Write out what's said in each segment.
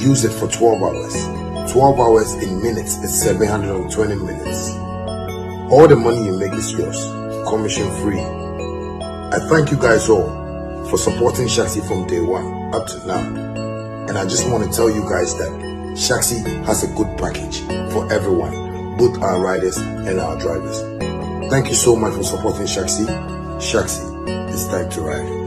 use it for 12 hours. 12 hours in minutes is 720 minutes. All the money you make is yours, commission free. I thank you guys all for supporting Shaxi from day one up to now. And I just want to tell you guys that Shaxi has a good package for everyone, both our riders and our drivers. Thank you so much for supporting Shaxi. Shaxi, it's time to ride.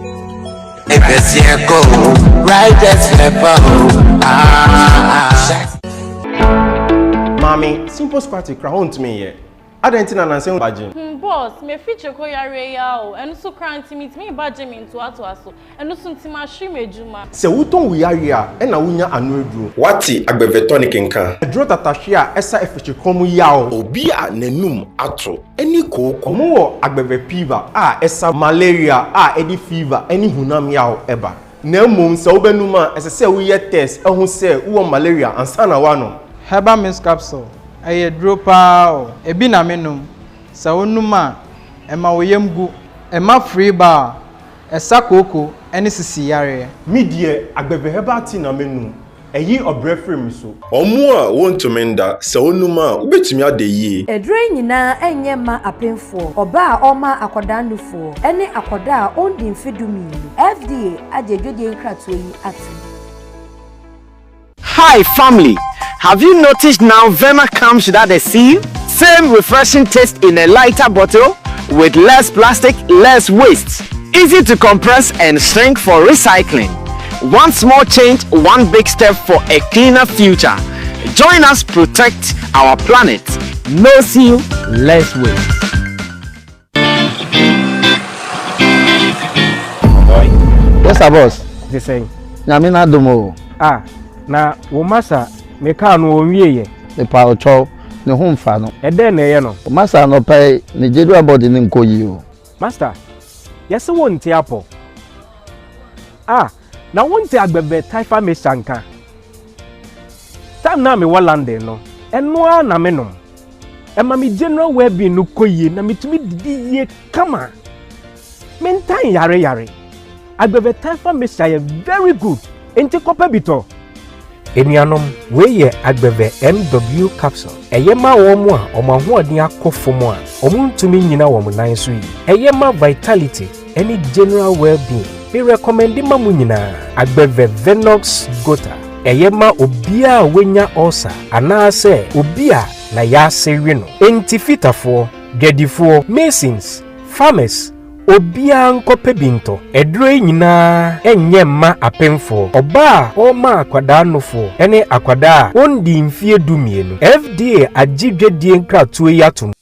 Mommy, simple party crown to me here. I don't think I'm saying budget. Boss, me feature ko yare ya o. Enu so kranti meet me budget me into aso. Enu so ntima hwe mejuma. Se wuton we yare a e na wunya anu eduro. Wati agbevetonik nka. Eduro tatahwe a esa efeche krom ya o. Obi a nanum ato eni koko. Omo wo agbeve fever a esa malaria a edi fever eni hunam ya o eba. Na mum se obenum a ese se wo ye test ehun se wo malaria ansa na wa no. Herbal mist capsule. Aye dropa o. Ebi na menum. Sa onuma ema woyemgu ema free bar esa koko eni sisi yare. Midie agbeve herbal tea na menum. Eyi obrefree mi so. Omo a wontumenda sa onuma ubetumi ade yi. Edre nyina enye ma apemfo. Oba a oma akoda nufo. Ene akoda a ondi mfedumi. FDA ajedwede nkrato yi ati. Hi family, have you noticed now Vema comes without a seal? Same refreshing taste in a lighter bottle with less plastic, less waste. Easy to compress and shrink for recycling. One small change, one big step for a cleaner future. Join us protect our planet. No seal, less waste. Yes, boss. The same. Nyamina domo. Ah, na wo masa me ka no onwieye. The pa ocho ne ho mfa no. Ede na ye no. Masa no pai ne jedu body ne nkoyi o. Master. Yes won't apo. Ah, na won't agbebe taifa me sanka. Time na me London no. Eno na me no. Ema me general well-being no koyi na metumi didi ye kama. Mentan yare. Agbebe taifa me say very good. Enti kopa bito. Enianom we ye agbebe MW capsule. Eyema womu a omahoodin akofomo a omuntumi nyina wo nan so yi. Eyema vitality any general well-being. We recommend ma mu nyina agbebe Venox Gota. Eyema obia wenya ulcer anase obia na ya sewe no. Enti fitafo, gedifo, masons, farmers obia nkope binto edure nyina enye ma apemfo oba o ma akwada nofo ene akwada ondi mfie dumienu FDA agidwedie nkratuo yatum.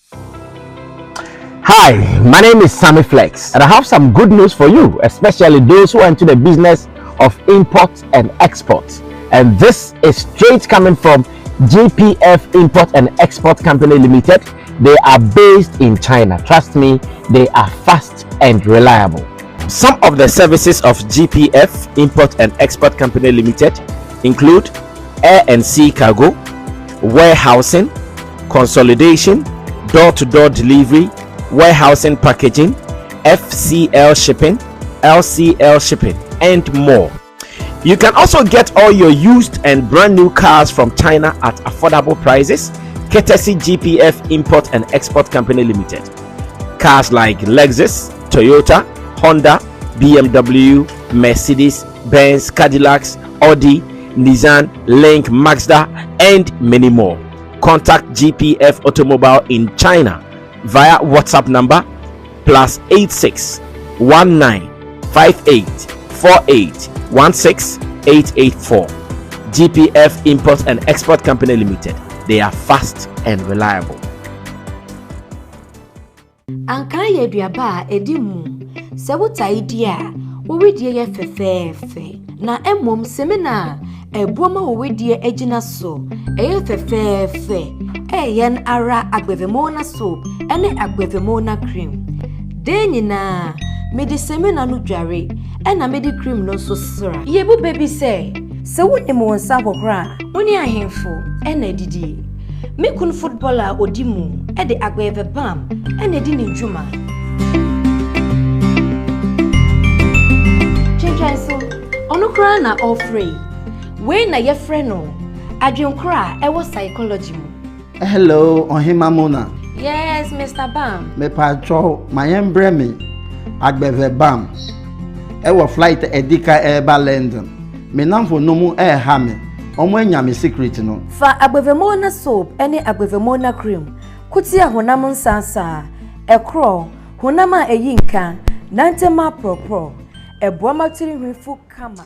Hi, my name is Sammy Flex, and I have some good news for you, especially those who are into the business of import and export. And this is straight coming from GPF Import and Export Company Limited. They are based in China. Trust me, they are fast and reliable. Some of the services of GPF Import and Export Company Limited include air and sea cargo, warehousing, consolidation, door-to-door delivery, warehousing packaging, FCL shipping, LCL shipping, and more. You can also get all your used and brand new cars from China at affordable prices, courtesy GPF Import and Export Company Limited. Cars like Lexus, Toyota, Honda, BMW, Mercedes, Benz, Cadillacs, Audi, Nissan, Link, Mazda, and many more. Contact GPF Automobile in China via WhatsApp number +86 19 58 48 16 884. GPF Import and Export Company Limited. They are fast and reliable. Anka ye duaba edimu se wuta idia wo wedie ye fefefe na emom semina ebuoma wo wedie ejina so eye fefefe eyen ara agbevemona soap ene agbevemona cream de nyina medi semina no dware ena medi cream no so sra yebu baby se woni mo nsa hohora woni ahemfo ena didi me kun footballer odimu e de agbeve bam ena di ni djuma chenchen so onukra na offrey We na ye friend no. Adwenkra e was psychology mu. Hello, Ohima Mona. Yes, Mr. Bam. Me pacho, my embremi. Agbeve Bam. E wo flight edika eba London. Me namfo no mu e ha me. Omo anya me secret no. Fa agbevemona soap ene agbevemona cream. Kutia honam nsansa. Ekro, honama eyinka. Nantema propro. Eboama tirinhwefu kama.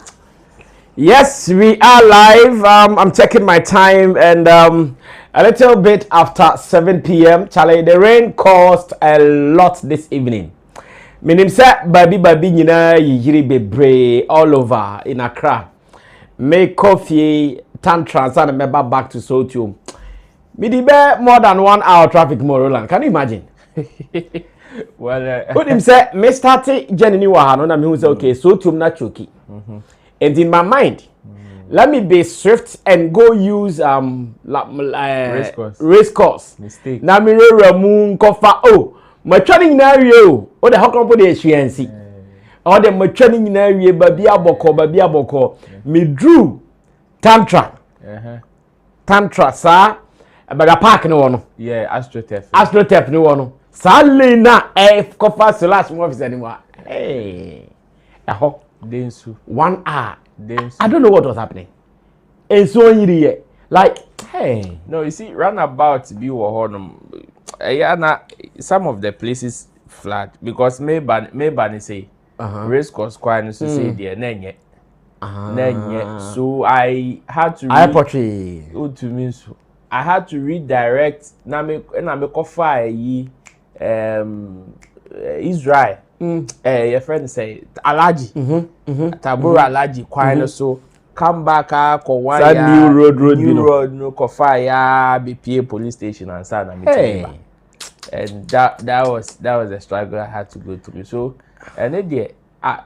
Yes, we are live. I'm checking my time, and a little bit after 7 p.m. Charlie, the rain caused a lot this evening. Meaning, say, baby, you be all over in Accra. Make coffee, tantrums, and remember back to Sotium. Me be more than 1 hour traffic more Roland. Can you imagine? Well, put him say, me started Jenny Wahano, and me say, okay, Sotium na choki. And in my mind, let me be swift and go use race course. Mistake. Na me Ramun kofa my training na rio. O the how come put the HNC. Or the my training na rio baby aboko. Me drew tantra. Tantra sa but a park no one. Yeah, AstroTurf. AstroTurf no one. Sa lena kofa slash mo office anymore. Hey. Aho. Densu. 1 hour. Densu. I don't know what was happening. And so you like, hey. No, you see, roundabout be some of the places flat because maybe say race course quite so say there nenye. So I had to I portray. To mean so I had to redirect na me kofa Israel. Your friend say Alaji. Tabura Alaji kwano so come back new road no kofaya BPA police station and sana me and that was a struggle I had to go through. So and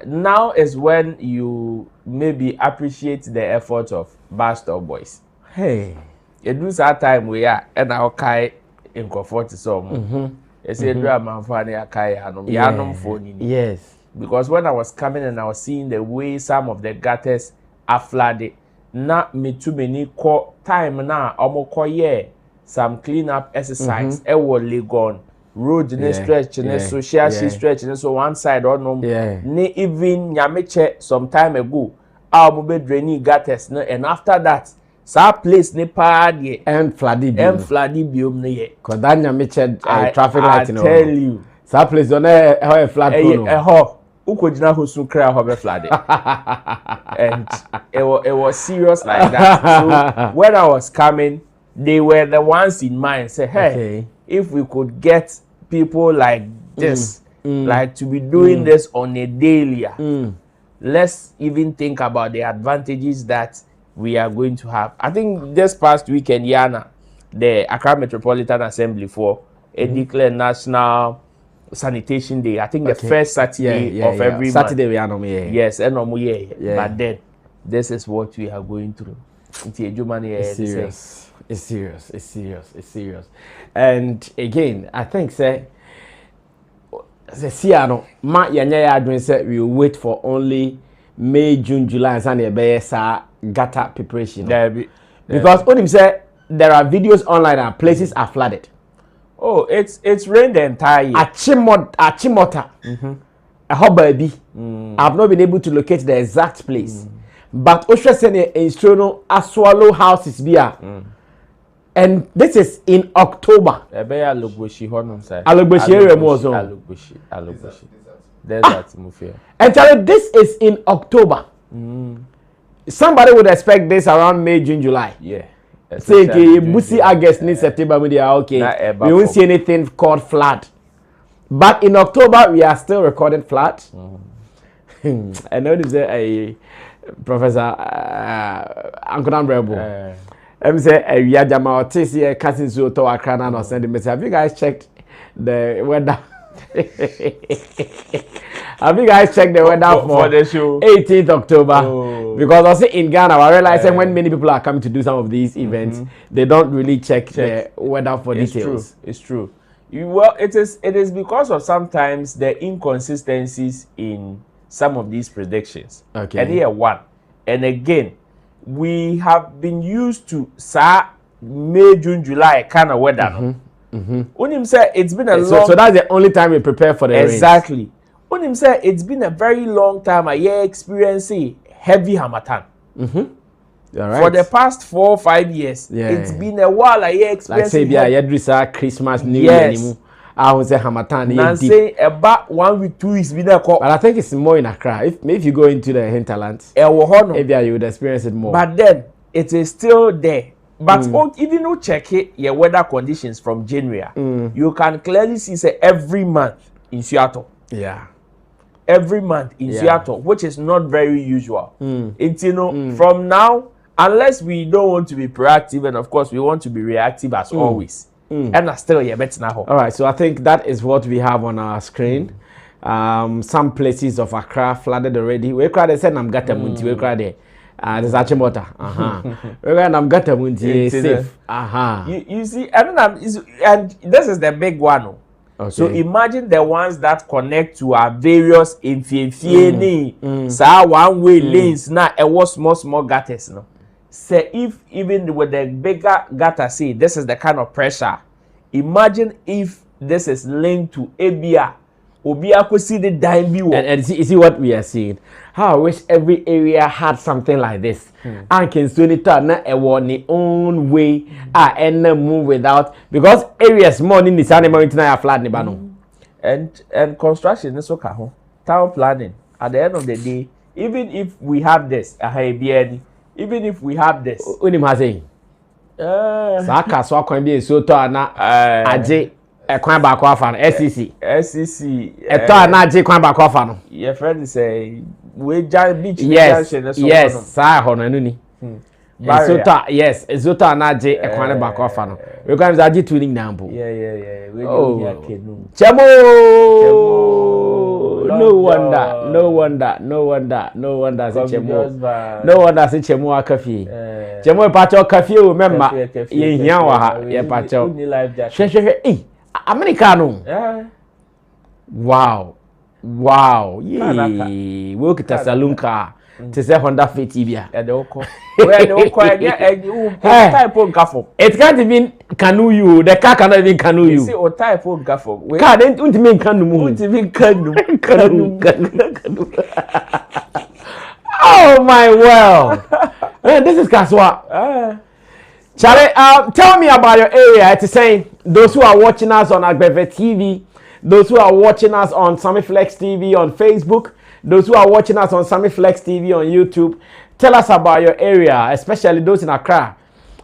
now is when you maybe appreciate the effort of Bastard Boys. Hey, it do that time we are and I'll kai in comfort some. It's a drama for the Akai phone. Yes. Because when I was coming and I was seeing the way some of the gutters are flooded, not me too many time now, almost some cleanup exercise, Legon, road in stretch, and social stretch, and so one side or no, ne even Yamiche some time ago, I'll be draining gutters, and after that. Sa place ne party and floody biom ne ye cause that nyame traffic light no I tell you sa place on a flat no ukojina ho so kra ho be flood and it was serious like that. So when I was coming they were the ones in mind say hey if we could get people like this like to be doing this on a daily let's even think about the advantages that we are going to have. I think this past weekend, Yana, the Accra Metropolitan Assembly for a declared National Sanitation Day. I think the first Saturday of every month. Saturday we are Yes, and but then this is what we are going through. It's serious. It's serious. And again, I think say Siano, ma yanya doing say we will wait for only May, June, July, and Sunday be gutter preparation. Because only say there are videos online and places are flooded. Oh, it's rained the entire year. Achimota. A hot baby. I've not been able to locate the exact place. But Osha send a instruno a swallow houses beer. And this is in October. Alogboshi area more so. Alogboshi. Desert Mufia. And tell you, this is in October. Somebody would expect this around May, June, July. Yeah. Say, Busi August, September, okay. We won't see anything called flood. But in October, we are still recording flood. I know this is a Professor Uncle Ambrebo. I'm saying, we are Jamal Tisi, cousin Zoto, Akrana, or sending message. Have you guys checked the weather? Have you guys checked the weather for the show 18th October? Because also in Ghana, I realize that when many people are coming to do some of these events, they don't really check the weather for details. It's true. Well, it is because of sometimes the inconsistencies in some of these predictions. Okay. And here one, and again, we have been used to May, June, July kind of weather. Unim said it's been a long. So that's the only time we prepare for the rain. Exactly. Unim said it's been a very long time. I experiencing heavy harmattan. Right. For the past 4 or 5 years, it's been a while. I experiencing. Like say, Christmas, New Year. I was a harmattan. And say about 1 week, 2 weeks been a call. But I think it's more in Accra. If you go into the hinterlands, maybe you would experience it more. But then it is still there. But even though check it, your weather conditions from January, you can clearly see say every month in Seattle. Yeah. Every month in Seattle, which is not very usual. It's from now, unless we don't want to be proactive, and of course we want to be reactive as always. And that's still better now. All right, so I think that is what we have on our screen. Some places of Accra flooded already. We cried. They said I'm gata munti. We cried there. There's Achimota. We cried I'm gata munti. Safe. You see, and this is the big one. Okay. So imagine the ones that connect to our various one-way lanes. Now it was small gutters. No, say if even with the bigger gutter, say this is the kind of pressure. Imagine if this is linked to ABR. Obia could see the dime view. And see what we are seeing. How I wish every area had something like this. And can soon turn a one own way and move without, because areas more in this animal into flat nibano. And construction is okay. Town planning. At the end of the day, even if we have this, even if we have this, Saka so can be so to na aje ekwan ba kwa fa no SCC eto na aje kwan ba kwa fa no your friend say we beach junction so yes sa ho no ni so to na aje ekwan ba kwa fa no we can aje tu ni nambo we go here kenu chemo no wonder say chemo akafi chemo pacho kafi o memma ye hia wa ha ye pacho hwe Americano wow ye we kita saloon car to say Honda Fit bia e de ukọ where de ukọ type on gafo it can't even canoe you the car cannot even canoe you see o type on gafo car don't even canoe mu canoe oh my world man, this is Kaswa Charlie, tell me about your area. It's saying those who are watching us on Agbeve TV, those who are watching us on Sammy Flex TV on Facebook, those who are watching us on Sammy Flex TV on YouTube. Tell us about your area, especially those in Accra.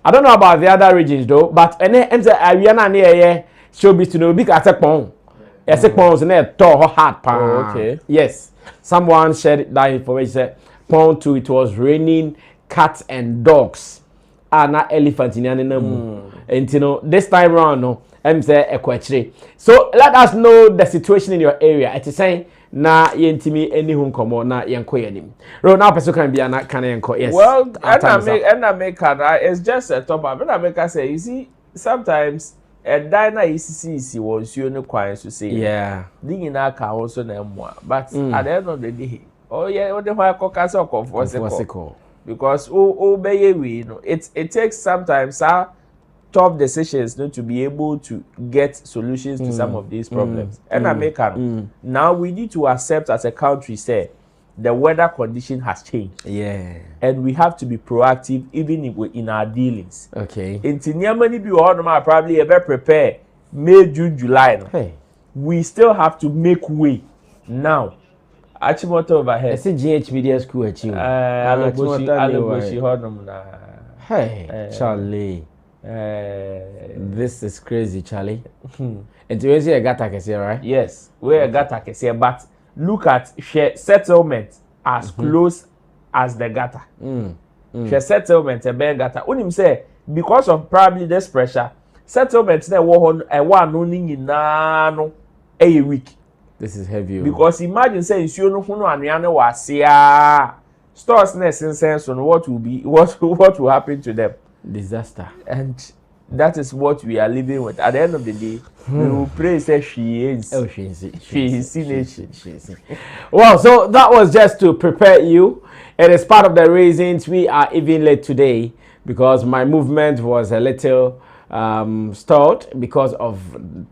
I don't know about the other regions though, but Ariana near showbiz to know big at a pond. Yes, a pond in there, tall hard pan. Okay. Yes, someone shared that information. Pond 2, it was raining cats and dogs. Na elephant in namu and this time round no say ekwachire so let us know the situation in your area. It is saying na yentimi any hu komo na yenko yanim ro now person can be na can yenko. Yes, well and I make it's just a top up. And I make say you see sometimes a diner is was you no kwan to say ding na ka also na mo but at the end of the day what the why caucus or comfortable. Because it takes sometimes tough decisions to be able to get solutions to some of these problems. And now we need to accept as a country, say the weather condition has changed. Yeah. And we have to be proactive even in our dealings. Okay. In Tinyamani be probably ever prepare May, June, July. Hey. We still have to make way now. Achimota overhead. It's a GH Media School at you. Hey, Charlie. This is crazy, Charlie. And you see a gata kese, right? Yes, we're a gata kese, but look at settlement as close as the gata. Settlement a big gata. Unim say because of probably this pressure, settlement na one only in a week. This is heavy. Because imagine saying you no hunu anuane wasia stores ness in sense on what will happen to them. Disaster. And that is what we are living with. At the end of the day, we will pray say she is. Oh, she is. She is. Well, so that was just to prepare you It is part of the reasons we are even late today, because my movement was a little stalled because of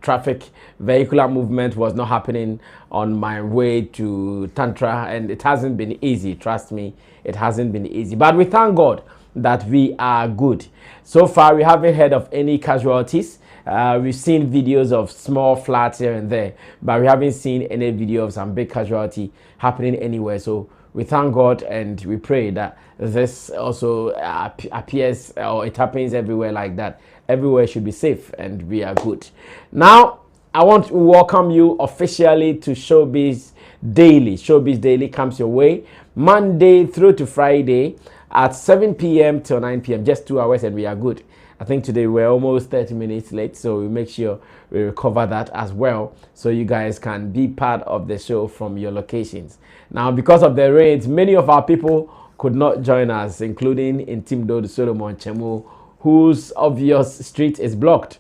traffic. Vehicular movement was not happening on my way to Tantra, and it hasn't been easy. Trust me, it hasn't been easy. But we thank God that we are good. So far, we haven't heard of any casualties. We've seen videos of small floods here and there, but we haven't seen any video of some big casualty happening anywhere. So we thank God and we pray that this also appears, or it happens everywhere like that. Everywhere should be safe and we are good. Now, I want to welcome you officially to Showbiz Daily. Showbiz Daily comes your way Monday through to Friday at 7 p.m. till 9 p.m. Just 2 hours and we are good. I think today we're almost 30 minutes late, so we make sure we recover that as well, so you guys can be part of the show from your locations. Now, because of the rains, many of our people could not join us, including Intimdo Solomon Chemo, whose obvious street is blocked,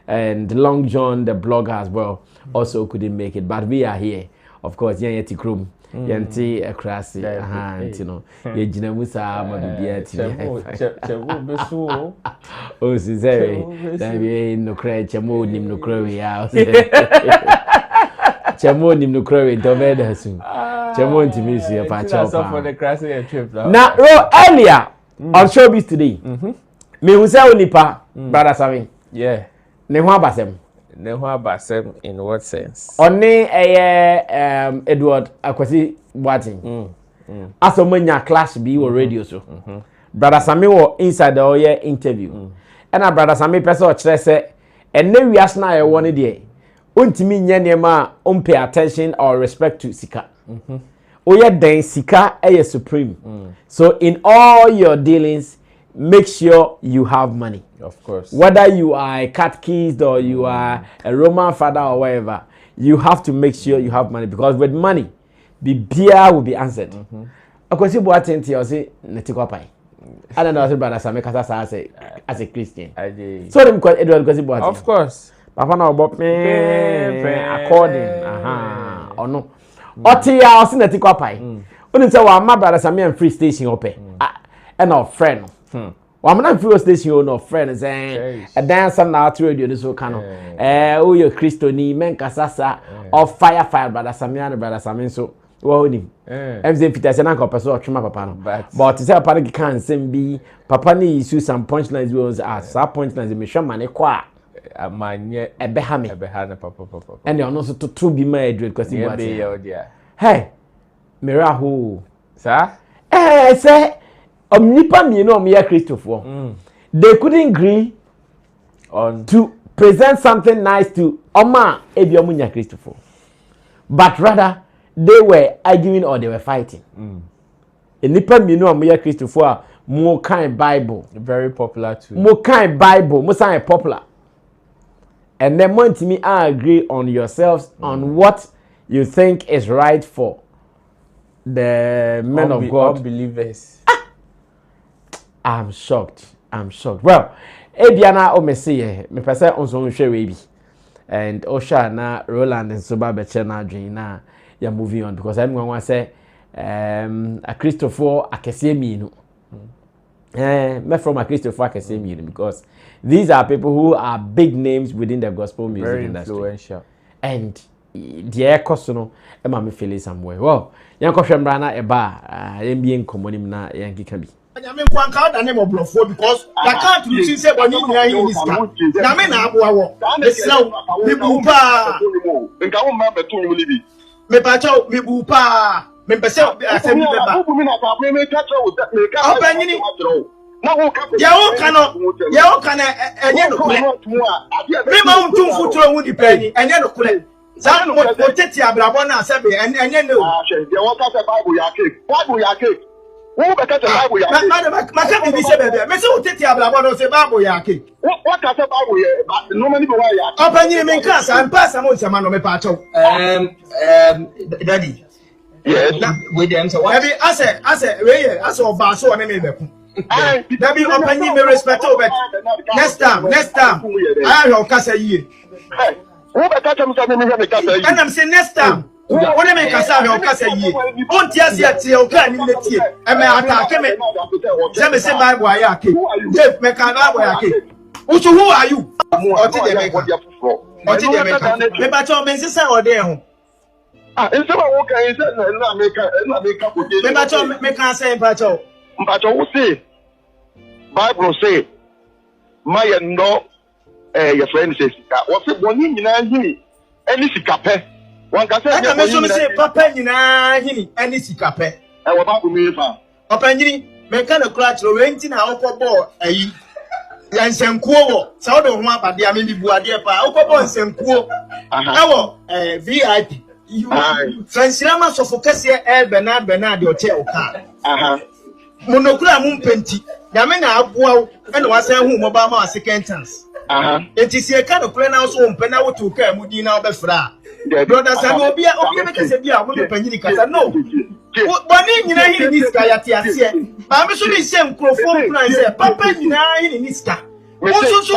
and Long John, the blogger as well, also couldn't make it. But we are here, of course. Yeti Krum. Yanti Krasi, you know, Yejina Musa, oh, Cesare, there be no credit, Chamo, Nim no Crowy house. Chamo, Nim no Crowy, Domeda soon. Chamo to me, see a patch for the Krasi trip. Now, earlier on Showbiz today, me who say Nipa, brother Sammy, yeah, Newa Basem. Newa Basem in what sense? Only Edward Akwasi Boating. Aso manya clash be or radio so. Brother Sammy was inside the interview. And our brother Sammy person say, and then we ask now one day. Untimi nyanyema pay attention or respect to Sika. Oya den Sika supreme. So in all your dealings, make sure you have money. Of course. Whether you are a catechist or you are a Roman father or whatever, you have to make sure you have money, because with money, the beer will be answered. Of course, you bought into your say, Netikopai. I don't know, brother Sammy Kasa as a Christian. So, them call Edward because he bought. Of course. Papa now bought me according. Or no. Otia, I'll see Netikopai. When say, well, my brother Sammy and free station open. And our friend. Well, I'm not free station no friend saying a dancer now to radio this will canon. Oh, your Christoni, men Casasa, or fire, brother Samian, brother Samin. So, well, him. MC Peter and Uncle Paso, Chuma Papa. But to say a party can send be Papa needs you some punchlines was as some punchlines in Mission Money qua. A man, a behami, a behana, papa. And you're also to be married because he was here. Hey, Mirahu, sir? Say. Nipa me no me Christopher. They couldn't agree on to present something nice to Oma Ebiomunya Christopher. But rather they were arguing or they were fighting. Nipa me no me Christopher more kind Bible. Very popular too. More kind Bible, more sign popular. And then want me agree on yourselves on what you think is right for the men of God. Unbelievers. I'm shocked. Well, Ebiana Omesi, me person on share baby. And Osha na Roland and Soba Bechena dream na ya moving on, because I'm going to say a Christopher Akesemi no. Me from a Christopher Akesemi, because these are people who are big names within the gospel music very industry. Influential. And the air costume, Emma me feel somewhere. Well, Yanko Shembrana eba MBN commonim na Yankee can be. I mean, one card and name of Blofo, because I can't really say what you are in this car. I mean, I will. Me bupa. Me pacho, me bupa. Me pesa. Assembly member. Open ini. Yao kana. Enye no kule. Me ma untum futuro wudi penny. Enye no kule. Zan mo tete abrabo na sebe. Enye no. Yao kasa Bible ya cake. Who better to Bible ya cake? My can't be said there. Me say o tete abrabo no say Bible ya cake. What ka say Bible ya? But no many be why ya. Open you me class and pass am on sama no me pa chow. Daddy. Yes. With them so what? I say we as oba so na me be ku. Daddy open you me respect over. Next time. I have your kasa ye. Who better to me say me kasa ye. And I'm say next time. What do you make a sound of Cassa? Won't yes, yet, you can't in the tea. And may attack him. Sammy say, my boy, Jeff Mecana, who are you? What did they make? What did they make? The battle means is our day. Ah, it's about what I said, and not make the battle make us say, battle. But I will say, Bible say, my no, your friend says, what's it one in any sikape? One can say, Papa, any sikape. I will back with me. Panji, make a clutch, renting our ball, and some cool, so don't want, but they are maybe Buadia, and some cool. Our VIP. Francilama Sofocasia El Bernard Hotel car. Monocula Mumpenti, Yamena Abuao, and was a home Obama second chance. It is a kind of plan also on Penawa to care Mudina Befra. Brothers, I will be a because of your Penica. No. One in this guy at Yasia. I'm sure the same Crofon plan, Papa in this car. Also,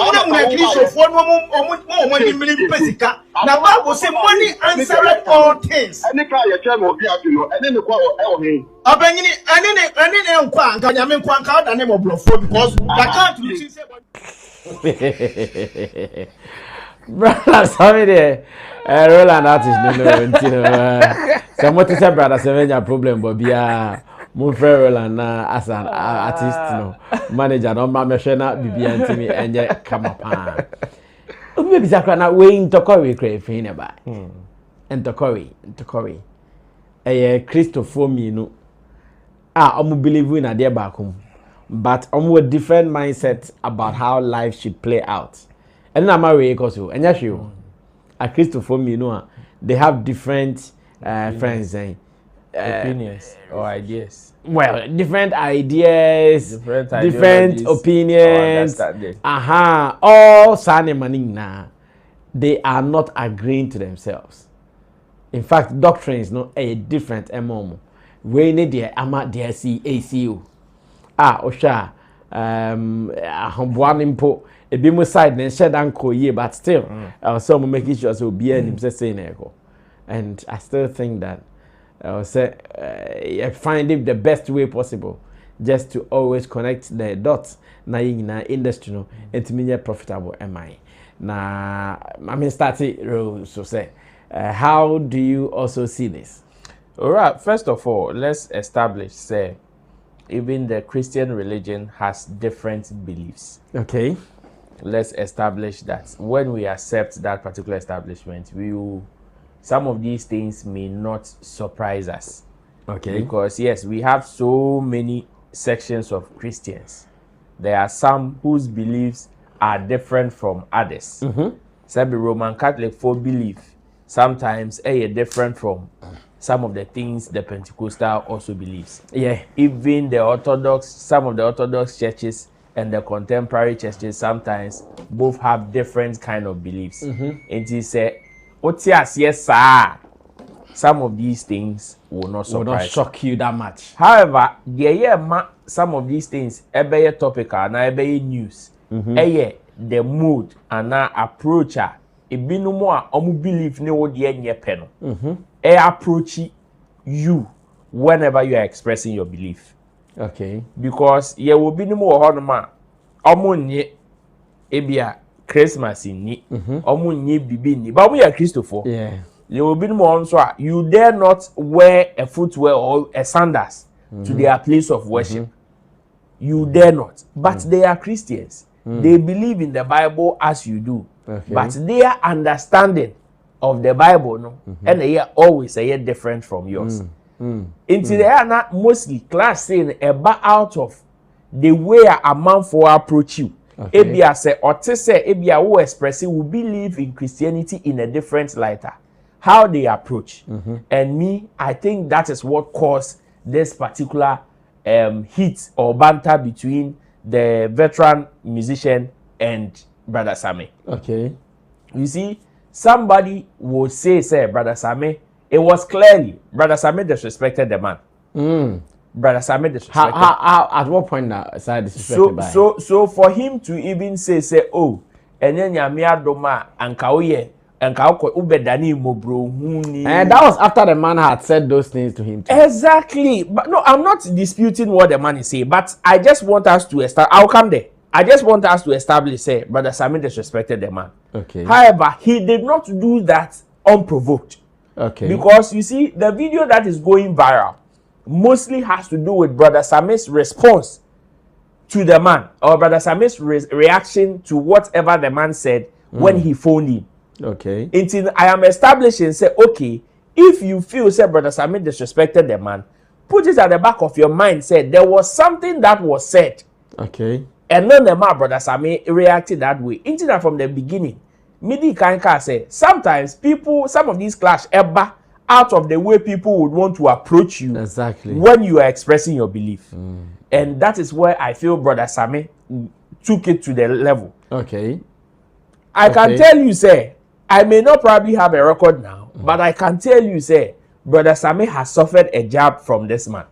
one more money million pesica. Now, Bible say money answered all things. Any car you tell me, and then the call me. I'm bringing it, and then I'm quite, I mean, quite out the name of Blofo because I can't. Brother, sorry there. Roland artist, no, someone to say, brother, 7 year problem, but be Roland as an artist, no manager, no mama shena bibi antimi enye kama pa. Obi bi zakra na we ntokori crave na ba. Ntokori. Christopher Minu. Omo believe in idea back home. But with different mindset about how life should play out. And na ma we koso. Enya hwe. Christopher Minu they have different friends opinions or ideas. Well, different ideas, different opinions. All Sani Manina, they are not agreeing to themselves. In fact, doctrines no a different MOM. We need the ama DSC ACU. Osha Buanimpo, a bimo side and shed uncle ye, but still, some make it just be an saying echo. And I still think that I will say, find it the best way possible, just to always connect the dots. Na in industry, no, and to me profitable. Am I? Na, I mean, starting so say, how do you also see this? All right. First of all, let's establish, say, even the Christian religion has different beliefs. Okay. Let's establish that when we accept that particular establishment, we will. Some of these things may not surprise us. Okay. Because, yes, we have so many sections of Christians. There are some whose beliefs are different from others. Some Roman Catholic for belief sometimes different from some of the things the Pentecostal also believes. Yeah. Even the Orthodox, some of the Orthodox churches and the contemporary churches sometimes both have different kind of beliefs. It is yes, sir. Some of these things will not shock you that much. However, some of these things ebe topical and ebe news. The mood and approach ebinu a omu believe ne wo de enye pe no. Approach you whenever you are expressing your belief. Okay. Because ye will be no more honoma omu nye ebia Christmas ni omu nye bibi ni but we are Christopher. Yeah. You will be more so you dare not wear a footwear or a sandals to their place of worship. You dare not. But they are Christians. They believe in the Bible as you do. Okay. But their understanding of the Bible no and they are always different from yours. Until they are not mostly class saying about out of the way a man for approach you. Ebia say or say ebia who expressing will believe in Christianity in a different light. How they approach. And me, I think that is what caused this particular heat or banter between the veteran musician and Brother Sammy. Okay. You see, somebody will say, Brother Sammy, it was clearly Brother Sammy disrespected the man. Brother Sammy disrespected. How at what point now disrespected so for him to even say, oh, and then Yamia Doma and Kauye and that was after the man had said those things to him too. Exactly. But no, I'm not disputing what the man is saying, but I just want us to establish. I'll come there. I just want us to establish, say, Brother Sammy disrespected the man. Okay. However, he did not do that unprovoked. Okay. Because you see, the video that is going viral mostly has to do with Brother Sammy's response to the man, or Brother Sammy's reaction to whatever the man said when he phoned him. Okay. Until I am establishing, say, okay, if you feel, say, Brother Sammy disrespected the man, put it at the back of your mind, say, there was something that was said. Okay. And then the man, Brother Sammy, reacted that way. Until that from the beginning, Midi Kanka said, sometimes people, some of these clash eba out of the way people would want to approach you. Exactly. When you are expressing your belief. And that is where I feel Brother Sammy took it to the level. Okay. I can tell you, say, I may not probably have a record now, but I can tell you, say, Brother Sammy has suffered a jab from this man.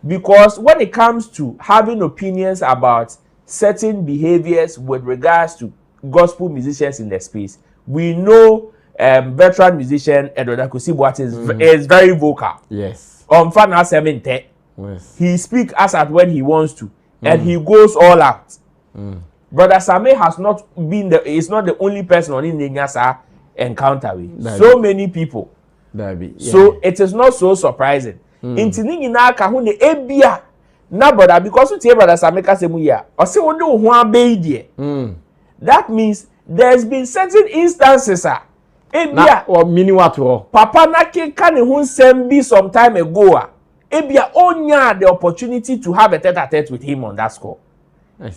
Because when it comes to having opinions about certain behaviors with regards to gospel musicians in the space, we know veteran musician Edward Akosibwat is very vocal. Yes. Yes. He speaks as at when he wants to, and he goes all out. Brother Sammy has not been is not the only person on in the Nyasa encounter with so many people. So it is not so surprising. Intiningi na kahune ebia na brother because you Brother Sammy kasemu ya ose wo do ho abeidie. That means there's been certain instances ebia or mini what papa na kenka ne ho nsem bi some time ago ebia onya the opportunity to have a tete-a-tete with him on that score.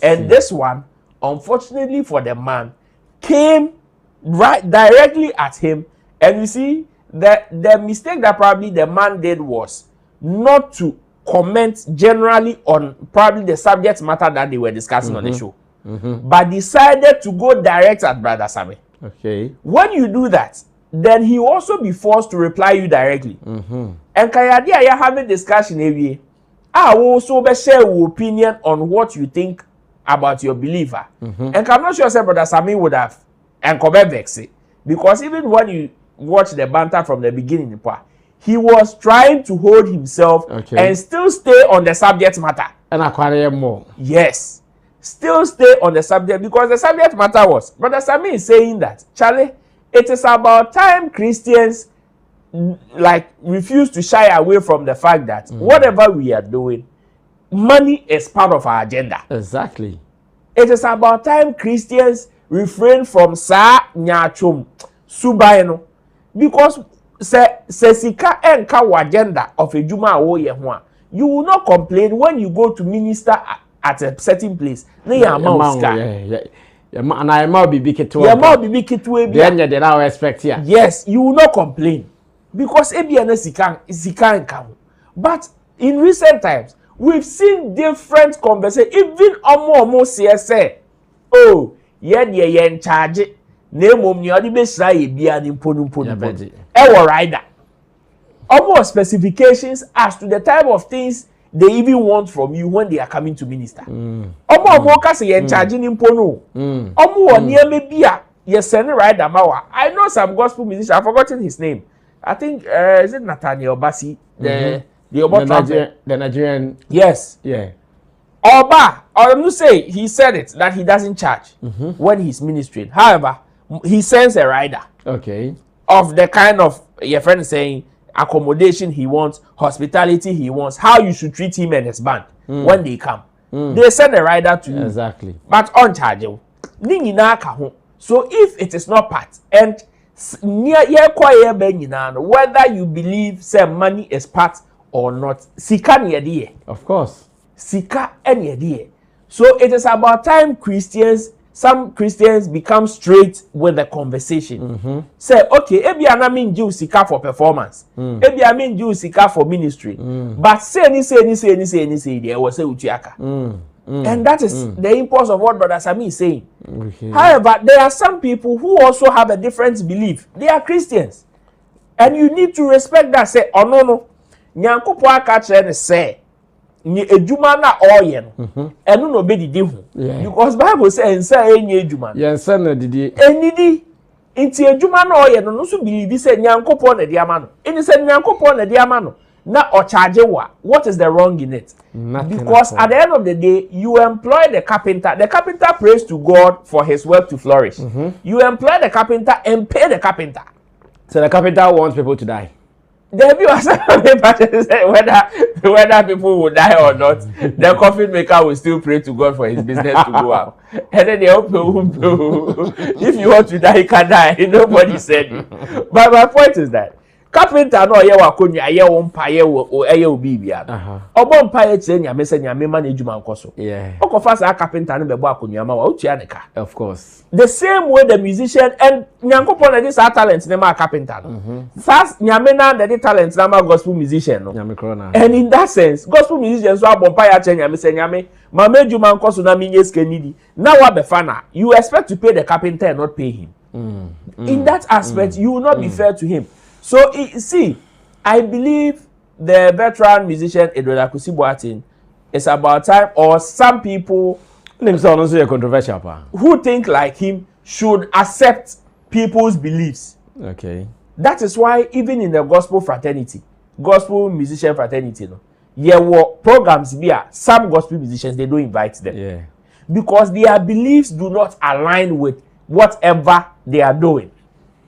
And this one, unfortunately for the man, came right directly at him. And you see, the mistake that probably the man did was not to comment generally on probably the subject matter that they were discussing on the show, but decided to go direct at Brother Sammy. Okay. When you do that, then he will also be forced to reply you directly. And Kayadi are having discussion every. I will also share your opinion on what you think about your believer. And I'm not sure Brother Sammy would have and vex it. Because even when you watch the banter from the beginning, he was trying to hold himself and still stay on the subject matter. And acquire more. Yes. Still stay on the subject because the subject matter was Brother Sammy is saying that Charlie, it is about time Christians like refuse to shy away from the fact that whatever we are doing, money is part of our agenda. Exactly. It is about time Christians refrain from sa nyachum subayno because sika enka agenda of a juma wo ye ho you will not complain when you go to minister at a certain place. Na your amount and I might be big to they now expect here. Yes, you will not complain because ebiana sika enka. But in recent times we've seen different conversations. Even almost say, oh, yeah, in charge. Name of the other best rider. Almost specifications as to the type of things they even want from you when they are coming to minister. Almost in charging in Pono. Almost near maybe yes, send rider Mawa. I know some gospel musician. I've forgotten his name. I think is it Nathaniel Bassi? The Nigerian. Yes. Yeah. Oba, I'm not say he said it that he doesn't charge when he's ministering. However, he sends a rider. Okay. Of the kind of your friend is saying accommodation he wants, hospitality he wants, how you should treat him and his band when they come. They send a rider to you. Exactly. But unchargeable. So if it is not part and whether you believe say money is part or not, sika niye. Of course. Sika niye. So it is about time some Christians become straight with the conversation. Say, okay, ebi anamin do sika for performance. Ebi amin do sika for ministry. But say there was say utiaka. And that is the impulse of what Brother Sammy is saying. However, there are some people who also have a different belief. They are Christians. And you need to respect that. Say, oh no. Nyankopo aka kire ne say, ni edwuma na oye no eno no be didi hu because Bible say enye edwuma yensa na didi enidi nti edwuma na oye no so believe say nyankopon na di ama no eni say nyankopon na di ama no na o charge what is the wrong in it? Nothing because at the end of the day you employ the carpenter prays to God for his work to flourish. You employ the carpenter and pay the carpenter, so the carpenter wants people to die. There be whether people will die or not, the coffin maker will still pray to God for his business to go up. And then they hope if you want to die, you can die. Nobody said it. But my point is that carpenter no ye wa konwa ye wo mpaye wo eye obi bia. Obo mpaye kire nyame se nyame ma na edwuma nkoso. Yeah. Okofa sa carpenter no bebo akonwa ma wa utua ne ka. Of course. The same way the musician and nyankopon na this talent na ma carpenter no. Fast nyame na the talent na ma gospel musician no. Nyame krona. And in that sense, gospel musicians so abon mpaye kire nyame se nyame ma ma edwuma nkoso na minye skenidi. Na wa be fana, you expect to pay the carpenter and not pay him. In that aspect, you will not be fair to him. So, see, I believe the veteran musician Edward Akwesi is about time, or some people controversial who think like him should accept people's beliefs. Okay. That is why even in the gospel fraternity, gospel musician fraternity, there were programs here. Some gospel musicians, they don't invite them. Yeah. Because their beliefs do not align with whatever they are doing.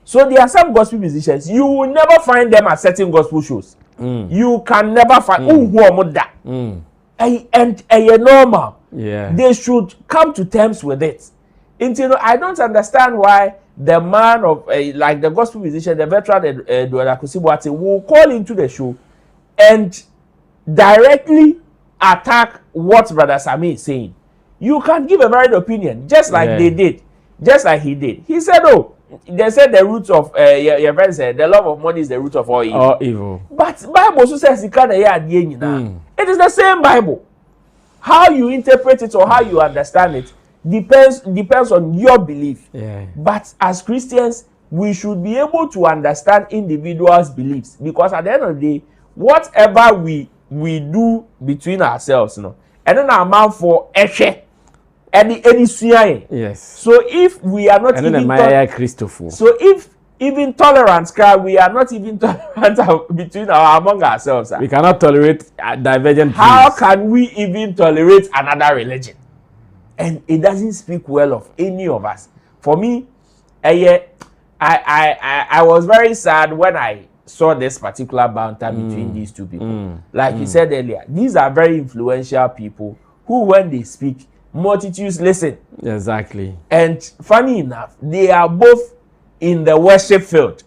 So there are some gospel musicians, you will never find them at certain gospel shows. You can never find and normal. Yeah. They should come to terms with it. Until I don't understand why the man of like the gospel musician, the veteran Edward Akwesi will call into the show and directly attack what Brother Sammy is saying. You can give a varied opinion, just like they did, just like he did. He said, "Oh, they said the root of your friend said the love of money is the root of all evil." All evil. But Bible also says it is the same Bible. How you interpret it or how you understand it depends on your belief. Yeah. But as Christians, we should be able to understand individuals' beliefs, because at the end of the day, whatever we do between ourselves, and then our mouth for any yes. So if we are not so if even tolerance, we are not even tolerant between among ourselves. We cannot tolerate divergent views. How can we even tolerate another religion? And it doesn't speak well of any of us. For me, I was very sad when I saw this particular banter between these two people. Like you said earlier, these are very influential people who, when they speak, multitudes listen. Exactly. And funny enough, they are both in the worship field.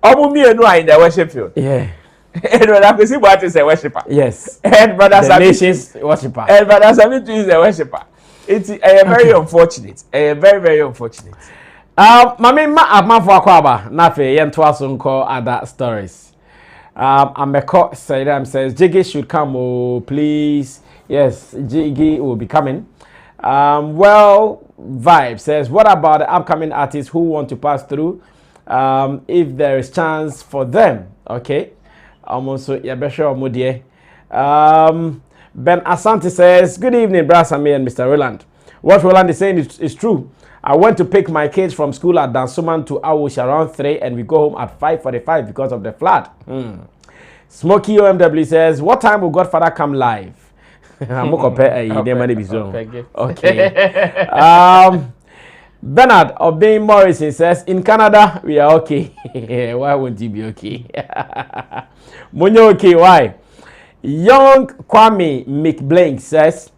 Omumi and are in the worship field. Yeah. And Brother Akwesi is a worshipper. Yes. And Brother Sammy is a worshipper. And Brother Sammy too is a worshipper. It's very unfortunate. Very, very unfortunate. Mami ma amafo akwaba na fe yento aso nko other stories. Ameko says Jiggy should come, oh please. Yes, Jiggy will be coming. Well, Vibe says, what about the upcoming artists who want to pass through? If there is chance for them, okay. Also, Yabesha Omudie. Ben Asante says, good evening, Brasami and Mr. Roland. What Roland is saying is true. I went to pick my kids from school at Dansuman to Awush around 3 and we go home at 5:45 because of the flood. Smokey OMW says, what time will Godfather come live? I'm okay. Bernard Obey Morrison says, in Canada, we are okay. Why won't you be okay? Munyo okay, why? Young Kwame McBlank says,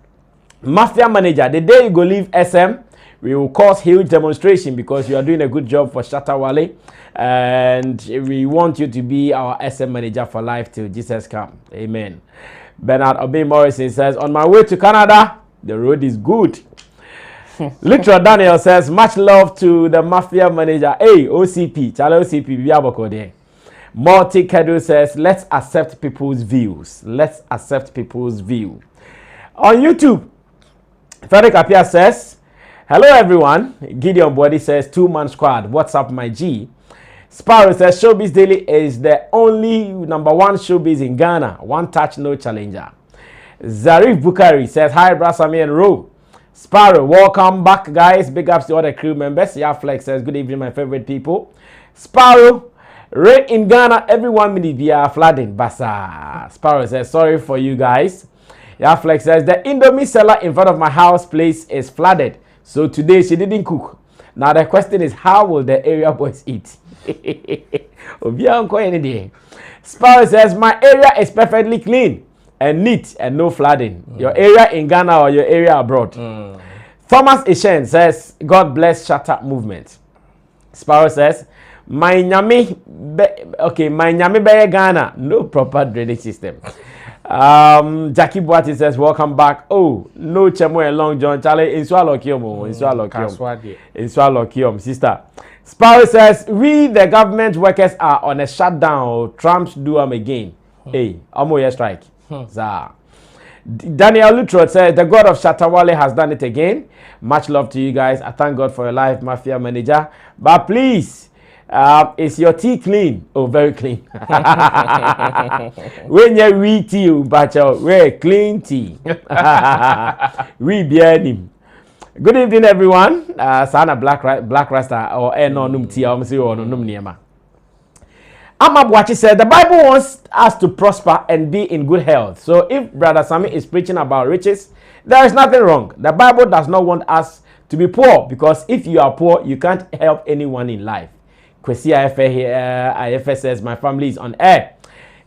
Mafia manager, the day you go leave SM, we will cause huge demonstration because you are doing a good job for Shatta Wale. And we want you to be our SM manager for life till Jesus come. Amen. Bernard Obey Morrison says, on my way to Canada, the road is good. Literal Daniel says, much love to the Mafia manager. Hey, OCP, Chalo OCP, Biaboko there. Multi Kedu says, let's accept people's views. Let's accept people's view. On YouTube, Frederick Apia says, hello everyone. Gideon Body says, 2-man squad. What's up, my G? Sparrow says, Showbiz Daily is the only #1 showbiz in Ghana. One touch, no challenger. Zarif Bukari says, hi, Brasami and Ro. Sparrow, welcome back, guys. Big ups to all the crew members. Flex says, good evening, my favorite people. Sparrow, rain in Ghana, every 1 minute via flooding. Basa. Sparrow says, sorry for you guys. Flex says, the Indomie seller in front of my house place is flooded. So today she didn't cook. Now the question is, how will the area boys eat? Sparrow says, my area is perfectly clean and neat and no flooding. Your area in Ghana or your area abroad. Thomas Ishen says, God bless Shatta movement. Sparrow says, my nyame be Ghana, no proper drainage system. Jackie Boati says, welcome back. Oh, no chemo and long John Charlie in Swallow sister. Sparrow says, we the government workers are on a shutdown. Trump's do them again. Hey, Amoya strike. Daniel Lutro says, the God of Shatta Wale has done it again. Much love to you guys. I thank God for your life, Mafia manager. But please, is your tea clean? Oh, very clean. When you read tea, we clean tea. We bear him. Good evening, everyone. Sana Black Rasta or no num tea or num niema. Amabwachi said the Bible wants us to prosper and be in good health. So if Brother Sammy is preaching about riches, there is nothing wrong. The Bible does not want us to be poor, because if you are poor, you can't help anyone in life. Kwesi IFS says, my family is on air.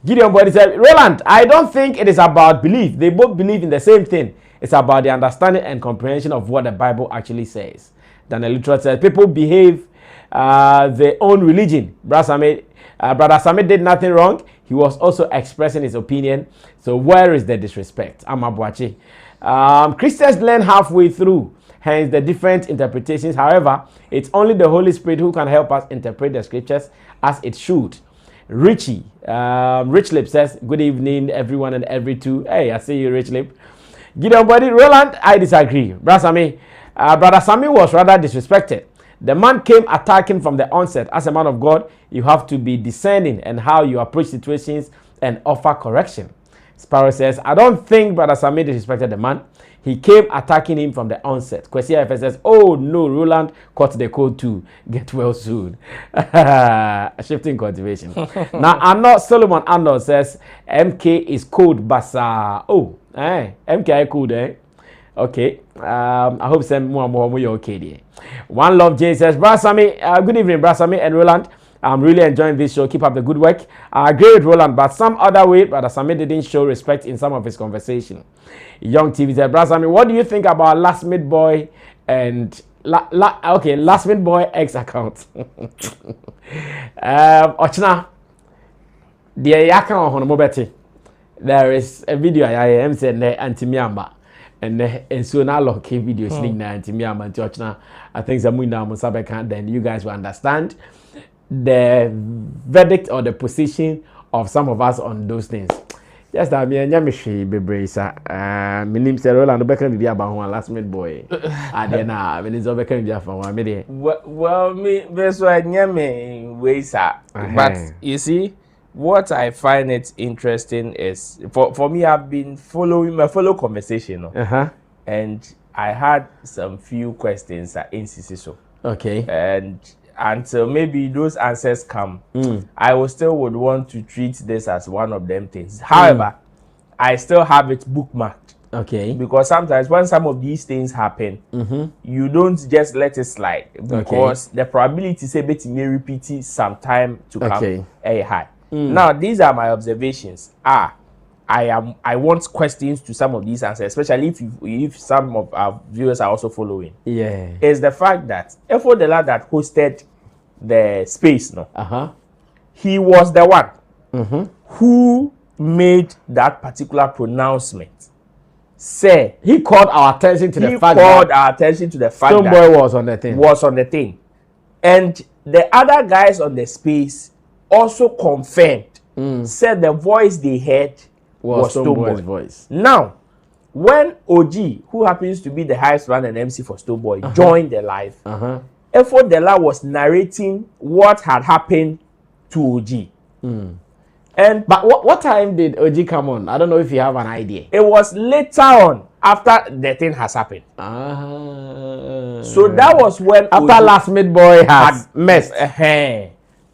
Gideon Body said, Roland, I don't think it is about belief. They both believe in the same thing. It's about the understanding and comprehension of what the Bible actually says. Daniel Luttrell says, people behave their own religion. Brother Sammy did nothing wrong. He was also expressing his opinion. So where is the disrespect? Amabwachi. Christians learn halfway through, hence the different interpretations. However, it's only the Holy Spirit who can help us interpret the scriptures as it should. Rich Lip says, good evening, everyone and every two. Hey, I see you, Rich Lip. Gideon Body, Roland, I disagree. Brother Sammy was rather disrespected. The man came attacking from the onset. As a man of God, you have to be discerning and how you approach situations and offer correction. Sparrow says, I don't think Brother Sammy disrespected the man. He came attacking him from the onset. Kwesi FS says, oh no, Roland caught the code too. Get well soon. Shifting cultivation. Now, Arnold Solomon Arnold says, MK is code Basa. Oh, MK code, eh? Okay. I hope some more you're okay there. One Love Jay says, Brother Sammy, good evening, Brother Sammy and Roland. I'm really enjoying this show. Keep up the good work. I agree with Roland, but some other way, Brother Sammy didn't show respect in some of his conversation. Young TV said, Brother Sammy, what do you think about Last Mid Boy and Last Mid Boy X account? Ochna, the account on mobile. There is a video I am saying anti-Miyamba. And so now look video sling na anti-Miyamba Ochna. I think Zamunda Musabeka, then you guys will understand the verdict or the position of some of us on those things. Just that me and Yamishi Bebresa, my name is Roland Beckham be about one Last Mid Boy. I then when it's over can be for 1 minute. Well, me that's why Nyame ways are. But you see, what I find it interesting is for me, I've been following my fellow conversation, and I had some few questions at NCC. Okay. And until maybe those answers come, I would want to treat this as one of them things. However, I still have it bookmarked. Okay. Because sometimes when some of these things happen, you don't just let it slide, because the probability say bet may repeat it sometime to come high. Now these are my observations. I want questions to some of these answers, especially if some of our viewers are also following. Yeah. Is the fact that Efo the lad that hosted the space, he was the one who made that particular pronouncement. Say he called our attention to the fact that Stoneboy was on the thing. And the other guys on the space also confirmed, said the voice they heard was Stoneboy's voice. Now, when OG, who happens to be the highest ranked MC for Stoneboy, joined the live, Efo Dela was narrating what had happened to OG. And but what time did OG come on? I don't know if you have an idea. It was later on after the thing has happened. So that was when after OG last mid boy had messed.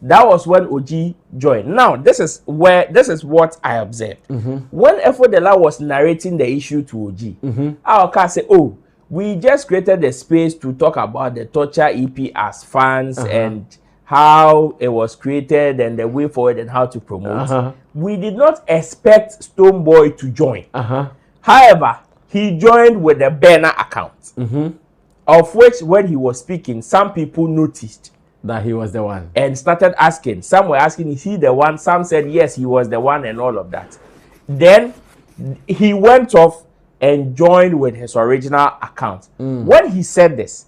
That was when OG joined. Now this is what I observed. When Efodela was narrating the issue to OG, Aoka said, "Oh, we just created the space to talk about the Torture EP as fans and how it was created and the way forward and how to promote. We did not expect Stonebwoy to join. However, he joined with the burner account, of which when he was speaking, some people noticed that he was the one and started asking. Some were asking, is he the one? Some said, yes, he was the one and all of that. Then he went off and joined with his original account. When he said this,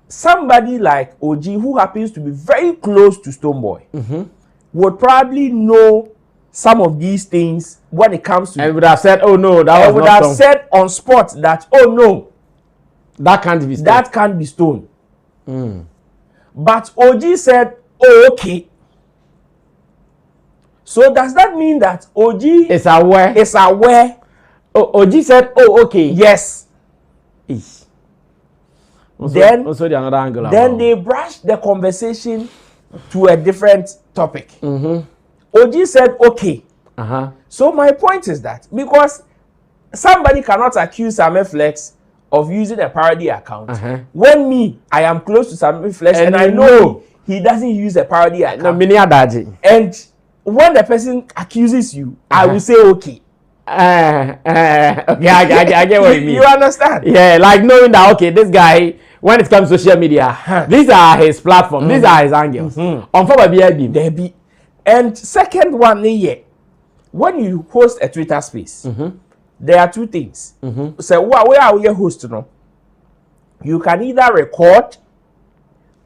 somebody like OG, who happens to be very close to Stonebwoy, would probably know some of these things when it comes to... And would have said, oh no, that was would have said on spot that, oh no, that can't be Stone. That can't be Stone. But OG said, oh, okay. So does that mean that OG is aware? Is aware. Oh, OG said, oh, okay. Yes. Then the another angle. Then they brushed the conversation to a different topic. OG said, okay. So my point is that because somebody cannot accuse Sammy Flex of using a parody account when me, I am close to Sammy Flex and I know he doesn't use a parody account. And when the person accuses you, I will say okay. Okay, I get what you mean. You understand? Yeah, like knowing that, okay, this guy, when it comes to social media, these are his platforms, these are his angles. On BB. And second one, when you host a Twitter space, there are two things. So where are we host no? You can either record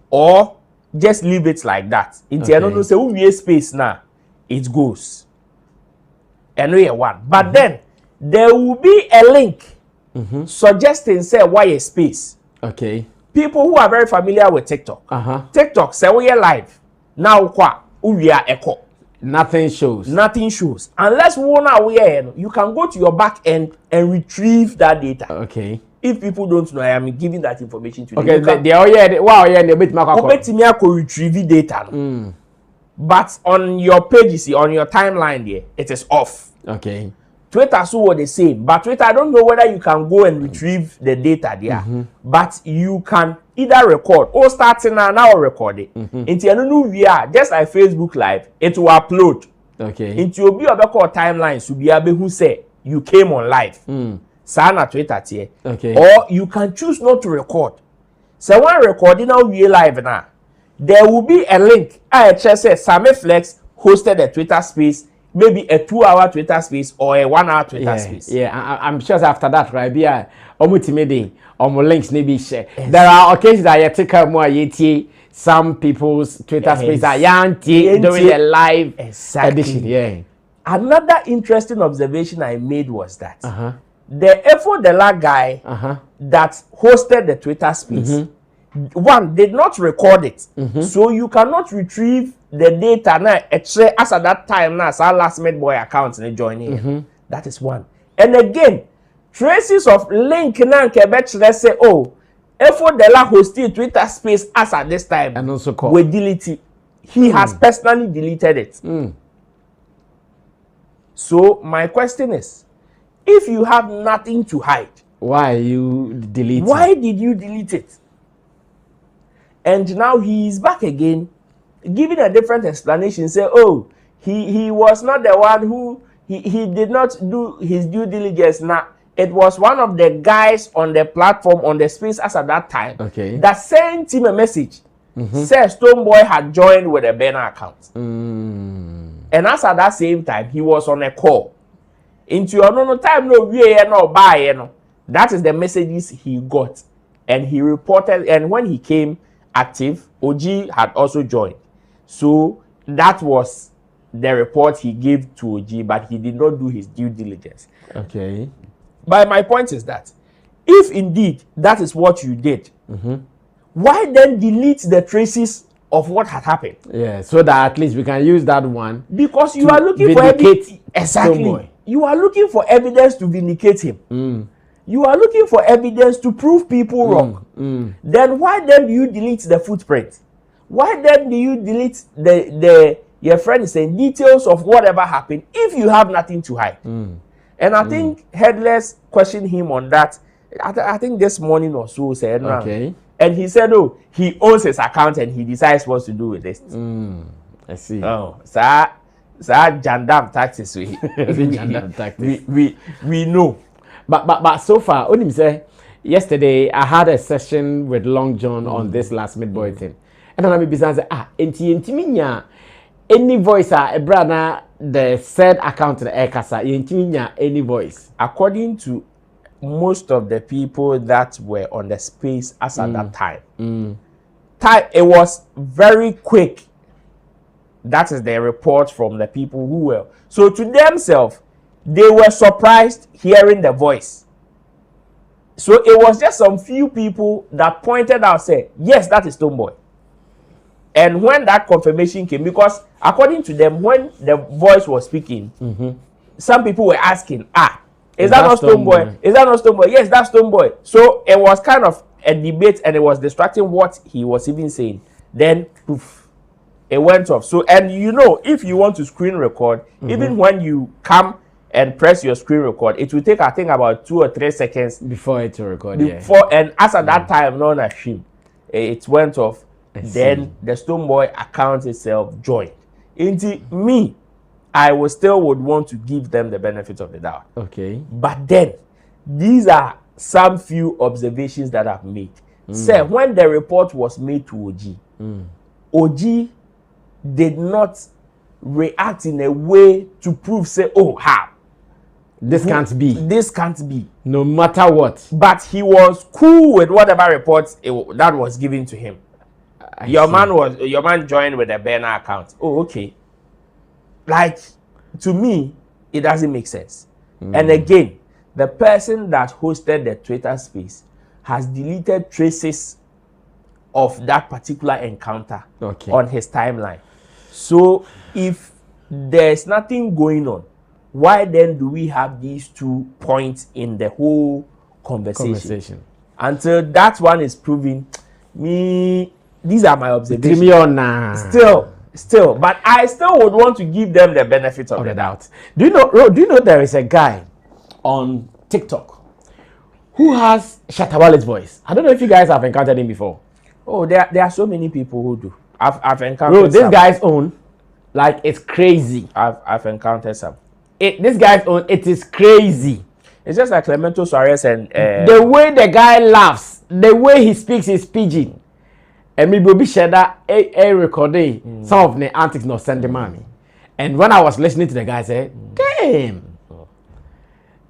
or just leave it like that. Into no say we space now, it goes. And we are one. But then there will be a link suggesting say why a space. Okay. People who are very familiar with TikTok. TikTok say we are live. Now we are echo. Nothing shows. Nothing shows. Unless you can go to your back end and retrieve that data. Okay. If people don't know, I am giving that information to them. Okay, they retrieve data. But on your page, you see, on your timeline there, it is off. Okay. Twitter so what they say, but Twitter, I don't know whether you can go and retrieve the data there. But you can either record or starting now record it. Into a new VR, just like Facebook Live, it will upload. Okay. Into your be call timeline to be able who say you came on live. Sana Twitter tier. Okay. Or you can choose not to record. So when recording now we live now, there will be a link. I just say Sammy Flex hosted a Twitter space, maybe a 2-hour Twitter space or a 1-hour Twitter space. Yeah, I'm sure after that, right? Be a links maybe share. There are occasions that you take out more some people's Twitter space are doing the live edition. Yeah. Another interesting observation I made was that the Efodela guy that hosted the Twitter space, one did not record it, so you cannot retrieve the data now. As at that time now, our last made boy accounts and joining. That is one. And again, traces of link now let's say, oh, Efodela hosted Twitter space as at this time, and also we delete it. He has personally deleted it. So my question is, if you have nothing to hide, why you delete? Why did you delete it? And now he is back again, giving a different explanation. Say, oh, he was not the one who he did not do his due diligence. Now it was one of the guys on the platform on the space as at that time. Okay. That sent him a message. Says Stonebwoy had joined with a burner account. And as at that same time, he was on a call. Into your no time no we no buy no. That is the messages he got, and he reported. And when he came active, OG had also joined. So that was the report he gave to OG, but he did not do his due diligence. Okay. But my point is that if indeed that is what you did, why then delete the traces of what had happened. Yeah, so that at least we can use that one. Because you are looking for evidence. Exactly. Stonebwoy. You are looking for evidence to vindicate him. You are looking for evidence to prove people wrong. Then why then do you delete the footprint? Why then do you delete your friend is saying details of whatever happened if you have nothing to hide? And I think Headless questioned him on that. I think this morning or so said, okay. And he said, oh, he owns his account and he decides what to do with this. I see. Oh, sir, jandam taxes we know. But so far, only say yesterday I had a session with Long John on this last mid-boy thing. And then I be saying, enti any voice a brother the said account the Ekasa, enti any voice. According to most of the people that were on the space as at that time, it was very quick. That is the report from the people who were. So to themselves, they were surprised hearing the voice. So it was just some few people that pointed out, say, yes, that is Stonebwoy. And when that confirmation came, because according to them, when the voice was speaking, some people were asking, is that not Stonebwoy? Is that not Stonebwoy? Yes, that's Stonebwoy. So it was kind of a debate and it was distracting what he was even saying. Then, poof, it went off. So, and you know, if you want to screen record, even when you come and press your screen record, it will take, I think, about 2 or 3 seconds before it to record. And as at that time, none of him, it went off. Then the Stonebwoy account itself joined. Into me, I would want to give them the benefit of the doubt. Okay. But then, these are some few observations that I've made. Say, when the report was made to OG, OG did not react in a way to prove, say, oh, how? This can't be. This can't be. No matter what. But he was cool with whatever reports that was given to him. Your man joined with a burner account. Oh, okay. Like, to me, it doesn't make sense. And again, the person that hosted the Twitter space has deleted traces of that particular encounter on his timeline. So if there's nothing going on, why then do we have these 2 points in the whole conversation? Until that one is proven, these are my observations. Still, but I still would want to give them the benefit of the doubt. Do you know there is a guy on TikTok who has Shatta Wale's voice? I don't know if you guys have encountered him before. Oh, there are so many people who do. I've encountered. Bro, this guy's own, like, it's crazy. I've encountered some. This guy's own, it is crazy. It's just like Clemento Suarez and the way the guy laughs, the way he speaks his pidgin. And me be share that a recording some of the antics not send the money. And when I was listening to the guy, I said, damn.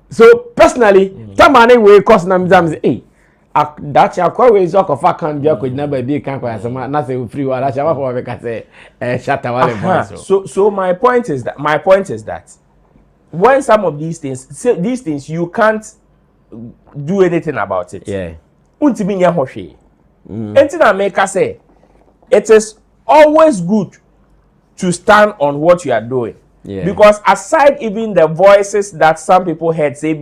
So personally, that money will cost them hey. That's your query is of a can be a could never be a can nothing free while that's your for because Shatta Wale. So my point is that when some of these things you can't do anything about it. Yeah. Say, it is always good to stand on what you are doing. Yeah. Because aside even the voices that some people heard say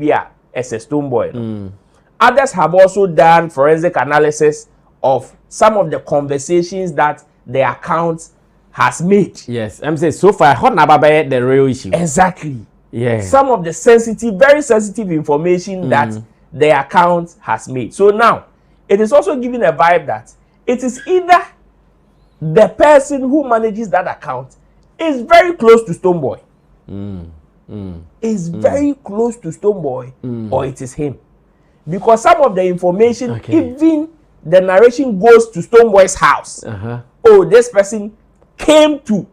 as a Stonebwoy, others have also done forensic analysis of some of the conversations that the account has made. Yes, I'm saying so far, hot about the real issue. Exactly. Yeah. Some of the very sensitive information that the account has made. So now, it is also giving a vibe that it is either the person who manages that account is very close to Stonebwoy. Is very close to Stonebwoy, or it is him. Because some of the information, even the narration goes to Stonebwoy's house. Oh, this person came to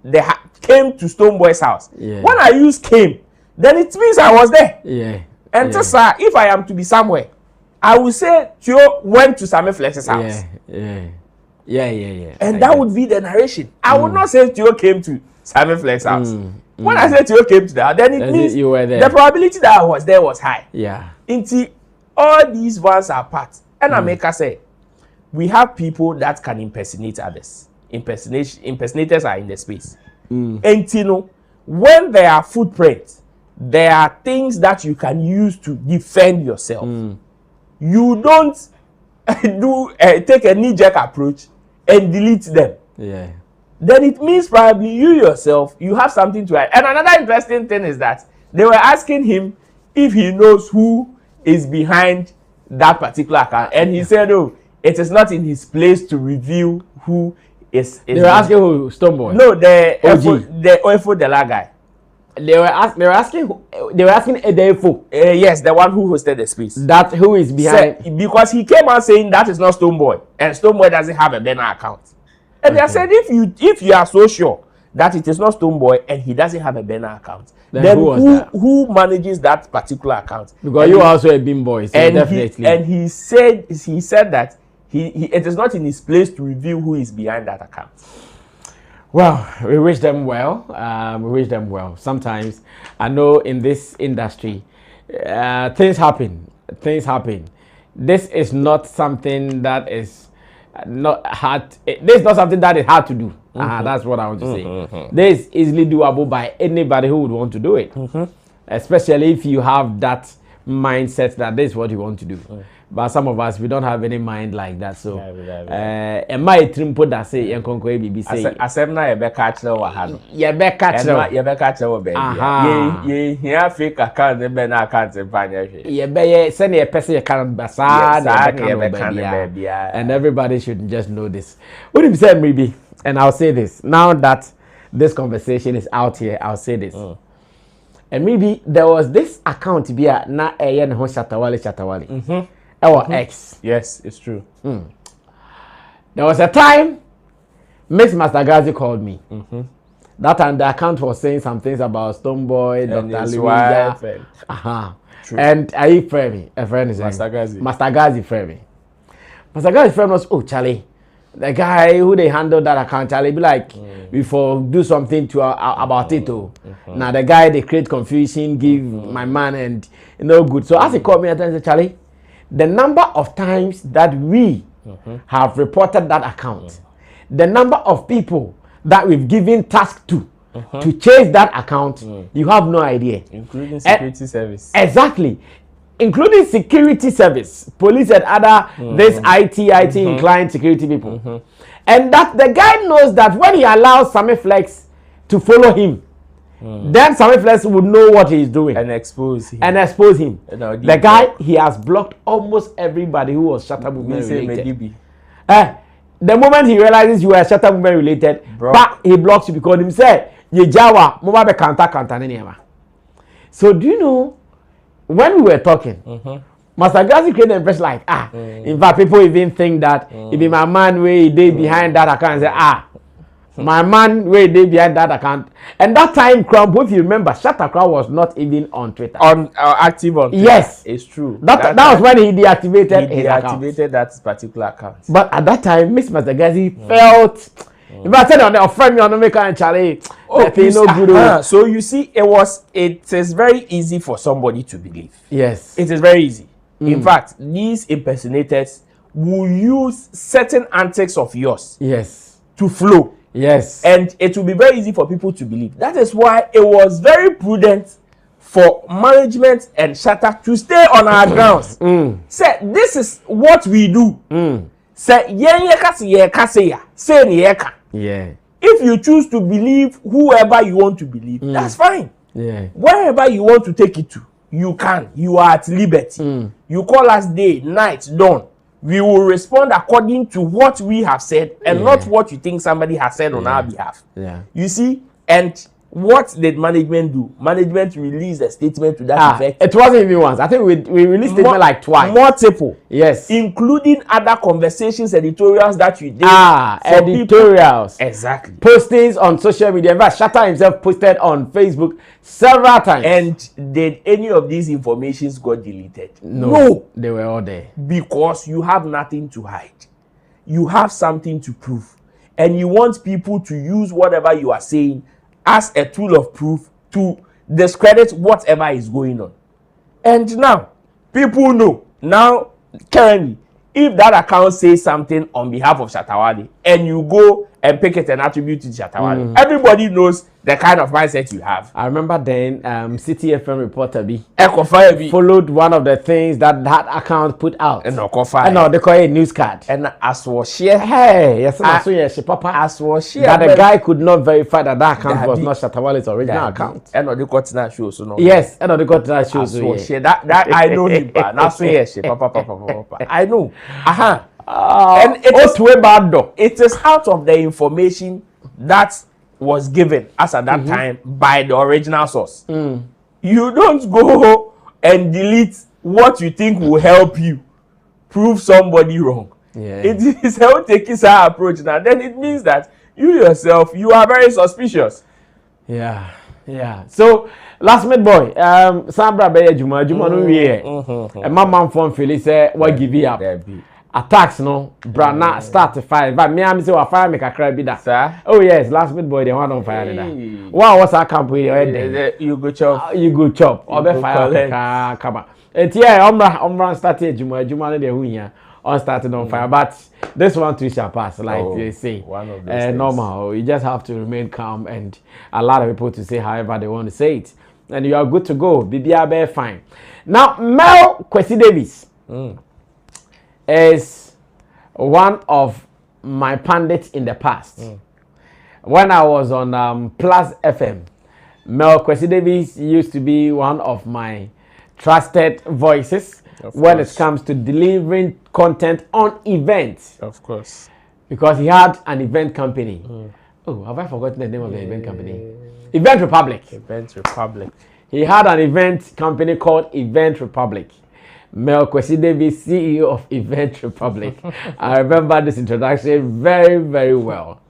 Stonebwoy's house. Yeah. When I use came, then it means I was there. Yeah. And sir, if I am to be somewhere, I will say Tio went to Sammy Flex's house. Yeah. And that would be the narration. I would not say Tio came to Sammy Flex's house. When I say Tio came to the house, then it means you were there. The probability that I was there was high. Yeah. Until all these ones are part. And I make us say, we have people that can impersonate others. impersonators are in the space. And you know, when there are footprints, there are things that you can use to defend yourself. You don't take a knee-jerk approach and delete them. Yeah. Then it means probably you yourself, you have something to hide. And another interesting thing is that they were asking him if he knows who is behind that particular account. And he said, oh, it is not in his place to reveal who is. They were asking who? Stoneboy? No, the OFO Dela guy. They were asking Edefo. Yes, the one who hosted the space. That who is behind? Because he came out saying that is not Stoneboy, and Stoneboy doesn't have a banner account. And they said if you are so sure that it is not Stoneboy and he doesn't have a banner account, then who manages that particular account? Because you are also a beam boy, so and definitely. He said that it is not in his place to reveal who is behind that account. Well, we wish them well. We wish them well. Sometimes I know in this industry, things happen. Things happen. This is not something that is not hard. This is not something that is hard to do. That's what I want to say. This is easily doable by anybody who would want to do it. Especially if you have that mindset that this is what you want to do. But some of us, we don't have any mind like that. So, my trimpo that say, "Yankonko baby say." Asemna yebe catch no wahano. Yebe catch no baby. Ye here fake account be na account panya. Yebe send a person account basa baby. And everybody should just know this. What do you say, maybe? And I'll say this now that this conversation is out here. I'll say this. And maybe there was this account be na eye ne ho Shattawale. Our X. Yes, it's true. There was a time Miss Master Gazi called me. That time the account was saying some things about Stoneboy, Dr. Louisa. And I friend a friend is Master Gazi. Master Gazi friend me. Master Gazi friend was Charlie. The guy who they handled that account, Charlie be like, before do something to about it. Now the guy they create confusion, give my man and good. So as he called me, I said, Charlie, the number of times that we have reported that account, the number of people that we've given task to chase that account, you have no idea. Including security service. Exactly. Including security service, police and other this IT inclined security people. And that the guy knows that when he allows Sammy Flex to follow him, then Sammy Flex would know what he is doing and expose him. The guy, he has blocked almost everybody who was Shatta movement related. The moment he realizes you are Shatta movement related, he blocks you because he said, "Ye Jawa, mama be kanta." So do you know when we were talking? Master Gazi created the impression like in fact people even think that it be my man way they behind that account and say my man way they behind that account. And that time Crump, if you remember, Shatta was not even on Twitter. Active on Twitter. Yes. It's true. That was when he deactivated his account. That particular account. But at that time, Miss Master Gazi felt if I said on friend me on make and Charlie, so you see, it is very easy for somebody to believe. Yes. It is very easy. In fact, these impersonators will use certain antics of yours to flow. Yes. And it will be very easy for people to believe. That is why it was very prudent for management and Shatta to stay on our grounds. Say, this is what we do. Say, if you choose to believe whoever you want to believe, that's fine. Wherever you want to take it to, you can. You are at liberty. You call us day, night, dawn. We will respond according to what we have said and not what you think somebody has said on our behalf. You see, and what did management do? Management released a statement to that effect. It wasn't even once. I think we released statement like twice. Multiple. Yes. Including other conversations, editorials that you did. Editorials. People. Exactly. Postings on social media. In fact, Shatta himself posted on Facebook several times. And did any of these informations got deleted? No. They were all there. Because you have nothing to hide. You have something to prove. And you want people to use whatever you are saying as a tool of proof to discredit whatever is going on. And now, people know. Now, currently, if that account says something on behalf of Shattawale, and you go and pick it and attribute to Shatta Wale. Everybody knows the kind of mindset you have. I remember then City FM reporter B followed one of the things that account put out. And they call it news card. And as was share, hey, yes, Papa. As was share, that the guy could not verify that account was not Shatta Wale's original account. And they got that show so no. Yes, and they got that show so yeah. That I know him, but that's so yes, Papa. I know. And it is out of the information that was given as at that time by the original source. You don't go and delete what you think will help you prove somebody wrong. It is how taking our approach now. Then it means that you yourself, you are very suspicious. Yeah. So last minute boy, Sambra Beye Juma no wie. A man from Philly say what give you up. Attacks no brana start to fire but me am say wa fire make akra bi da sir. Oh yes, last minute boy they want on fire that wow what's our camp with you go chop obe fire kama enti omra start ejuma no dey hu here on starting on fire but this one too shall pass like they say one of those normal. You just have to remain calm and allow the people to say however they want to say it and you are good to go. Bibia be fine. Now Mel Kwesi Davis is one of my pundits in the past. When I was on Plus FM, Mel Kwesi Davis used to be one of my trusted voices when it comes to delivering content on events. Of course. Because he had an event company. Oh, have I forgotten the name of the event company? Event Republic. Event Republic. He had an event company called Event Republic. Mel Kwesi Davis, CEO of Event Republic. I remember this introduction very, very well.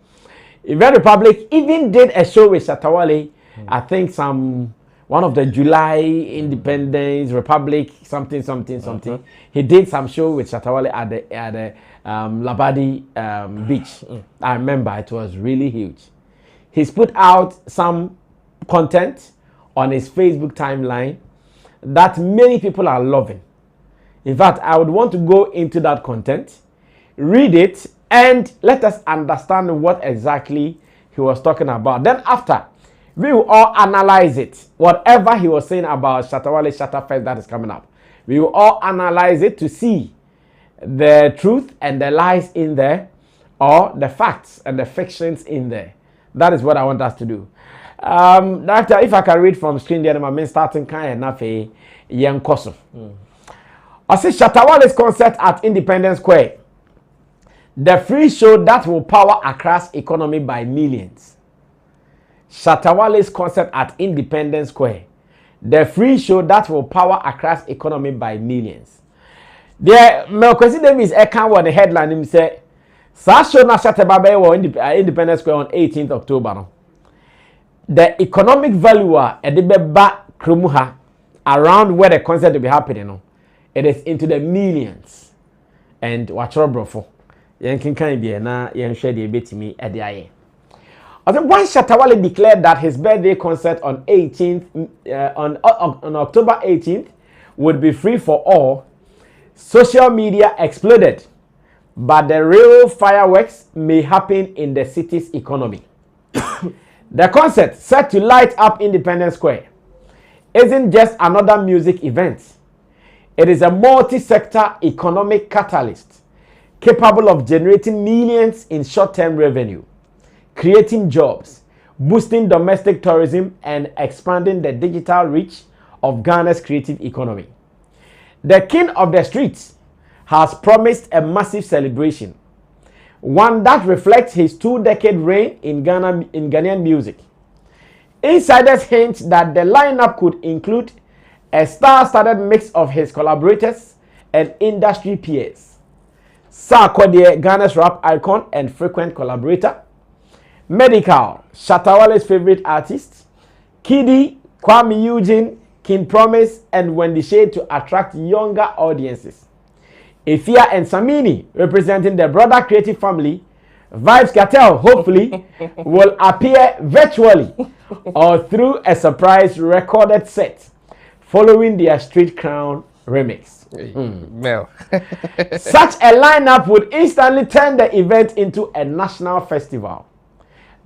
Event Republic even did a show with Shatta Wale. I think one of the July Independence Republic something. He did some show with Shatta Wale at the Labadi beach. I remember it was really huge. He's put out some content on his Facebook timeline that many people are loving. In fact, I would want to go into that content, read it, and let us understand what exactly he was talking about. Then after, we will all analyze it. Whatever he was saying about Shatta Wale Shattafest that is coming up. We will all analyze it to see the truth and the lies in there, or the facts and the fictions in there. That is what I want us to do. Director, if I can read from screen there, I mean starting kind of a young koso. I say Shatta Wale's concert at Independence Square. The free show that will power Accra's economy by millions. Shatta Wale's concert at Independence Square. The free show that will power Accra's economy by millions. The Mel Kwesi Davis account what the headline him say. Sa show na Shatta Wale Independence Square on 18th October. No. The economic value edibeba kromuha around where the concert will be happening. No. It is into the millions. And watch your brofo. Yen can be na yen share the betimi at the aye. When Shatta Wale declared that his birthday concert on 18th on October 18th would be free for all, social media exploded. But the real fireworks may happen in the city's economy. The concert, set to light up Independence Square, isn't just another music event. It is a multi-sector economic catalyst capable of generating millions in short-term revenue, creating jobs, boosting domestic tourism, and expanding the digital reach of Ghana's creative economy. The king of the streets has promised a massive celebration, one that reflects his 2-decade reign in Ghanaian music. Insiders hint that the lineup could include a star-studded mix of his collaborators and industry peers. Sarkodie, Ghana's rap icon and frequent collaborator. Medical, Shatta Wale's favorite artist. Kiddy, Kwame Eugene, King Promise, and Wendy Shade to attract younger audiences. Efia and Samini, representing the broader creative family. Vibes Cartel, hopefully, will appear virtually or through a surprise recorded set following their Street Crown remix. Mel. Such a lineup would instantly turn the event into a national festival,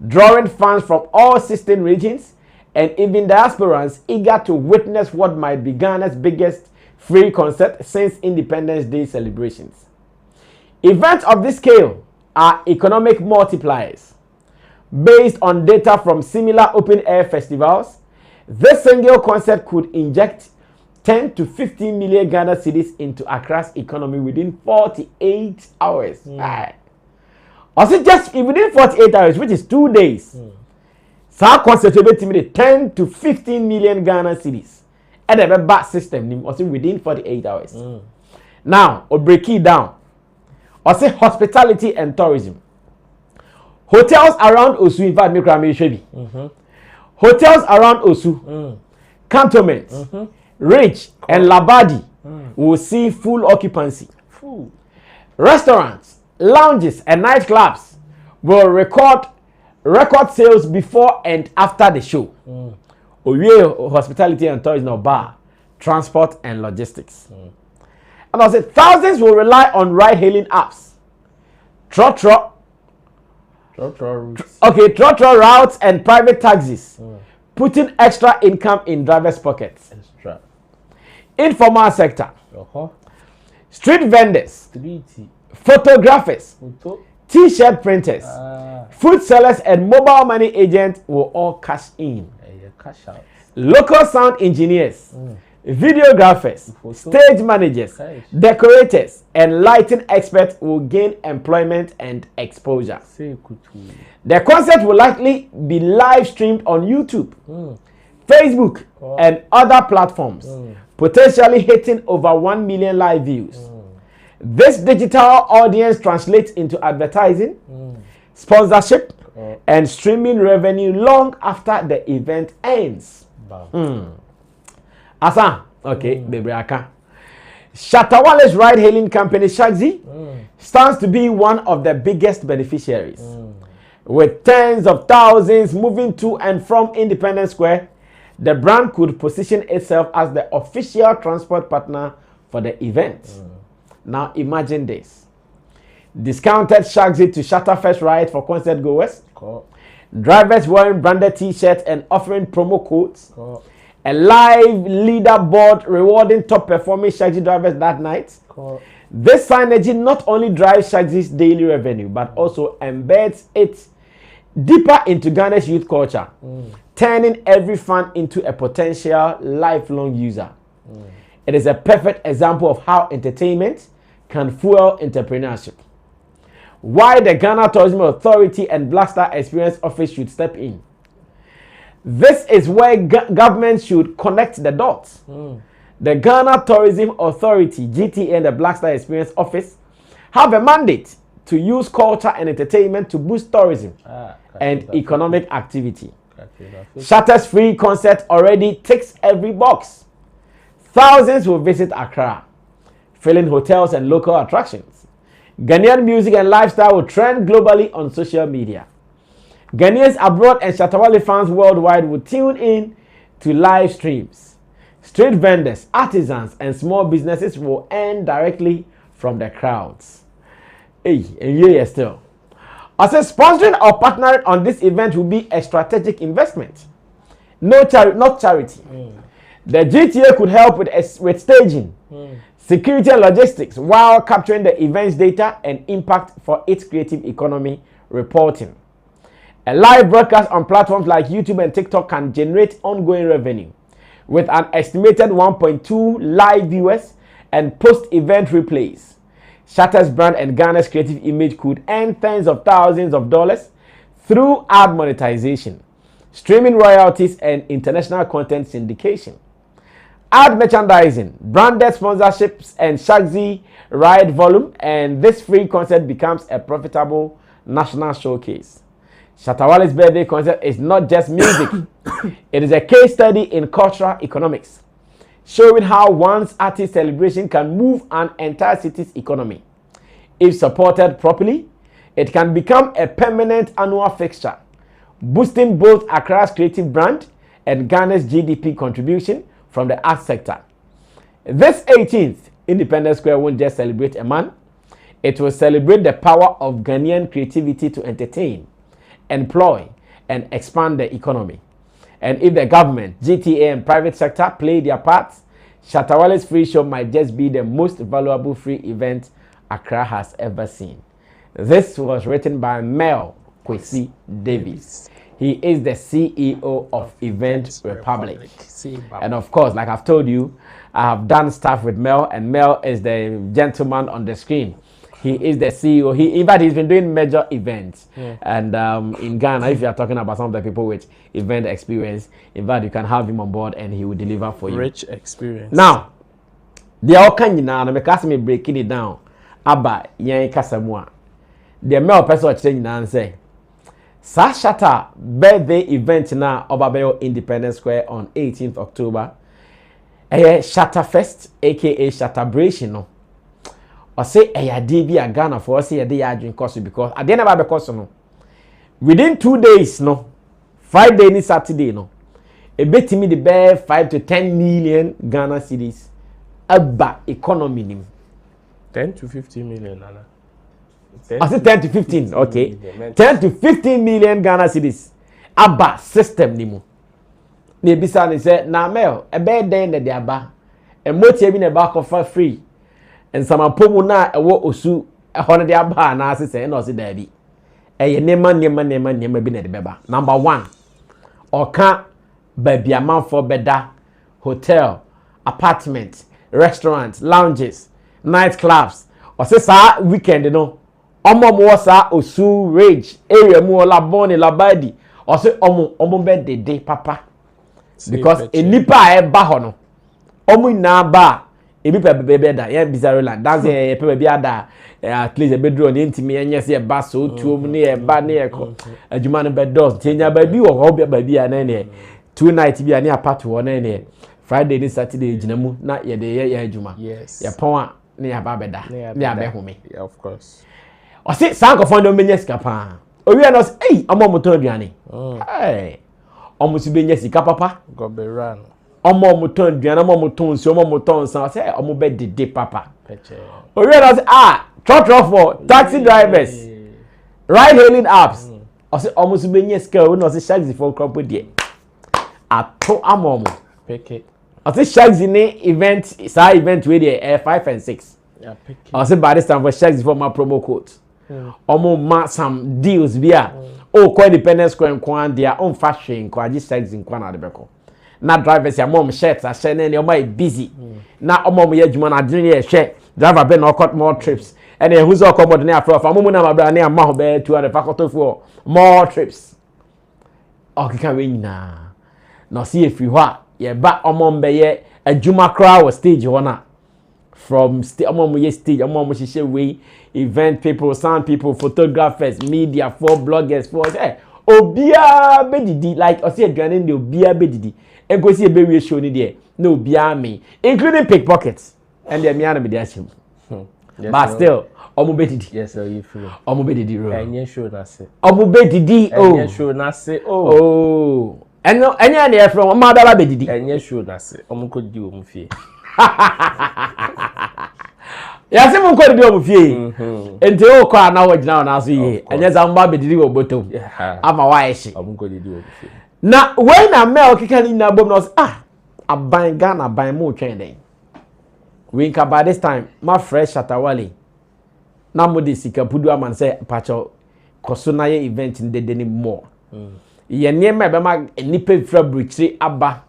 drawing fans from all 16 regions and even diasporans eager to witness what might be Ghana's biggest free concert since Independence Day celebrations. Events of this scale are economic multipliers. Based on data from similar open-air festivals, this single concert could inject 10 to 15 million Ghana cedis into Accra's economy within 48 hours. Also, just within 48 hours, which is 2 days, some concert will be 10 to 15 million Ghana cedis. And the back system also within 48 hours. Now, we'll break it down. Also, hospitality and tourism. Hotels around Osu, in fact, hotels around Osu, cantonments, Ridge and Labadi will see full occupancy. Restaurants, lounges, and nightclubs will record sales before and after the show. Oye, hospitality and tourism, bar, transport, and logistics. And I said thousands will rely on ride-hailing apps, trotro routes, and private taxis, putting extra income in drivers' pockets. Informal sector, street vendors, photographers, t-shirt printers, food sellers, and mobile money agents will all cash in. Local sound engineers, videographers, stage managers, decorators, and lighting experts will gain employment and exposure. The concert will likely be live streamed on YouTube, Facebook, and other platforms, potentially hitting over 1 million live views. This digital audience translates into advertising, sponsorship, and streaming revenue long after the event ends. Asa, okay, Bebriaka. Shatta Wale's ride-hailing company, Shagzi, stands to be one of the biggest beneficiaries. With tens of thousands moving to and from Independence Square, the brand could position itself as the official transport partner for the event. Now imagine this. Discounted Shagzi to Shattafest ride for concert goers. Drivers wearing branded t-shirts and offering promo codes. A live leaderboard rewarding top performing Shagzi drivers that night. This synergy not only drives Shagzi's daily revenue but also embeds it deeper into Ghana's youth culture, turning every fan into a potential lifelong user. It is a perfect example of how entertainment can fuel entrepreneurship. Why the Ghana Tourism Authority and Blackstar Experience Office should step in. This is where government should connect the dots. The Ghana Tourism Authority, GTA, and the Blackstar Experience Office have a mandate to use culture and entertainment to boost tourism and economic activity. Shatta's free concert already ticks every box. Thousands will visit Accra, filling hotels and local attractions. Ghanaian music and lifestyle will trend globally on social media. Ghanaians abroad and Shatta Wale fans worldwide will tune in to live streams. Street vendors, artisans, and small businesses will earn directly from the crowds. Hey, and yeah, still. I said sponsoring or partnering on this event will be a strategic investment. Not charity. The GTA could help with staging, security and logistics while capturing the event's data and impact for its creative economy reporting. A live broadcast on platforms like YouTube and TikTok can generate ongoing revenue with an estimated 1.2 live viewers and post-event replays. Shatta's brand and Ghana's creative image could earn tens of thousands of dollars through ad monetization, streaming royalties, and international content syndication. Ad merchandising, branded sponsorships, and Shagzi ride volume, and this free concert becomes a profitable national showcase. Shatta Wale's birthday concert is not just music. It is a case study in cultural economics, showing how one's artist celebration can move an entire city's economy. If supported properly, it can become a permanent annual fixture, boosting both Accra's creative brand and Ghana's GDP contribution from the art sector. This 18th, Independence Square won't just celebrate a man, it will celebrate the power of Ghanaian creativity to entertain, employ, and expand the economy. And if the government, GTA, and private sector play their parts, Shatta Wale's free show might just be the most valuable free event Accra has ever seen. This was written by Mel Kwesi Davis. He is the CEO of Event Republic. And of course, like I've told you, I have done stuff with Mel, and Mel is the gentleman on the screen. He is the CEO. In fact, he's been doing major events. And in Ghana, if you are talking about some of the people with event experience, in fact, you can have him on board and he will deliver for you. Rich experience. Now, they all can now, and because me breaking it down, Abba, Yan Kasamua. The male person change and say, Shatta birthday event now, Obabayo Independence Square on 18th October. Shattafest, aka Shattabration, no. Or say a DB a Ghana for us, a day I drink cost because I didn't have a cost no. Within 2 days, no, Friday and Saturday, no, a bit me the bear 5 to 10 million Ghana cedis. Abba economy 10 to 15 million, Anna. I said 10 to 15, okay. 10 to 15 million Ghana cedis. Abba system nimu. Ne bisa ne say na mel e be den na de aba. E motie bi na ba ko for free. And some apomu na ewo osu e ho na de aba na asese na o se da bi. E ye nema bi na de beba. Number 1. Oka baby amanfo beda hotel, apartment, restaurants, lounges, nightclubs. O se sa weekend no. Omo mo sa osu rage area mu la boni la badi. O se omo be dede papa. Because enipa e ba ho no. Omo na ba ebi pe bebe da ye bizarre land. That's e pe bebe ada at least e bedro ni ntimi enye se e ba so tuom ni e ba ni e ko. Adwuma no be dos. Tenya ba bi wo ho ba bi ana ne. 2 nights bi ani apart wo na ne. Friday ni Saturday ginamu na ye de ye adwuma. Yes. Ye pon a ne ya ba beda. Ne ya be home. Yeah, of course. O se sanko fondo menye sika pa. Owi na say eh omo moto aduane. Eh. Omo si benye sika papa. Go be run. Omo moto aduane, omo moto nsi, omo moto nsa. Say omo be dede papa. Peche. Owi na say trot for taxi drivers. Ride hailing apps. O se omo si benye sika we no say shags for crop de. Ato amomo. Peke. O se shags in event, sa event we dey 5 and 6. Yeah, peke. O se by this time for shags for my promo code. Omo ma some deals bia o ko Independence Square nkwan dia on fashion nkwa ji size nkwan na de beko na drivers ya mom shirts a share na omo busy na omo ye adwuma na adwene ye hwe driver be na cut more trips and e huzo ko mod na afro fa momu na mabra na ma ho be 200 faculty for more trips o kika we nyina no see if you ha ye ba omo mbe ye adwuma kra wo stage hona from omo stage omo shishe we event people, sound people, photographers, media, for bloggers, for obia bedidi like I say aduane de obia bedidi e go see e be we show ni there no obia me including pickpockets and the miana be there but still omo bedidi yes so you feel omo bedidi ro enye show na se omo bedidi enye show na se enye na e from omo ababa bedidi enye show na se omo ko di omo fie ya se mun ko di omo fie ente o ko ana wo gina na so ye enye za mba bedidi wo botom ama wa eshi omo ko di omo fie na when na me okika ni na bom no aban Ghana aban mo twen den we nka by this time my fresh Shatta Wale na mo de sika pudu aman say pacho koso na ye event in de ni more ye niema e be ma nipa fra bruchiri aba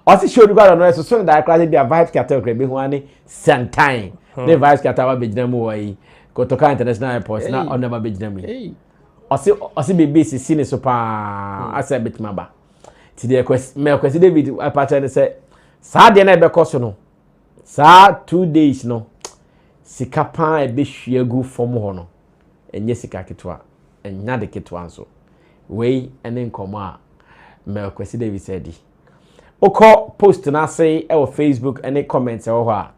o si show du ga no so da kra be vibes category be ho ani sometime the vibes category be gina mo yi Kotoka International Airport na on never be gina me o si be si ne so pa asa betima ba ti de me kwesi David apacha ne say sa de na be koso no sa 2 days no sika pa e be hwiagu fom ho no enye sika ketwa enya de ketwa nso we ene nkomo a me kwesi David said oko post na say e Facebook any comments e ho a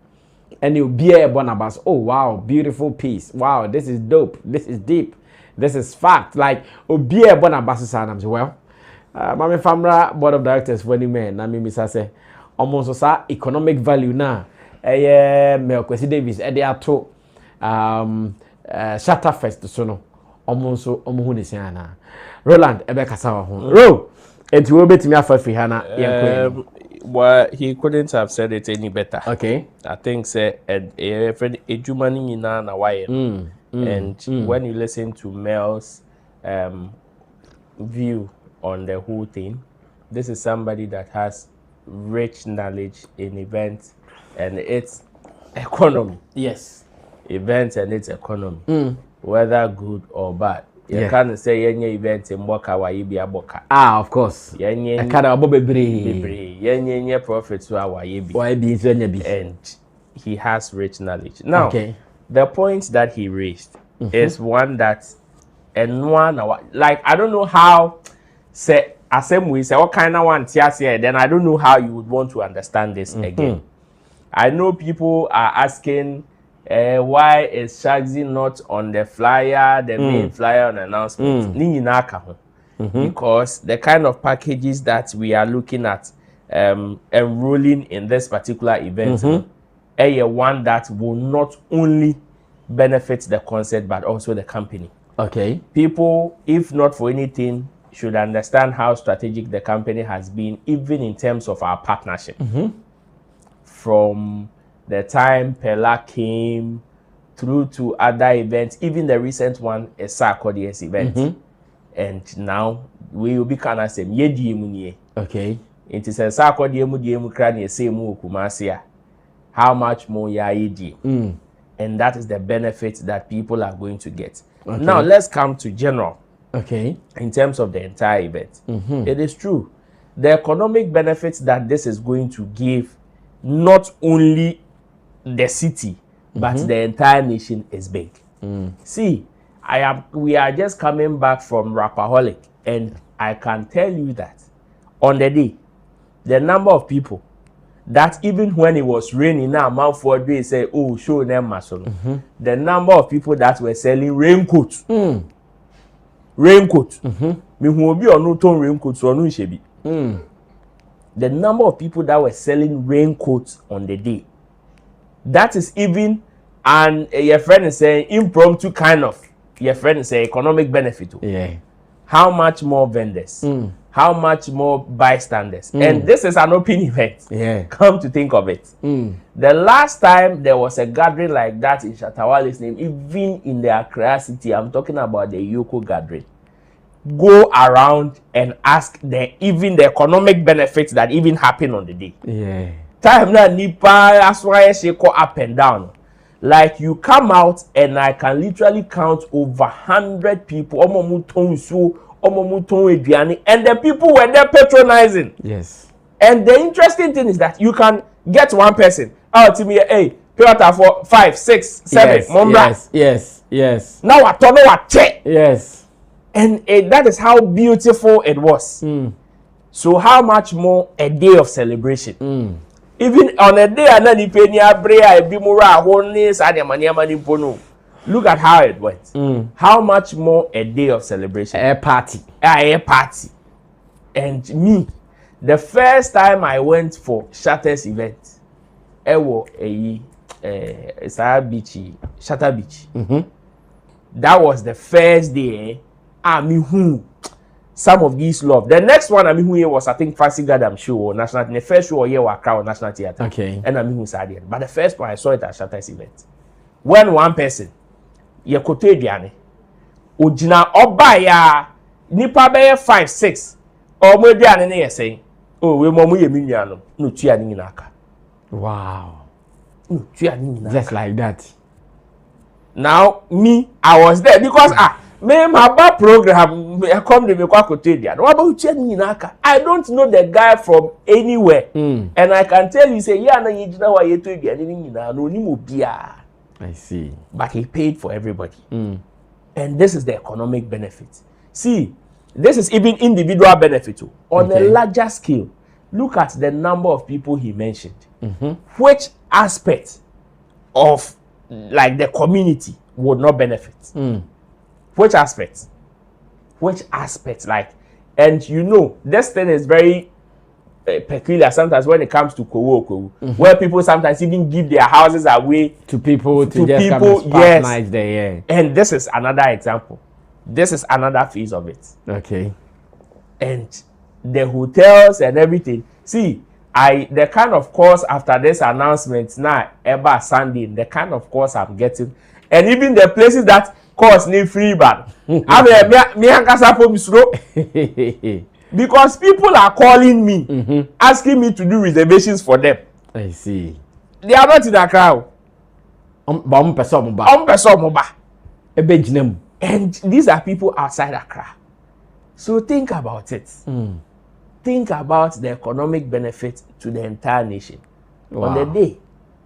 ene obi e bonabas oh wow beautiful piece wow this is dope this is deep this is fact like obi e bonabas say am well mama famra board of directors for any men na me say almost so economic value na Melkwesi Davis they ato Shattafest so no omo hu ne siana Roland ebe kasa ho ro enti wo betimi afafi ha na well, he couldn't have said it any better. Okay. I think say a friend ejumani nyina na why. And when you listen to Mel's view on the whole thing, this is somebody that has rich knowledge in events and its economy. Yes. Events and its economy. Whether good or bad. You can't say any event in Boka wa yibi aboka. Of course. Yenye kada bebre. Yenye profits wa yibi. Why be and he has rich knowledge. Now, the point that he raised is one that like I don't know how say we say what kind of one here, then I don't know how you would want to understand this again. I know people are asking why is Shagzy not on the flyer, the main flyer on announcement? Because the kind of packages that we are looking at enrolling in this particular event, one that will not only benefit the concert but also the company. Okay. People, if not for anything, should understand how strategic the company has been, even in terms of our partnership. From the time Pella came through to other events, even the recent one, a Sarkodie's event. And now we will be kind of same. Okay. It is a Sarkodie crani same kumasia. How much more yaidi? And that is the benefit that people are going to get. Now let's come to general. Okay. In terms of the entire event, it is true. The economic benefits that this is going to give, not only the city, but the entire nation is big. See, we are just coming back from Rapaholic, and I can tell you that on the day, the number of people that even when it was raining now, man for day say, oh, show them muscle. The number of people that were selling raincoats. Raincoat. Me who be on no ton raincoats or no shebi. The number of people that were selling raincoats on the day. That is even, and your friend is saying impromptu kind of. Your friend is saying economic benefit. Yeah. How much more vendors? How much more bystanders? And this is an open event. Yeah. Come to think of it. The last time there was a gathering like that in Shatta name, even in the Accra city, I'm talking about the Yoko gathering. Go around and ask even the economic benefits that even happen on the day. Yeah. Time na nipa that's why she go up and down. Like you come out and I can literally count over 100 people. And the people were there patronizing. Yes. And the interesting thing is that you can get one person. Oh, to me, hey, pay for 5, 6, 7. Yes. Now I don't know what check. Yes. And that is how beautiful it was. So how much more a day of celebration? Even on a day and then look at how it went. How much more a day of celebration? A party. A party. And me, the first time I went for Shatta's event, Shatta Beach. That was the first day. Some of these love. The next one was I think Fancy God I'm sure national. The first show here was crowd National Theatre. Okay. And said it. But the first one I saw it at Shatta's event. When one person, Yekote Diane, Ujina Obaya, Nipa Beye 5, 6, or more Diane saying, oh, we momu yeminyano, no tiani naka. Wow. No tiani naka. Just like that. Now me, I was there because me my program I come to me Kote. What about tiani naka? I don't know the guy from anywhere, and I can tell you say yeah na yijina wa yeto Diane ni na no ni mo bia. I see. But he paid for everybody. And this is the economic benefit. See, this is even individual benefit. On a larger scale, look at the number of people he mentioned. Which aspect of like the community would not benefit? Which aspect? Which aspect? Like, and you know, this thing is very peculiar sometimes when it comes to Kowo, where people sometimes even give their houses away to people to just people, come and spend nights there. Yeah. And this is another example. This is another phase of it. Okay. And the hotels and everything. See, the kind of course after this announcement now, ever Sunday, the kind of course I'm getting, and even the places that course need free band. Because people are calling me, asking me to do reservations for them. I see. They are not in a crowd. And these are people outside Accra. So think about it. Think about the economic benefit to the entire nation. Wow. On the day,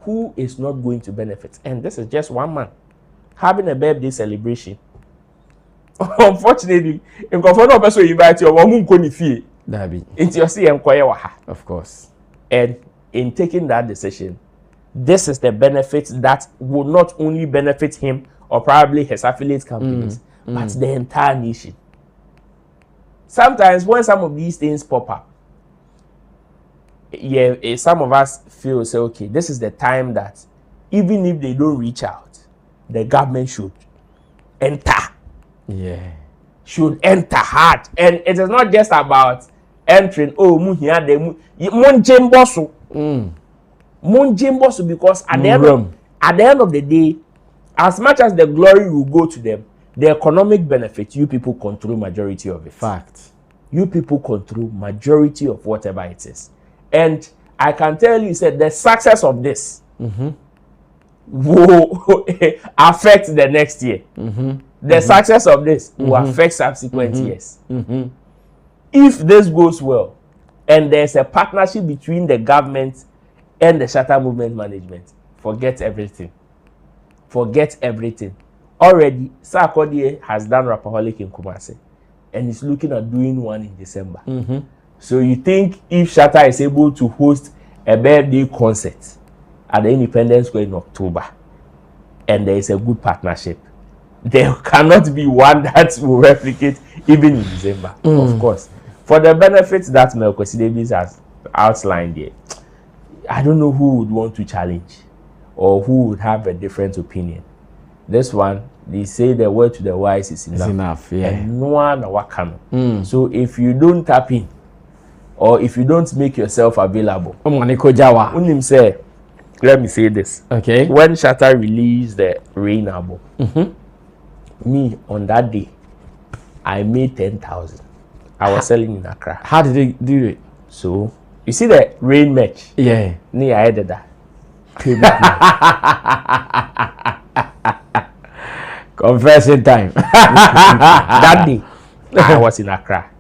who is not going to benefit? And this is just one man having a birthday celebration. Unfortunately, in Conforno person you invite your woman koni fee. Into your see of course. And in taking that decision, this is the benefit that will not only benefit him or probably his affiliate companies, but the entire nation. Sometimes when some of these things pop up, some of us feel say, okay, this is the time that even if they don't reach out, the government should enter. Yeah. Should enter hard. And it is not just about entering, Munjimbosu, because at the end of the day, as much as the glory will go to them, the economic benefit, you people control majority of it. Fact. You people control majority of whatever it is. And I can tell you, said the success of this will affect the next year. The success of this will affect subsequent years. If this goes well, and there's a partnership between the government and the Shatta movement management, forget everything. Forget everything. Already, Sarkodie has done Rapaholic in Kumasi, and he's looking at doing one in December. So you think if Shatta is able to host a birthday concert at the Independence Square in October, and there is a good partnership, there cannot be one that will replicate even in December, of course. For the benefits that Melkosi Davis has outlined here, I don't know who would want to challenge or who would have a different opinion. This one, they say the word to the wise is enough. It's enough, yeah. And no one wakano. So if you don't tap in, or if you don't make yourself available, say, let me say this. Okay. When Shatta released the Rain album, me on that day, I made 10,000. I was selling in Accra. How did they do it? So you see the Rain match? Yeah. I did that. Confession time. That day, I was in Accra.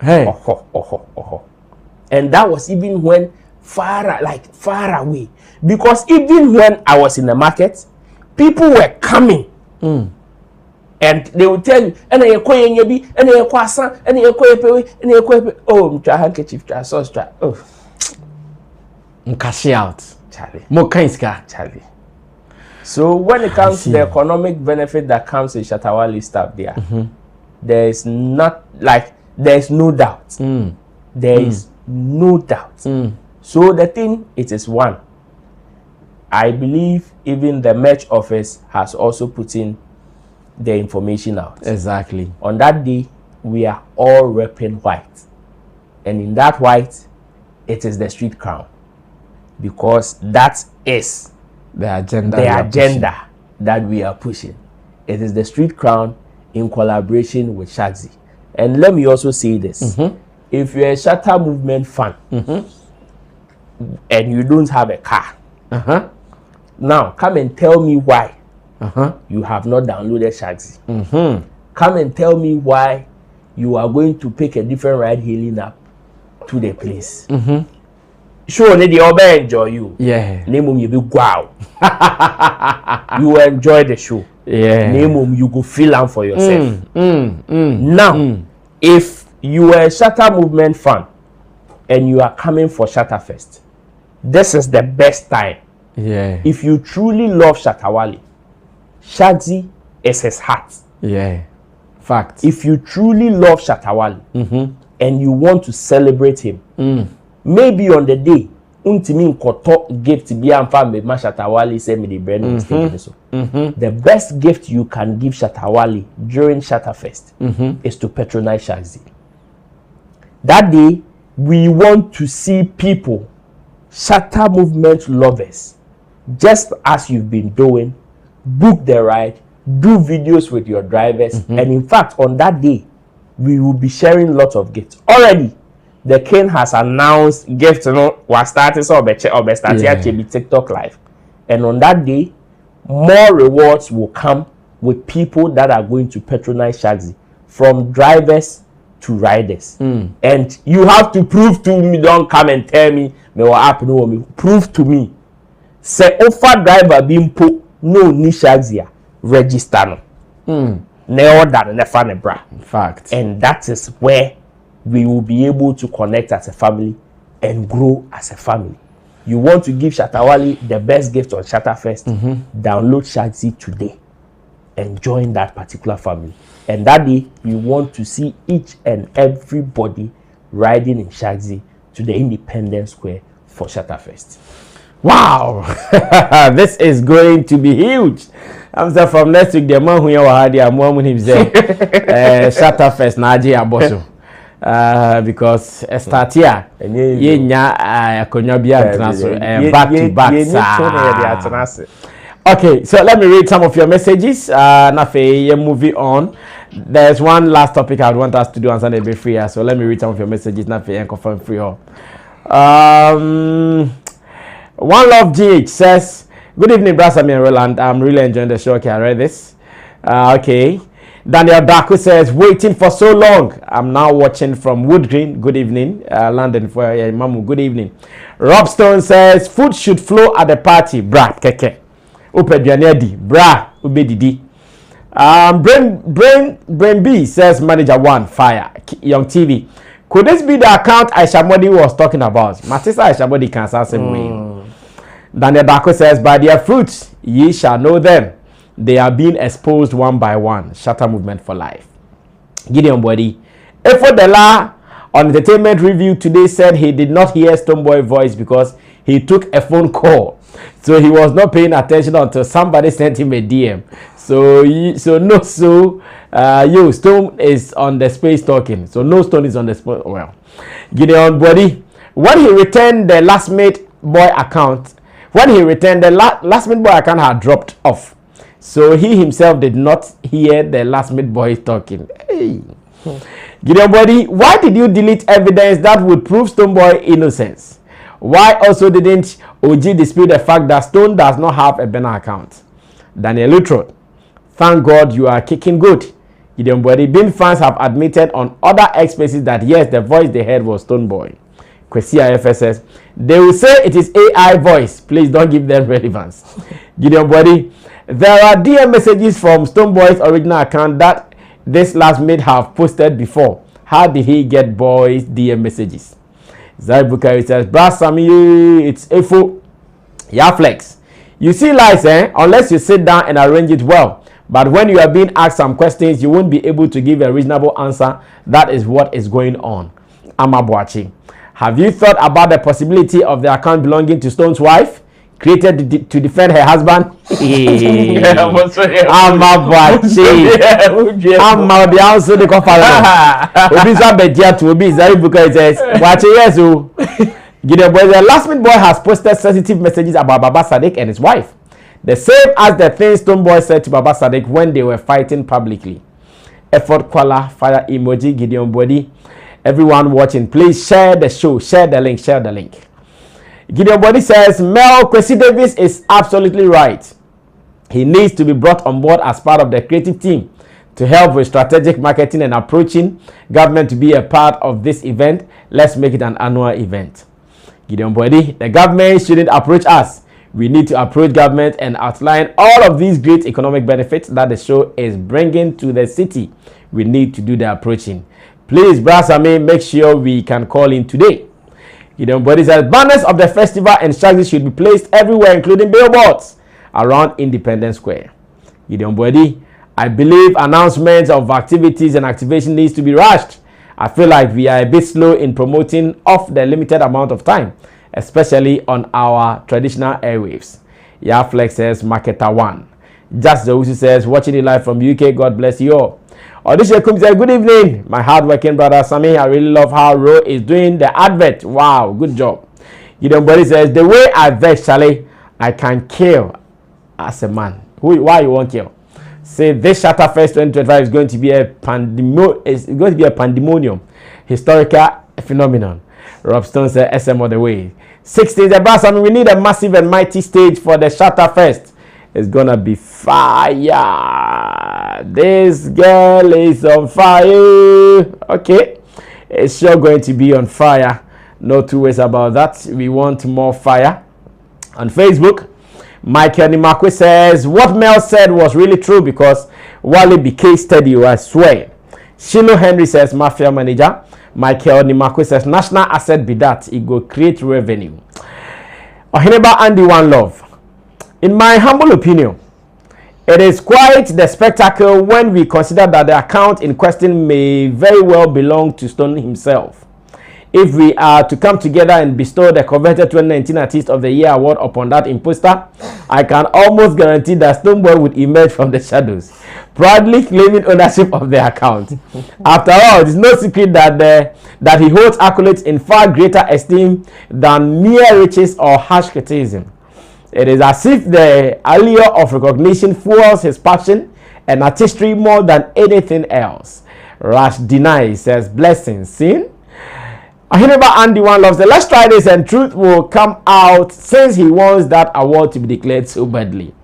Hey. And that was even when far away. Because even when I was in the market, people were coming. And they would tell you, oh, handkerchief, sauce, oh. Cash out. Charlie. More kinska. Charlie. So when it comes to the economic benefit that comes with Shatta stuff there, there's no doubt. There is no doubt. So the thing, it is one. I believe even the merch office has also put in the information out. Exactly. On that day, we are all repping white. And in that white, it is the street crown. Because that is the agenda that we are pushing. It is the street crown in collaboration with Shagzy. And let me also say this. If you're a Shatta movement fan and you don't have a car, now come and tell me why you have not downloaded Shagzy. Come and tell me why you are going to pick a different ride hailing app to the place. Surely they all enjoy you. Yeah. Name you be wow. You will enjoy the show. Yeah. Name you go feel am for yourself. Now, if you are a Shatta movement fan and you are coming for Shattafest, this is the best time. Yeah. If you truly love Shatta Wale, Shagzy is his heart. Yeah. Fact. If you truly love Shatta and you want to celebrate him, maybe on the day, untimi nkoto gift bi amfa me ma Shatta Wale say me the brand stage so. The best gift you can give Shatta Wale during Shattafest is to patronize Shagzy. That day, we want to see people, Shatta movement lovers, just as you've been doing, book the ride, do videos with your drivers, and in fact, on that day, we will be sharing lots of gifts. Already, the king has announced gifts, was starting starting TikTok live. And on that day, more rewards will come with people that are going to patronize Shagzy, from drivers to riders. And you have to prove to me, don't come and tell me what happened. Prove to me. Say offer driver being put no ni Shagzy register no. Ne order ne fan bra. Fact. And that is where we will be able to connect as a family and grow as a family. You want to give Shatta Wale the best gift on Shattafest, download Shagzy today and join that particular family. And that day, we want to see each and everybody riding in Shagzy to the Independence Square for Shattafest. Wow, this is going to be huge. I'm saying from next week, the man who you are here, I'm going to say Shattafest Naji Aboso. Because start here, back to back. Okay, so let me read some of your messages. Nafe, moving on. There's one last topic I would want us to do on Sunday be free. So let me read some of your messages. Nafe, and confirm free. One Love GH says, good evening, Brother Sammy and Roland. I'm really enjoying the show. Okay, I read this. Okay. Daniel Daku says, waiting for so long. I'm now watching from Wood Green. Good evening. London for Mamu. Good evening. Rob Stone says, food should flow at the party. Bra, keke. Upe Dianedi. Bra, ube didi. Brain B says, manager 1, fire. Young TV. Could this be the account Aisha Modi was talking about? Matisa Aisha Modi can say same way. Daniel Daku says, by their fruits, ye shall know them. They are being exposed one by one. Shatta movement for life. Gideon Body. Efodela on Entertainment Review today said he did not hear Stonebwoy voice because he took a phone call. So he was not paying attention until somebody sent him a DM. Stone is on the space talking. So no Stone is on the space. Well, Gideon Body. When he returned the last-mate boy account, had dropped off. So he himself did not hear the last-mate boy talking. Hey. Gideon Body, why did you delete evidence that would prove Stonebwoy innocence? Why also didn't OG dispute the fact that Stone does not have a banner account? Daniel Lutrod, thank God you are kicking good. Gideon Body, Bin fans have admitted on other X spaces that yes, the voice they heard was Stonebwoy. Kwesia FSS, they will say it is AI voice. Please don't give them relevance. Gideon Body, there are DM messages from Stonebwoy's original account that this last mate have posted before. How did he get boys' DM messages? Zai Bukari says, Brah Sammy, it's Efo. Yeah, flex. You see lies, unless you sit down and arrange it well. But when you are being asked some questions, you won't be able to give a reasonable answer. That is what is going on. Amabuachi. Have you thought about the possibility of the account belonging to Stone's wife, created to defend her husband? The last-minute boy has posted sensitive messages about Baba Sadiq and his wife. The same as the things Stonebwoy said to Baba Sadiq when they were fighting publicly. Effort Kuala, fire emoji, Gideon Body. Everyone watching, please share the show, share the link. Gideon Body says, Mel Kwesi Davis is absolutely right. He needs to be brought on board as part of the creative team to help with strategic marketing and approaching government to be a part of this event. Let's make it an annual event. Gideon Body, the government shouldn't approach us. We need to approach government and outline all of these great economic benefits that the show is bringing to the city. We need to do the approaching. Please, Brasame, make sure we can call in today. Gideon Body says, banners of the festival and Shagzy should be placed everywhere, including billboards around Independence Square. Gideon Body, I believe announcements of activities and activation needs to be rushed. I feel like we are a bit slow in promoting off the limited amount of time, especially on our traditional airwaves. Flex says Marketer 1. Just the Usu says, watching it live from UK, God bless you all. Audition comes says, good evening, my hardworking brother Sammy. I really love how Ro is doing the advert. Wow, good job. Gideon Body says, the way I vex, Charlie, I can kill as a man. Why you won't kill? Say this Shattafest 2025 is going to be a pandemonium, historical phenomenon. Rob Stone said, SM all the way. 16th, the brass. I mean, we need a massive and mighty stage for the Shattafest. It's gonna be fire. This girl is on fire. Okay, it's sure going to be on fire. No two ways about that. We want more fire. On Facebook, Michael Nimakwe says, what Mel said was really true because Wale became steady, I swear. Shino Henry says, Mafia manager. Michael Nimakwe says, national asset be that. It go create revenue. Ohineba Andy One Love. In my humble opinion, it is quite the spectacle when we consider that the account in question may very well belong to Stone himself. If we are to come together and bestow the coveted 2019 Artist of the Year award upon that imposter, I can almost guarantee that Stoneboy would emerge from the shadows, proudly claiming ownership of the account. After all, it is no secret that he holds accolades in far greater esteem than mere riches or harsh criticism. It is as if the allure of recognition fuels his passion and artistry more than anything else. Rash denies, says, blessings, sin. Ahineba Andy One loves it. Let's try this and truth will come out since he wants that award to be declared so badly.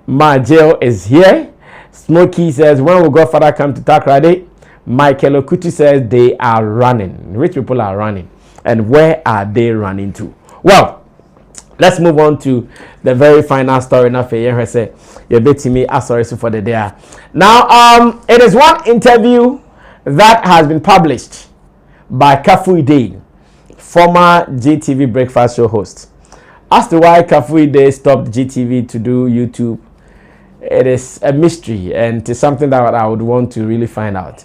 Majel is here. Smokey says, when will Godfather come to Takrade? Michael Okutu says, they are running. Rich people are running. And where are they running to? Well, let's move on to the very final story. Now, say you bet me. Sorry for the day. Now, it is one interview that has been published by Kafui Day, former GTV breakfast show host. As to why Kafui Day stopped GTV to do YouTube, it is a mystery, and it's something that I would want to really find out.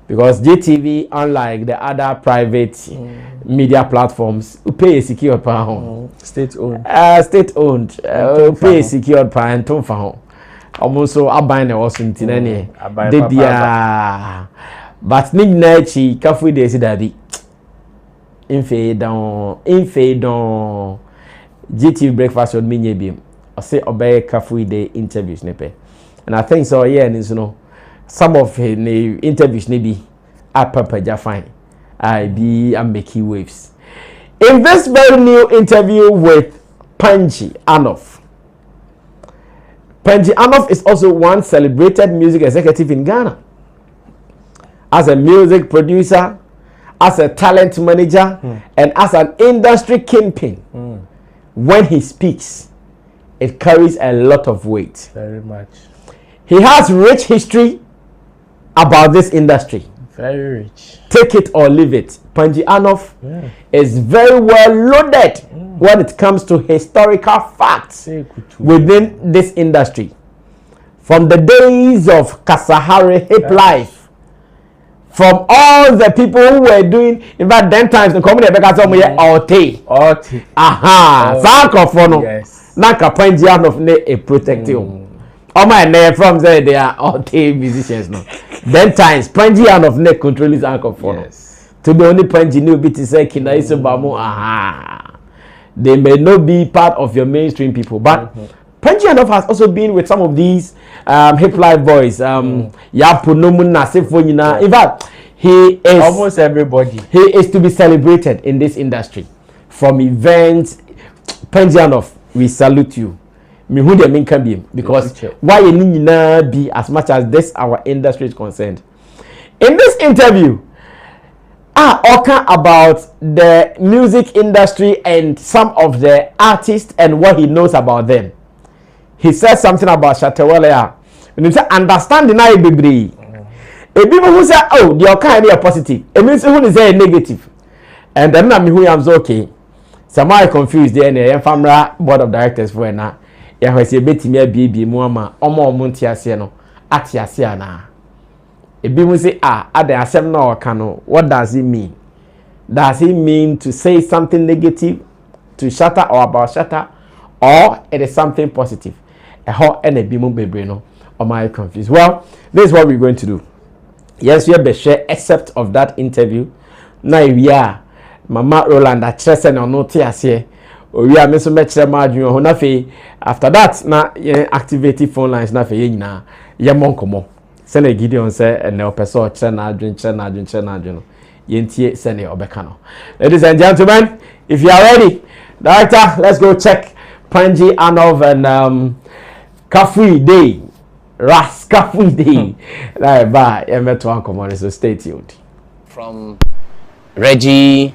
Because GTV, unlike the other private media platforms, pay a secure pound. State-owned. State-owned. Pay a secured pound. Almost so abine also in Tinani. But Nignachi, Kafui de Sidabi. Infe don GTV breakfast would mean ye or say obey Kafui de interviews nepe. And I think so, yeah, and you know. Some of his interviews maybe are Papa fine. I'm making waves. In this very new interview with Panji Anoff. Panji Anoff is also one celebrated music executive in Ghana. As a music producer, as a talent manager, and as an industry kingpin. When he speaks, it carries a lot of weight. Very much. He has rich history about this industry. Very rich. Take it or leave it. Panji Anoff is very well loaded when it comes to historical facts within this industry. From the days of Kasahari hip life, from all the people who were doing, in fact, then times the community because some were Orte. Aha, Sankofono. Yes. Naka Panji Anoff ne a protective. All my name from there, they are all musicians now. Then times, Panji Anoff neck control his ankle for yes. To the only Panji new bit is say Kina Isobamu. Aha. They may not be part of your mainstream people, but Panji Anoff has also been with some of these hip life boys. Yapunomun Nasifonyina. In fact, he is almost everybody. He is to be celebrated in this industry. From events, Panji Anoff, we salute you. Because why you need to be as much as this our industry is concerned. In this interview, talking about the music industry and some of the artists and what he knows about them. He said something about Shatta Wale. When you say understanding I be people who say, oh, the kind are positive. It means who is a negative. And then I'm who I'm okay. Somehow confused there and family board of directors for now. Yahweh say betimi abie mu ama omo nti ase no atiasiana. Ebi mu say ade asem na oka no. What does it mean? Does it mean to say something negative to Shatta or about Shatta, or it is something positive? How ebi mu bebre no. Am I confused? Well, this is what we're going to do. Yes, we have a share except of that interview. Now we are Mama Roland at Chesen or no TSA. We are Mr. Metro Margin or Nafe. After that, now activated phone lines Nafe na Yamonkomo. Send a Gideon say and no person Chena Yentie Sene Obekano. Ladies and gentlemen, if you are ready, Director, let's go check Panji Anov and Kafui Day. Raskafui Day. Bye. So stay tuned. From Reggie,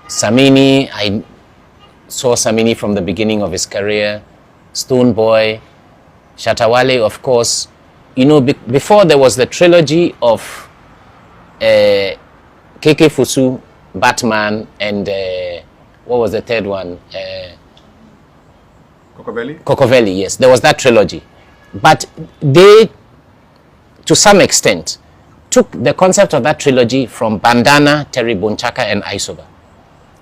Samini, I saw Samini from the beginning of his career, Stone Boy, Shatta Wale, of course. You know, before there was the trilogy of KK Fusu, Batman, and what was the third one? Cocovelli, yes. There was that trilogy. But they, to some extent, took the concept of that trilogy from Bandana, Terry Bonchaka, and Isoba.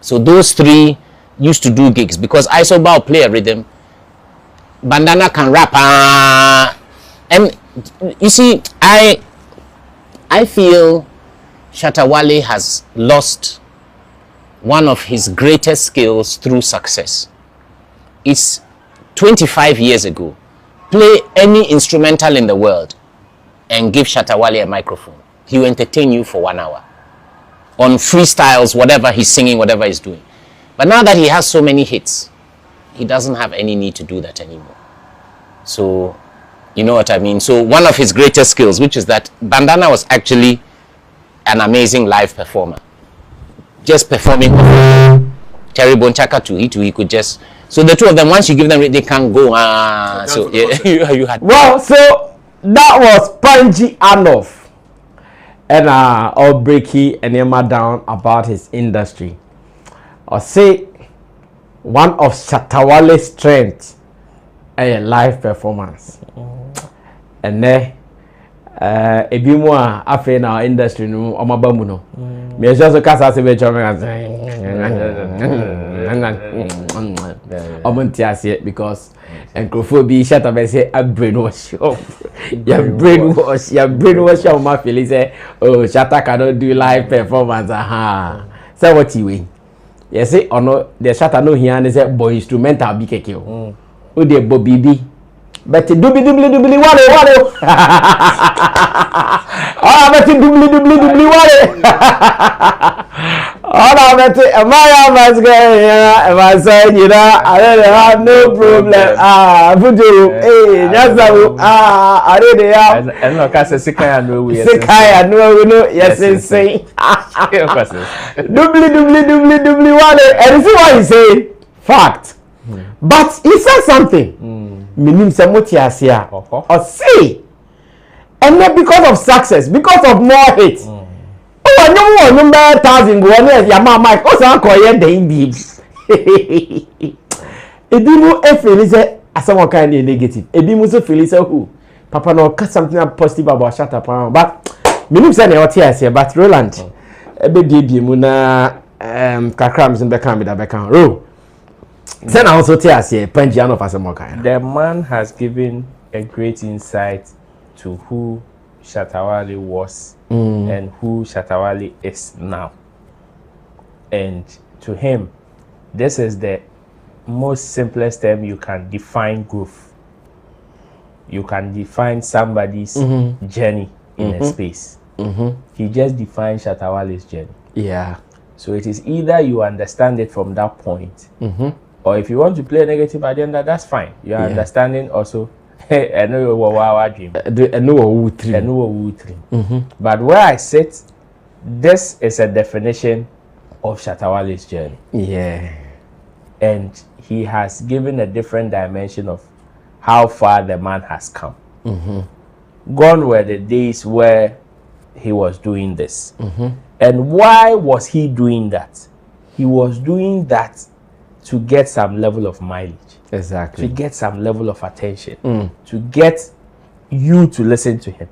So those three used to do gigs because Isoba will play a rhythm, Bandana can rap, and you see, I feel Shatta Wale has lost one of his greatest skills through success. It's 25 years ago. Play any instrumental in the world and give Shatta Wale a microphone. He will entertain you for 1 hour. On freestyles, whatever he's singing, whatever he's doing. But now that he has so many hits, he doesn't have any need to do that anymore. So, you know what I mean? So one of his greatest skills, which is that Bandana was actually an amazing live performer. Just performing. Terry Bonchaka too, he could just... So the two of them, once you give them, they can't go. So yeah, you had. Well, so that was Panji Anov, and all breaky and Emma down about his industry. Or say one of Shatta Wale's strengths, a live performance, and then a bit more after in our industry no omabamu no. Me just kasa se be chome because encophobia Shatta say a brainwash. Your brainwash your my feeling say oh Shatta cannot do live performance. Say what you win. You say or no the Shatta no here and say boy instrumental be keke o. O de bobibi. But dubli wale. Ah, but dubli wale. All I bet Maya must go here. My son, you know, I don't have no problem. Fudu, hey, that's how. I really have. And look, I say Sikaya no we. Sikaya no we know. Yes, say. Dubli wale. And see what he say? Fact. But he said something. Meaning Samotiasia or say, and then because of success, because of more hits. Oh, no more number 1,000 go on here. Yama Mike, also I call you the Indy. Edimu feel say someone kind of negative. Edimu so feel say who Papa no cut something positive about Shatta Power. But meaning say na Otiasia, but Roland, ebe di mu na kakrams in Beckham with Beckham. Ro. Then I also tell us here, Panji Anov as a mokai. The man has given a great insight to who Shatta Wale was and who Shatta Wale is now. And to him, this is the most simplest term you can define growth. You can define somebody's journey in a space. He just defined Shatta Wale's journey. Yeah. So it is either you understand it from that point, or if you want to play a negative agenda, that's fine. Your understanding also. I know what dream. I know But where I sit, this is a definition of Shatta Wale's journey. Yeah. And he has given a different dimension of how far the man has come. Gone were the days where he was doing this. And why was he doing that? He was doing that to get some level of mileage. Exactly. To get some level of attention. To get, you to listen to him.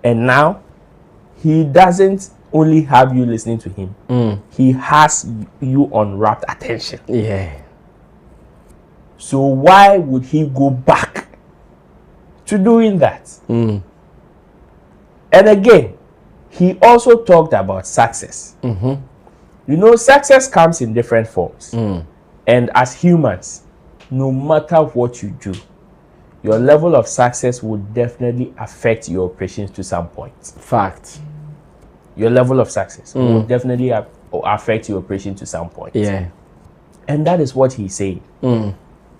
And now he doesn't only have you listening to him, he has you on rapt attention. Yeah. So why would he go back to doing that? And again, he also talked about success. You know, success comes in different forms. And as humans, no matter what you do, your level of success will definitely affect your operations to some point. Fact. Your level of success will definitely affect your operation to some point. Yeah. And that is what he's saying.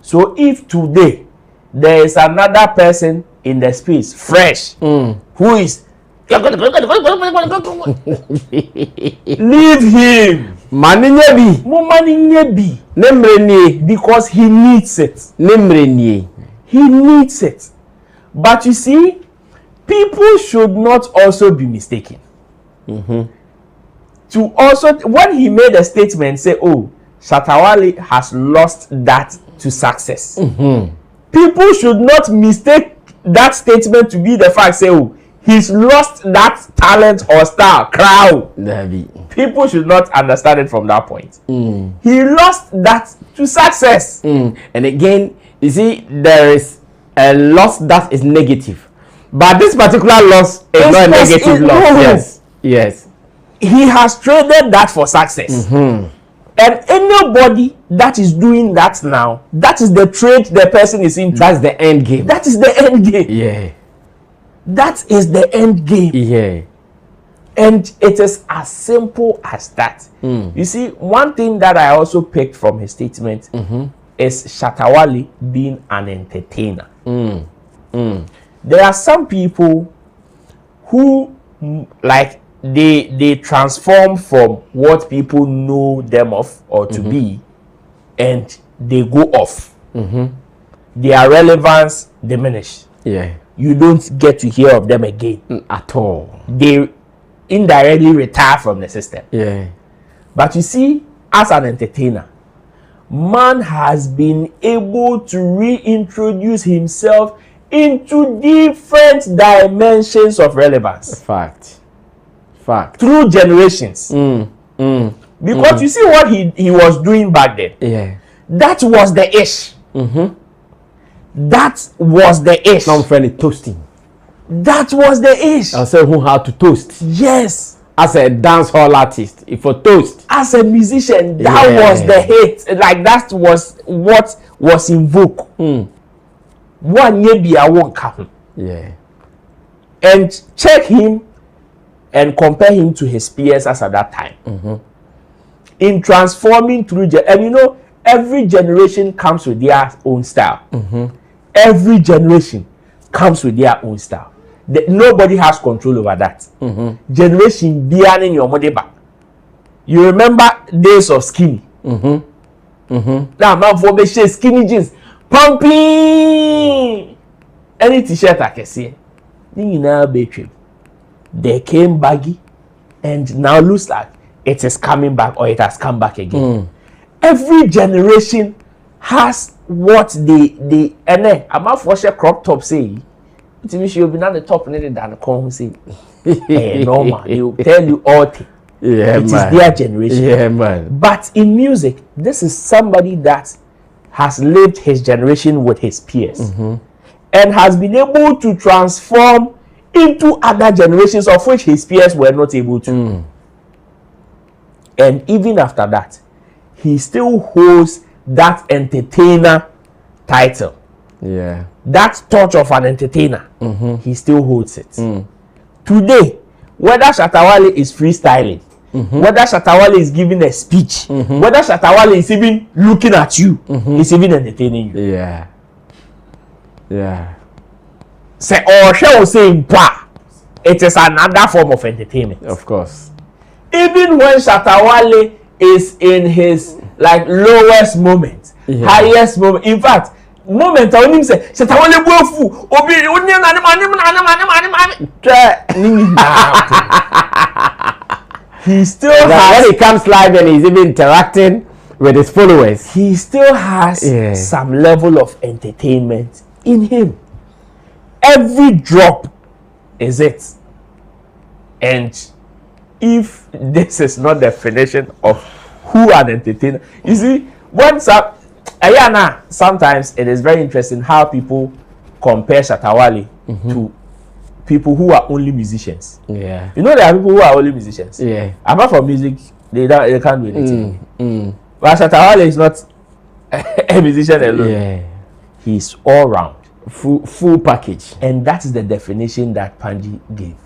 So if today there is another person in the space, fresh, who is leave him. Because he needs it. He needs it. But you see, people should not also be mistaken. To also, when he made a statement, say, oh, Shatta has lost that to success. People should not mistake that statement to be the fact, say, oh, he's lost that talent or star crowd. People should not understand it from that point. He lost that to success. And again, you see, there is a loss that is negative, but this particular loss is not a negative loss. Yes, yes. He has traded that for success. And anybody that is doing that now, that is the trade the person is into. That's the end game. That is the end game. Yeah. That is the end game. Yeah. And it is as simple as that. You see, one thing that I also picked from his statement is Shatta being an entertainer. There are some people who, like, they transform from what people know them of or to be, and they go off. Their relevance diminish. Yeah. You don't get to hear of them again at all. They indirectly retire from the system. Yeah. But you see, as an entertainer, man has been able to reintroduce himself into different dimensions of relevance. Fact. Through generations. Because you see what he was doing back then. Yeah. That was the ish. That was the ish. Some friendly toasting. That was the ish. I said who had to toast. Yes. As a dance hall artist, if a toast. As a musician, that was the hit. Like that was what was in vogue. One year be I won't come. Yeah. And check him and compare him to his peers as at that time. In transforming through, and you know, every generation comes with their own style. Every generation comes with their own style. Nobody has control over that. Generation beyond in your money back. You remember days of skinny. Now, man, for me, skinny jeans, pumping any t-shirt I can see. They came baggy, and now looks like it is coming back or it has come back again. Every generation has what they and then I'm not for sure crop top say it means you'll be not the top than the con say normal. They will tell you all things. Yeah, it is their generation. Yeah, man. But in music, this is somebody that has lived his generation with his peers and has been able to transform into other generations of which his peers were not able to. And even after that, he still holds that entertainer title. Yeah. That touch of an entertainer, he still holds it. Today, whether Shatta is freestyling, whether Shatta is giving a speech, whether Shatta is even looking at you, he's even entertaining you. Yeah. Yeah. Say, or she will say, it is another form of entertainment. Of course. Even when Shatta is in his like lowest moment, highest moment, in fact, moment I him say Shatta bofu obi he still has, when he comes live and he's even interacting with his followers, he still has some level of entertainment in him. every drop is it. And if this is not the definition of who an entertainer, you see, when sometimes it is very interesting how people compare Shatta Wale to people who are only musicians. Yeah. You know, there are people who are only musicians. Yeah. Apart from music, they can't do anything. But Shatta Wale is not a musician alone. Yeah. He's all round. Full package. And that is the definition that Panji gave.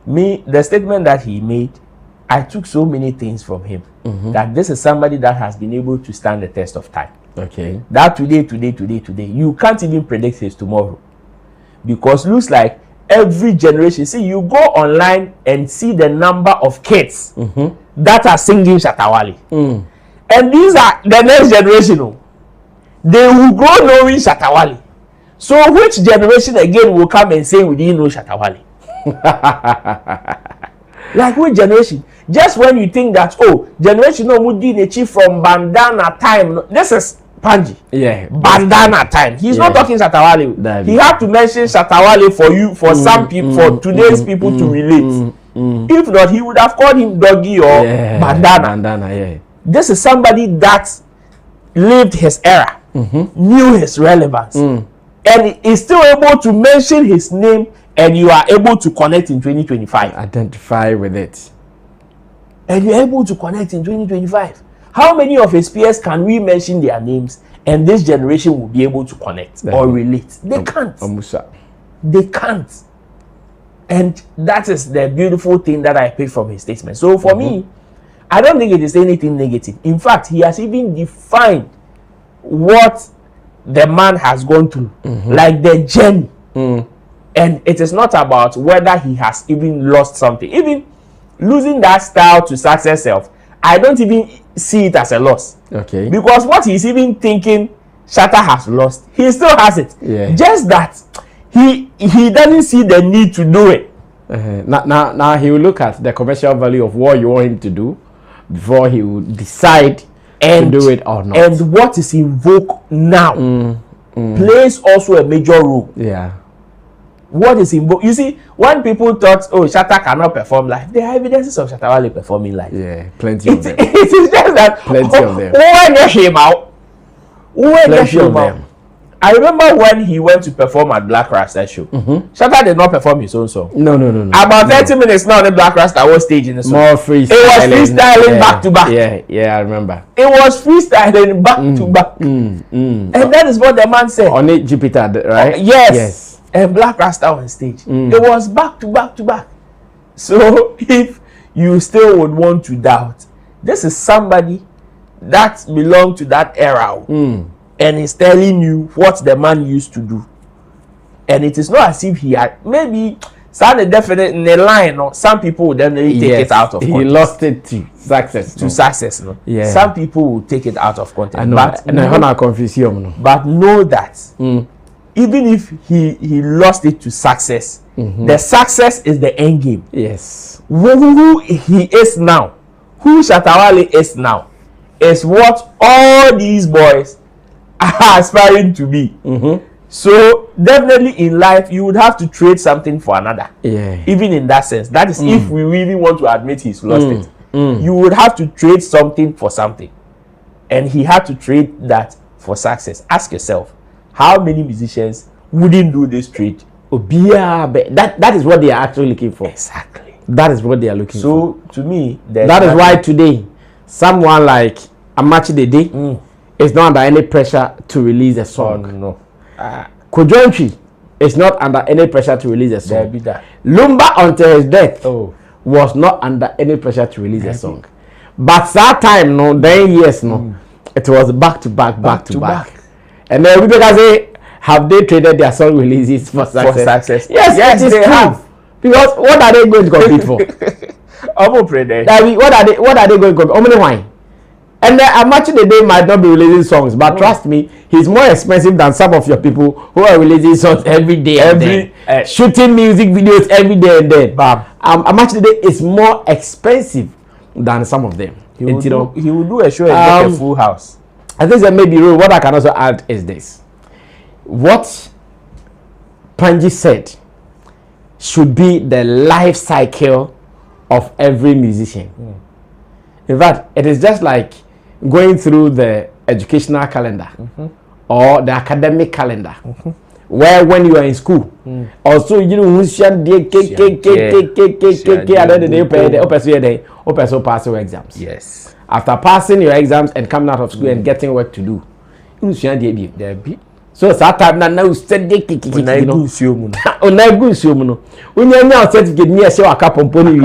Me, the statement that he made, I took so many things from him. That this is somebody that has been able to stand the test of time. Okay. That today, you can't even predict his tomorrow. Because looks like every generation, see, you go online and see the number of kids that are singing Shatta Wale. And these are the next generation. They will grow knowing Shatta Wale. So which generation again will come and say we didn't know Shatta Wale? Like which generation? Just when you think that, oh, generation no Mudi achieve from bandana time. This is Panji. Yeah. Bandana time. He's not talking Shatta Wale. He had to mention Shatta Wale for you, for some people, for today's people to relate. If not, he would have called him Doggy or Bandana. Yeah. This is somebody that lived his era, knew his relevance, and is still able to mention his name, and you are able to connect in 2025. Identify with it. And you're able to connect in 2025. How many of his peers can we mention their names and this generation will be able to connect or relate? They can't. They can't. And that is the beautiful thing that I picked from his statement. So for me, I don't think it is anything negative. In fact, he has even defined what the man has gone through, like the journey. And it is not about whether he has even lost something. Even losing that style to success self, I don't even see it as a loss. Okay. Because what he's even thinking Shatta has lost, he still has it. Yeah. Just that he doesn't see the need to do it. Now he will look at the commercial value of what you want him to do before he will decide to do it or not. And what is in vogue now plays also a major role. Yeah. What is in vogue? You see, when people thought, oh, Shatta cannot perform live, there are evidences of Shatta Wale performing live. Yeah, plenty of them. It is just that plenty of them. Plenty of them. I remember when he went to perform at Black Rasta show. Shatta did not perform his own song. No. About 30 minutes now, the Black Rasta was staging the song. More freestyling. It was freestyling back to back. Yeah, I remember. It was freestyling back to back. And that is what the man said. On it, Jupiter, right? Yes. And Black Rasta on stage. It was back to back to back. So if you still would want to doubt, this is somebody that belonged to that era. And is telling you what the man used to do. And it is not as if he had maybe started definite in the line, or some people would definitely take it out of context. He lost it to success. No? Yeah. Some people will take it out of context. I know. But know that even if he lost it to success, the success is the end game. Yes. Who he is now, who Shatta Wale is now, is what all these boys are aspiring to be. So definitely in life you would have to trade something for another. Yeah. Even in that sense, that is if we really want to admit he's lost it. You would have to trade something for something, and he had to trade that for success. Ask yourself, how many musicians wouldn't do this trade? That is what they are actually looking for. Exactly. That is what they are looking for. So to me, that is why today someone like Amachi Dede is not under any pressure to release a song. No. Kojontri is not under any pressure to release a song. That. Lumba until his death was not under any pressure to release a song. But that time, it was back to back. And then we can say, have they traded their song releases for success? Yes, they have. Because what are they going to compete for? What are they going to compete for? And Amachi Dede might not be releasing songs, but trust me, he's more expensive than some of your people who are releasing songs every day, shooting music videos every day and then. Amachi Dede is more expensive than some of them. He will do a show and get a full house. I think that maybe what I can also add is this: what Panji said should be the life cycle of every musician. In fact, it is just like going through the educational calendar or the academic calendar, where when you are in school, also you know at the end of the day, you pass your exams. Yes. After passing your exams and coming out of school and getting work to do, so that time now study when you now certificate near show a couple pony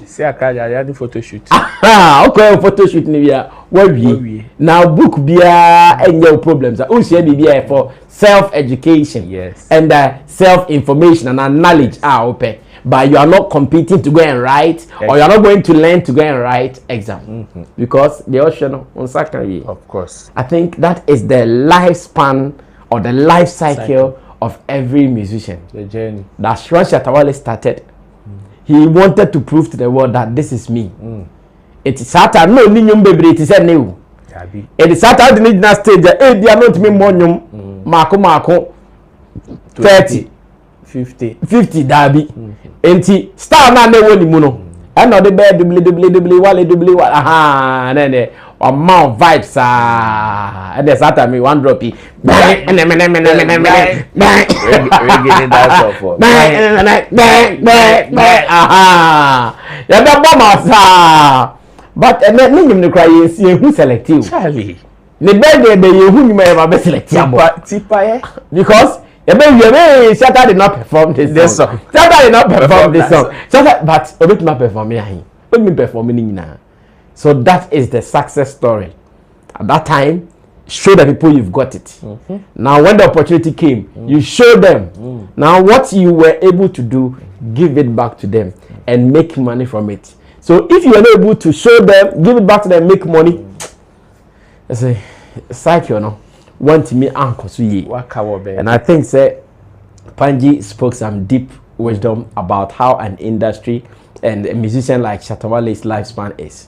see a car photo shoot. Okay, photo shoot now book beer and your problems are for self-education, yes, and self-information and knowledge are open. But you are not competing to go and write, or you are not going to learn to go and write exam, because the ocean on secondary. Of course, I think that is the lifespan or the life cycle of every musician. The journey. That's when Shatta started. He wanted to prove to the world that this is me. It is Shatta. No, ninyum baby. It is a new. It is Shatta. The need not stage. They are not me monyum. Marco. 30. 50 dabi. Enti star na ne woni mu no. And no the bed Wale aha na ne amount vibes and there's that me one drop aha ya da bomb but and then you cry you see who selective Charlie ne bed dey you who you be selective because Shatta did not perform this song. Shatta did not perform this song. Shatta, but Obit ma perform here. Only performing now. So that is the success story. At that time, show the people you've got it. Now, when the opportunity came, you show them. Now, what you were able to do, give it back to them and make money from it. So, if you are not able to show them, give it back to them, make money. That's a cycle, no. Want me uncle and I think say Panji spoke some deep wisdom about how an industry and a musician like Shattawale's lifespan is.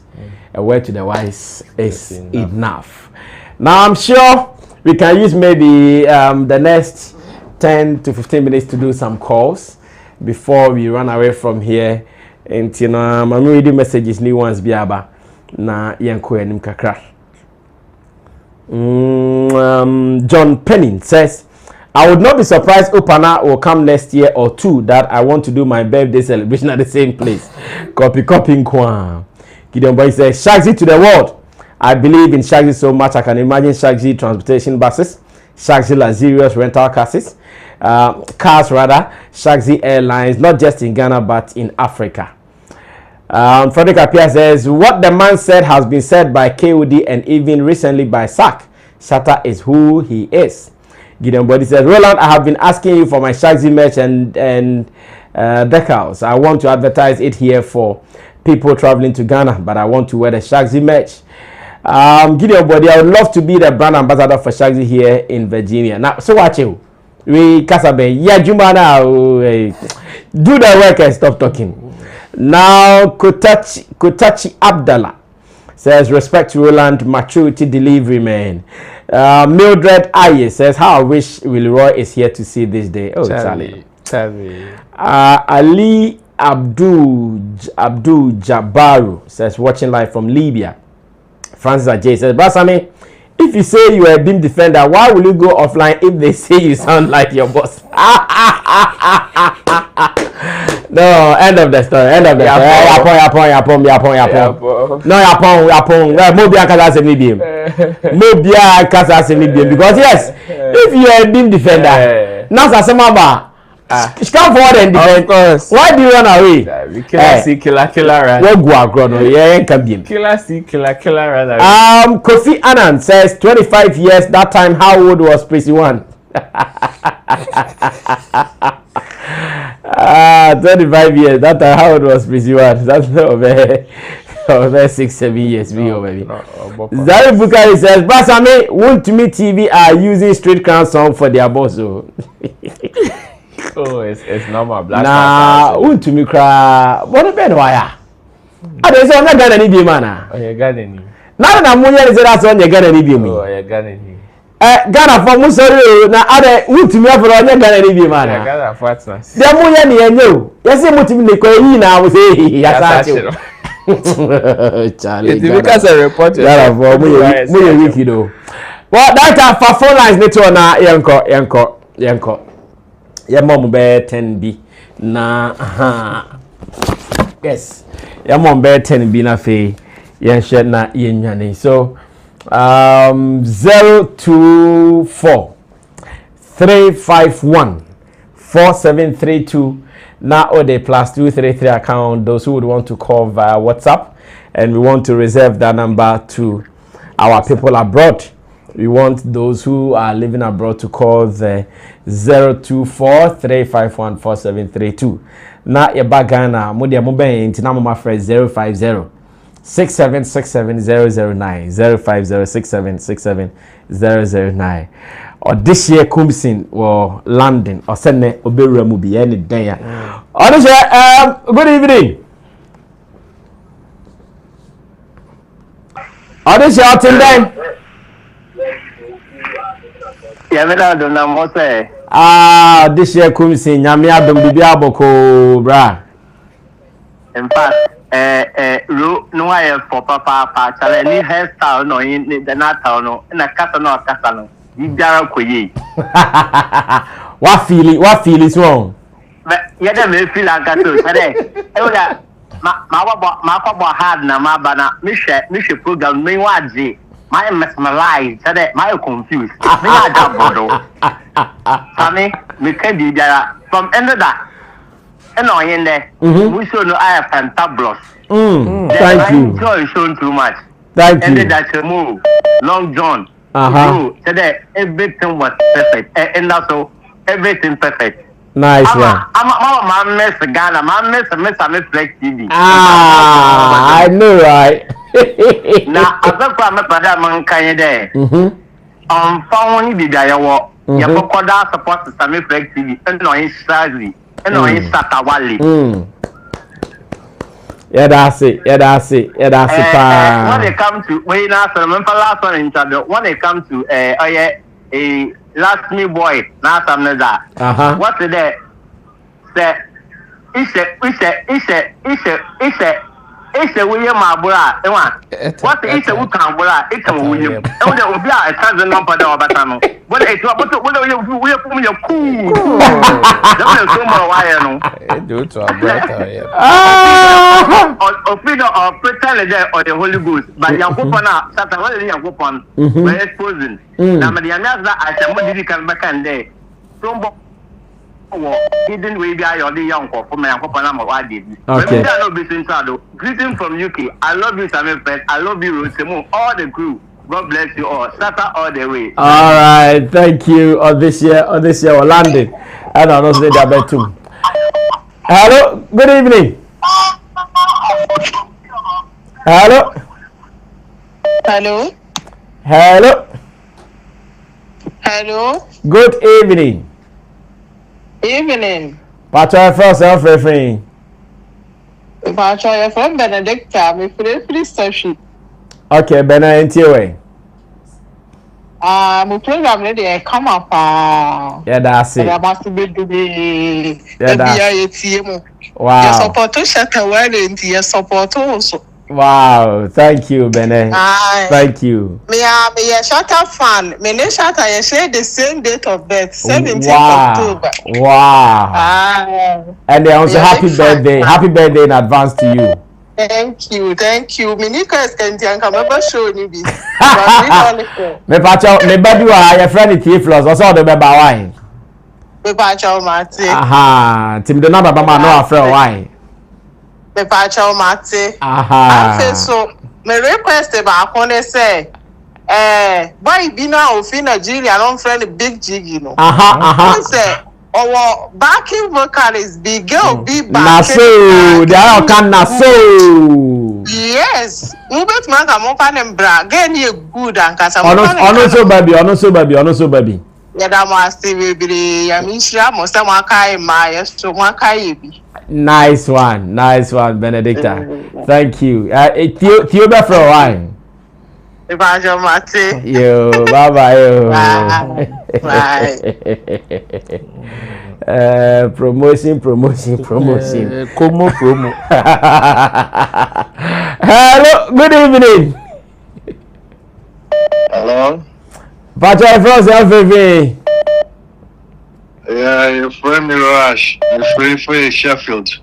A word to the wise is enough. Now I'm sure we can use maybe the next 10 to 15 minutes to do some calls before we run away from here. And you know, I'm reading messages new ones biaba na yanko enim kakra. John Penning says, I would not be surprised Opana will come next year or two that I want to do my birthday celebration at the same place. Copy Nkwa. Gideon Boy says, Shagzy to the world. I believe in Shagzy so much I can imagine Shagzy transportation buses, Shagzy luxurious rental cars, Shagzy Airlines, not just in Ghana but in Africa. Frederick Apia says, what the man said has been said by KOD and even recently by SAC. Shatta is who he is. Gideon Body says, Roland, I have been asking you for my Shagzy merch and decals. I want to advertise it here for people traveling to Ghana, but I want to wear the Shagzy merch. Gideon Body, I would love to be the brand ambassador for Shagzy here in Virginia. Now, so watch you. We Kasabe, yeah, Jumana, do the work and stop talking. Now, Kotachi Abdallah says, respect to Roland, maturity delivery, man. Mildred Aye says, how I wish Willie Roy is here to see this day. Oh, Charlie. Ali Abdul Jabaru says, watching live from Libya. Francis Ajay says, Basami, if you say you are a beam defender, why will you go offline if they say you sound like your boss? No, end of the story. End of the story. Yapon. No, yapon. Mobia kasa semi because yes, if you are a beam defender, now Samaba, come forward and defend. Of course. Why do you run away? Killer run. What go agrono? Yeah, can be. Killer run. Kofi Annan says 25 years. That time, how old was Prissy One? 25 years. That time, how old was Prissy One? That's over 6-7 years. Baby. Zari Bukari says, Basami, won't to me TV are using Street Crown song for their boss. Oh, it's normal. Nah, won't to me cry. What a bad wire. I don't say I'm not gonna need you, man. Oh, you're gonna need. Now that I'm going to say that's on you're gonna need you. Oh, you're gonna need. Ghana for Musori na ade wutumi afro onye Ghana ni bi man. Ghana for atnas. Dem mo ye ne enyo. Yesi mutumi ne kwa yi na wo say ya sa che. Charlie. It because a report. Ghana for mo ye wiki do. Well, that for phone lines neto na yenko. Ye mom be 10 bi na yes. Ye mom be 10 bi na fe yen hye na yenwane. So 024 351 4732 now or the +233 account. Those who would want to call via WhatsApp, and we want to reserve that number to our people abroad. We want those who are living abroad to call the 024 351 4732. Now your bagana mudia mobile intina mama friend 050 6767009 05067670009 or this year Kumsin or London or Sene Obera Mubi any day. Good evening. This year out in then. This year Kumsin Yamia Bibia Boko bra. In fact, no I for papa chale ni hairstyle no in the natal no na kasa no idara koyi. What feel is wrong? Yeah, them feel like that too. Say, ma hard na ma bana me share program me waji. My mesmerized, say my confused. Me na job bodo. Sammy, me can be there from end of that. In there, we show no I have fantabulous. Thank you. Enjoy showing too much. Thank you. And that's a move. Long John. Today everything was perfect. And also everything perfect. Nice one. I'm miss Ghana. I'm miss Flex TV. I know, right? Now, as a brother, man, can you there? Found the dialogue. You have a support to Sammy Flex TV. And no, it's Sazi. And no, it's Shatta Wale. Yeah, that's it. When they come to when last one in Chado, when they come to a last me boy, now some that. What's it there? Say, it's a William Mabura. What is a Wukambura? It's a William. And there will be a cousin number of Batano. But it's what we are putting your cool. Don't so more wire. Do to a brother. Or pretend there or the Holy Ghost. But your coupon, Shatta, what is your coupon? We're exposing. Now, the answer I can come back and there. Hidden way guy or the young for my uncle. Okay. Greeting from UK. I love you, Sammy Fest. I love you, Rosemo. All the crew. God bless you all. Shatta all the way. All right. Thank you. On this year, we're landing. I don't know the other too. Hello. Good evening. Hello. Hello. Hello. Hello. Good evening. Evening. Patrick first everything. Patrick, your friend Benedict, me free session. Okay, Benedict way. My program ready come up. Yeah, that's it. Wow. Your support to Shatta Wale into your support also. Wow, thank you, Bene. Thank you. Me a Shatta fan. Me and Shatta share the same date of birth, 17th October. Wow. And they also happy birthday. Happy birthday in advance to you. Thank you. Me Nika is Kentian can never show you this. Me pacho, me badu a your friend T Floss. What's all the beba wine? Me pacho mate. Aha, Tim do not baba man no afraid wine. Me pacho mate. Aha. So me request about one say boy be now of Nigeria don't friend Big Jig, you know. Aha. Say our backing vocalist Big Girl be back. Naso, they are can Naso. Yes. Mubet man come up and bra. Get you good and kasa. Ono so baby. Yeah, that must be Yamisha must have Makai Maya so Makai. Nice one, Benedicta. Thank you. Theo for a wine. Ibajo Mate. Yo, bye bye. Yo. Bye. Promotion. Como promo. Hello, good evening. Hello? Pacho from FFA. Yeah, your friend me Rush. Your friend for Sheffield.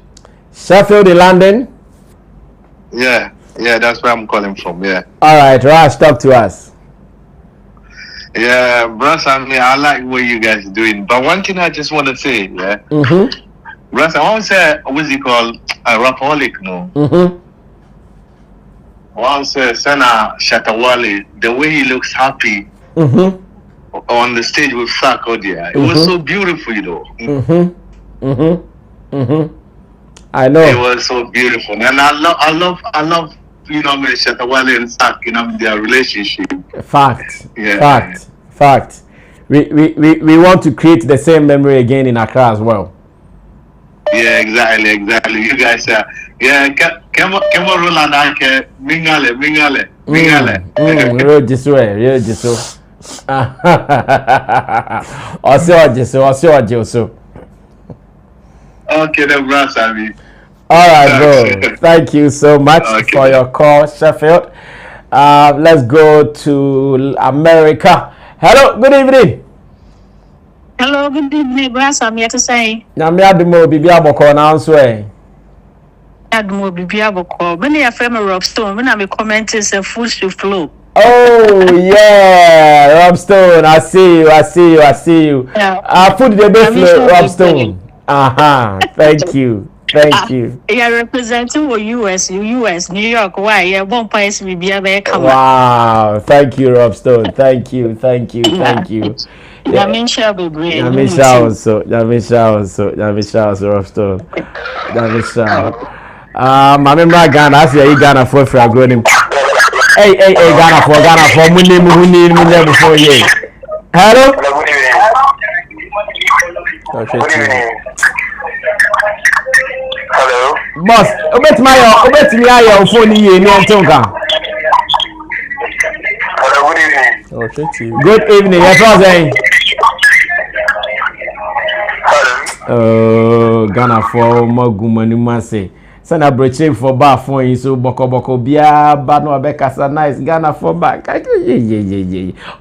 Sheffield in London? Yeah, that's where I'm calling from, yeah. Alright, Rush, talk to us. Yeah, Bruss, I like what you guys are doing. But one thing I just want to say, yeah. Bruss, I want to say, what's it called? A rapaholic, no? I want to say, Shatta Wale, the way he looks happy on the stage with Sarkodia, it was so beautiful, you know. I know. It was so beautiful. And I love, you know, Shatta Wale and Sak, you know, their relationship. Fact. Yeah. Fact. We want to create the same memory again in Accra as well. Yeah, exactly. You guys are, yeah, come on, Roland, mingale. Real jiso. Jiso. Okay, then, bro, Sammy. All right, bro. Thank you so much for your call, Sheffield. Let's go to America. Hello, good evening. Hello, good evening, Brass. I'm here to say. Namiadumo Bibia Boko announcement. Adumo Bibia Boko. When you are Rob Stone, when I'm commenting, say full to flow. Oh yeah, Rob Stone. I see you. Yeah. Put the best Rob Stone. Thank you. You are representing US, New York. Why? Yeah, one place will be able to come. Wow, thank you, Rob Stone. Thank you. Yamisha be brave. Yamisha also, Rob Stone. Yamisha. My member Ghana, I see you Ghana for agronym. Hey, Ghana for who need me before you. Hello? Hello? Boss, obet me your phone here, no Tonka. Hello, good evening. Good evening, yes, what's saying? Hello? Ghana for Magumani Mase. Send a breaching for bar phone so boko bia no abekasa nice Ghana for back.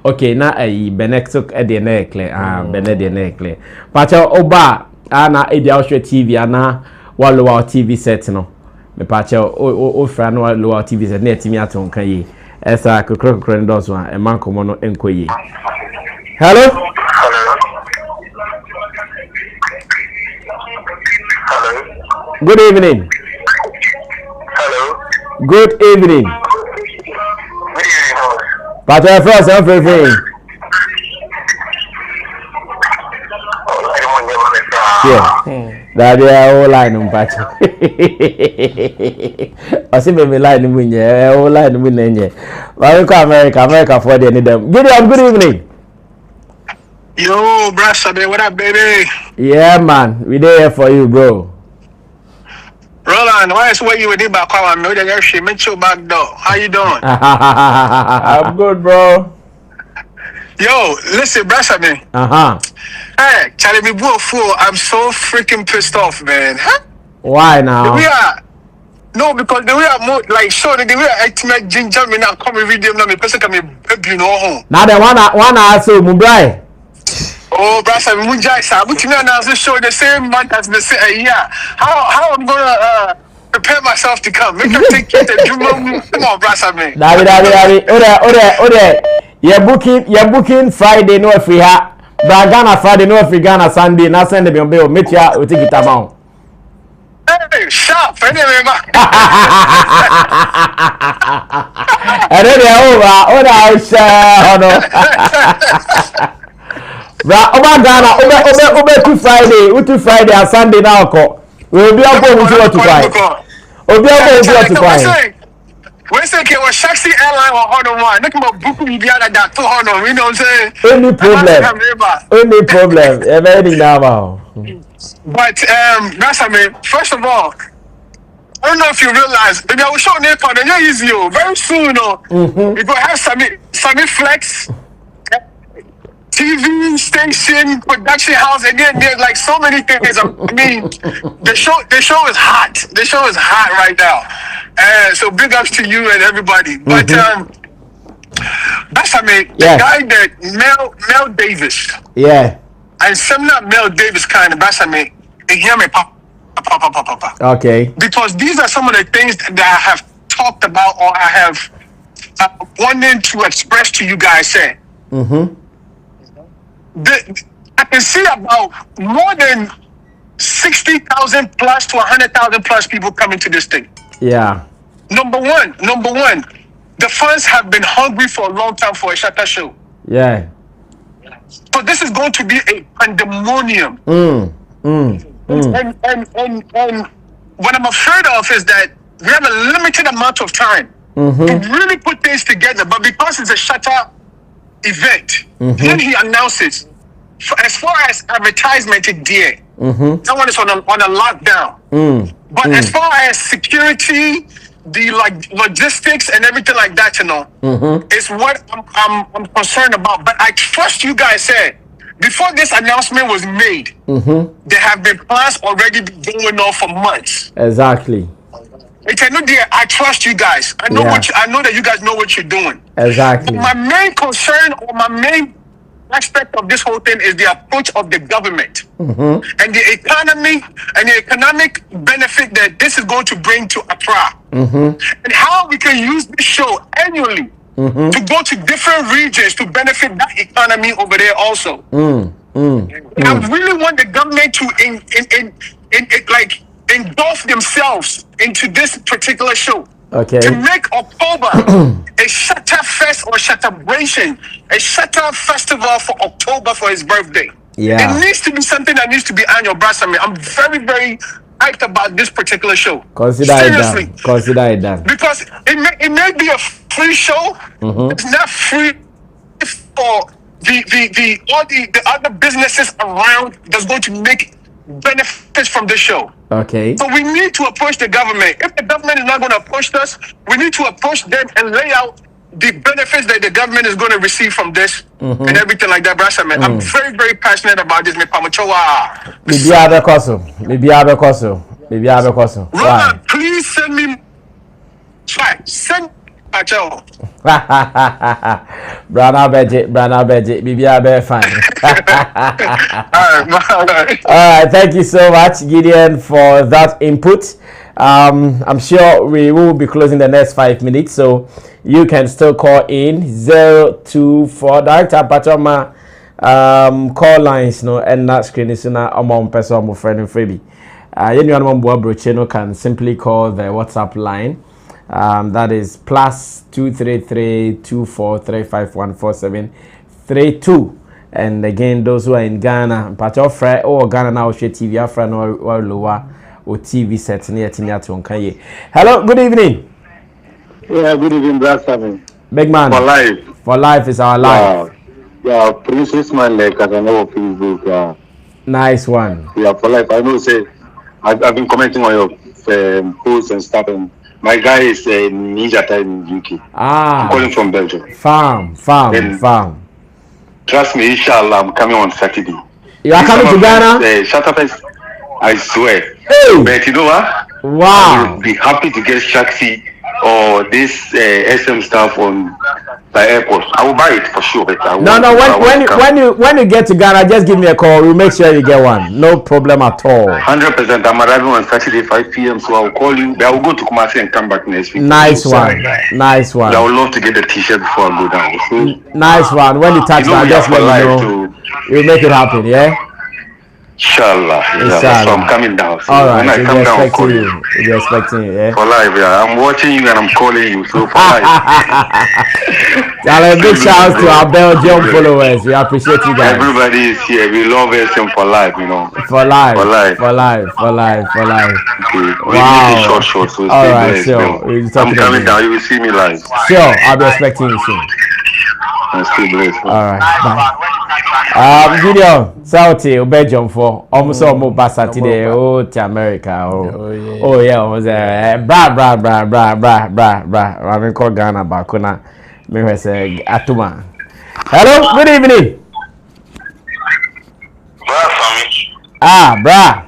Okay, now Benexok at the necklace. Benet the necklace. Pacha Oba Anna Edia TV Anna Waloa TV set no. Me pacha o fra no Waloa TV set net me aton kan yi. Esa kokro ndos one e man komo no enkoyi. Hello? Hello? Good evening. Hello? Good evening. Pacha first everything. Yeah. That they are all line on patch. I see me line in here, all line in here. America for the need them. Good evening. Yo, brother, what up, baby? Yeah, man. We there for you, bro. Roland, why is what you would do back home? I know that you're meet you back door. How you doing? I'm good, bro. Yo, listen, brother, Hey, Charlie, me fool. I'm so freaking pissed off, man. Huh? Why now? Because the way I'm more like so the way I acting ginger me now come every day now me person can me baby no home. Now the one also Mubrai. Oh, brother, Munjai sir, but you know now show the same month as the same year. How I'm gonna prepare myself to come? Make them take it to come on, brother, man. David. Ode. You're booking Friday no free ha. Ghana Friday no free Ghana Sunday. Now send them bill. Meet ya. We take it amount. Hey, sharp. Anyway, man. And then they're over. Ghana. Oba to Friday. To Friday and Sunday now. We'll be able to what to find. When say it was Shaxi airline or Honor one, nothing but booking the other that to Honor, you know what I'm saying? Any problem. Everything now. But that's I mean, first of all, don't know if you realize, maybe I will show Nepal, and yeah, easy, very soon, we go have Sammy Flex, TV station, production house, and then there's like so many things. I mean, the show is hot. The show is hot right now. So big ups to you and everybody. But that's the guy that Mel Davis. Yeah. And some not Mel Davis kind of that's me. Hear me pop. Okay. Because these are some of the things that I have talked about or I have wanted to express to you guys. Say. I can see about more than 60,000 plus to 100,000 plus people coming to this thing. Yeah. Number one, the fans have been hungry for a long time for a Shatta show. Yeah. So this is going to be a pandemonium. And what I'm afraid of is that we have a limited amount of time to really put things together. But because it's a Shatta event, when he announces, as far as advertisement is there, someone is on a lockdown. But as far as security, the logistics and everything like that, is what I'm concerned about. But I trust you guys said before this announcement was made, there have been plans already going on for months. Exactly. I trust you guys. I know I know that you guys know what you're doing. Exactly. But my main concern or my main aspect of this whole thing is the approach of the government and the economy and the economic benefit that this is going to bring to Accra and how we can use this show annually to go to different regions to benefit that economy over there also. I really want the government to engulf themselves into this particular show. Okay. To make October a Shattafest or Shattabration, a Shatta festival for October for his birthday. Yeah. It needs to be something that needs to be annual, Brasami. I'm very, very hyped about this particular show. Consider it done. Because it may be a free show. It's not free for the other businesses around that's going to make benefits from the show. Okay. So we need to approach the government. If the government is not going to approach us, we need to approach them and lay out the benefits that the government is going to receive from this and everything like that, Brasha, man. I'm very, very passionate about this. Roman, please send me. Send Brana Beji, Bibia Bear fine. Alright, thank you so much, Gideon, for that input. I'm sure we will be closing the next 5 minutes, so you can still call in 024 Director Patoma call lines no and that screen is na among person friend and freebie. Anyone Brocheno can simply call the WhatsApp line. That is +23324351473 and again those who are in Ghana but your friend or Ghana now share TV friend or lower or TV set near Tiniaton. Hello, good evening. Yeah, good evening, brother. Big man. For life is our life. Yeah, Princess Man like as I know Facebook. Nice one. Yeah, for life. I know say I've been commenting on your posts and stuff and my guy is Ninja Time in UK. I'm calling from Belgium. Farm. Trust me, inshallah, I'm coming on Saturday. You are coming to Ghana? Shattafest, I swear. Hey. But you know what? Wow. I will be happy to get Shaxi or this SM stuff on the airport. I will buy it for sure. But when you get to Ghana, just give me a call. We'll make sure you get one. No problem at all. 100%. I'm arriving on Saturday 5 p.m. So I'll call you. I will go to Kumasi and come back next week. Nice one. Nice one. I would love to get the t-shirt before I go down. So, nice one. When you touch that, just let me know. You'll make it happen, yeah? Inshallah. So I'm coming down. So all right. When I come down, I'll call you. You're expecting you, yeah? For live, yeah. I'm watching you and I'm calling you. So for live. Tell a big shout out to our Belgium followers. We appreciate you guys. Everybody is here. We love SM for life, you know. For life. Okay. Wow. Short. So all right, sure. I'm coming down. You will see me live. Sure. I'll be expecting you soon. Still blessed. All right. Bye. Gideon, Saudi, Belgium for almost bus Saturday. Oh, to America. Oh, yeah. Was bra. I mean, call Ghana Bakuna. Me say Atuma. Hello. Good evening. Ah, bra.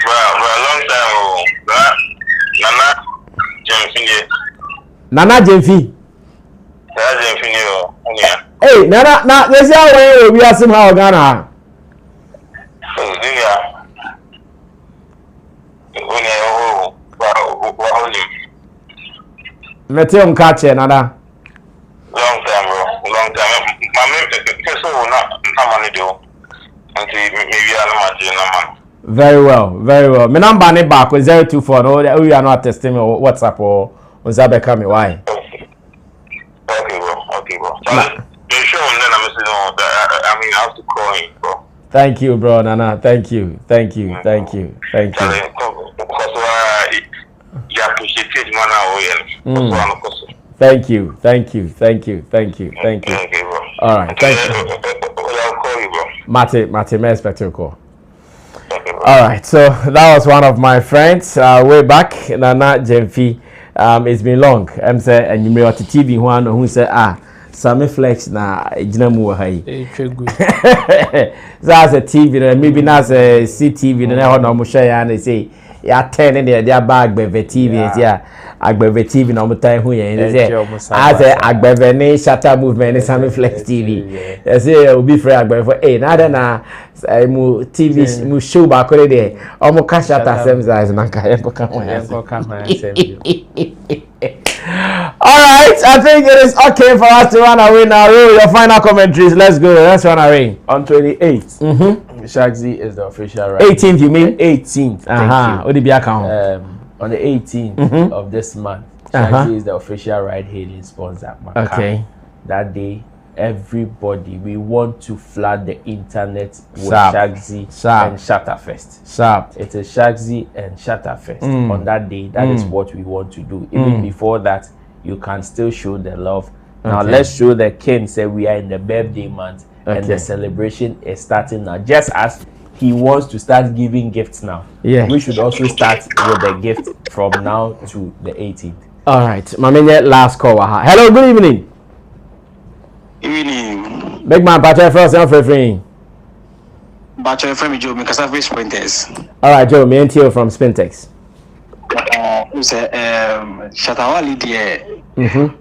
Long time, Nana Jemfi. Hey, Nana, there's a way we are somehow Ghana. Meteum catch Nana. Long time, bro. Long time. My main person will not money do. Maybe I'm Very well. My number is back with 024. No, we are not testing me WhatsApp or Zabe Kami. Why? Okay, bro. Make sure then I'm saying I have to call him, bro. Thank you, bro, Nana. Thank you. Because you appreciate it, man. Thank you. Okay, bro. All right. Thank you. I'll call you, bro. Mate, may expect your call. All right, so that was one of my friends way back, Nana Jemfi. It's been long. I'm saying, and you may have to TV one who said, Sammy Flex na Jinamu hai. That's a TV, maybe not a CTV, and I know Mushaya and they say, yeah, 10 in their bag by the TV, yeah. Agbeve TV no time who as Agbeve ne Shatta movement Sammy Flex TV. They say obi free Agbeve na na mu TV mu show back there. Omo ka Shatta Semza na ka yenko All right, I think it is okay for us to run away now. Your final commentaries. Let's go. Let's run away. On 28th, Shagzy is the official right. 18th, you mean? 18th. What did you account? On the 18th of this month, Shagzy is the official ride-hailing sponsor. Okay. That day, everybody, we want to flood the internet with Shagzy and Shattafest. It is Shagzy and Shattafest. On that day, that is what we want to do. Even before that, you can still show the love. Now let's show the king say we are in the birthday month and the celebration is starting now. Just as he wants to start giving gifts now, we should also start with the gift from now to the 18th. All right, Mamenye, last call. Hello, good evening. Evening. Big man, Patrick first and free. Patrick from Joe, because I've Sprinters. All right, Joe, me and Theo from Spintex. Shatta dear.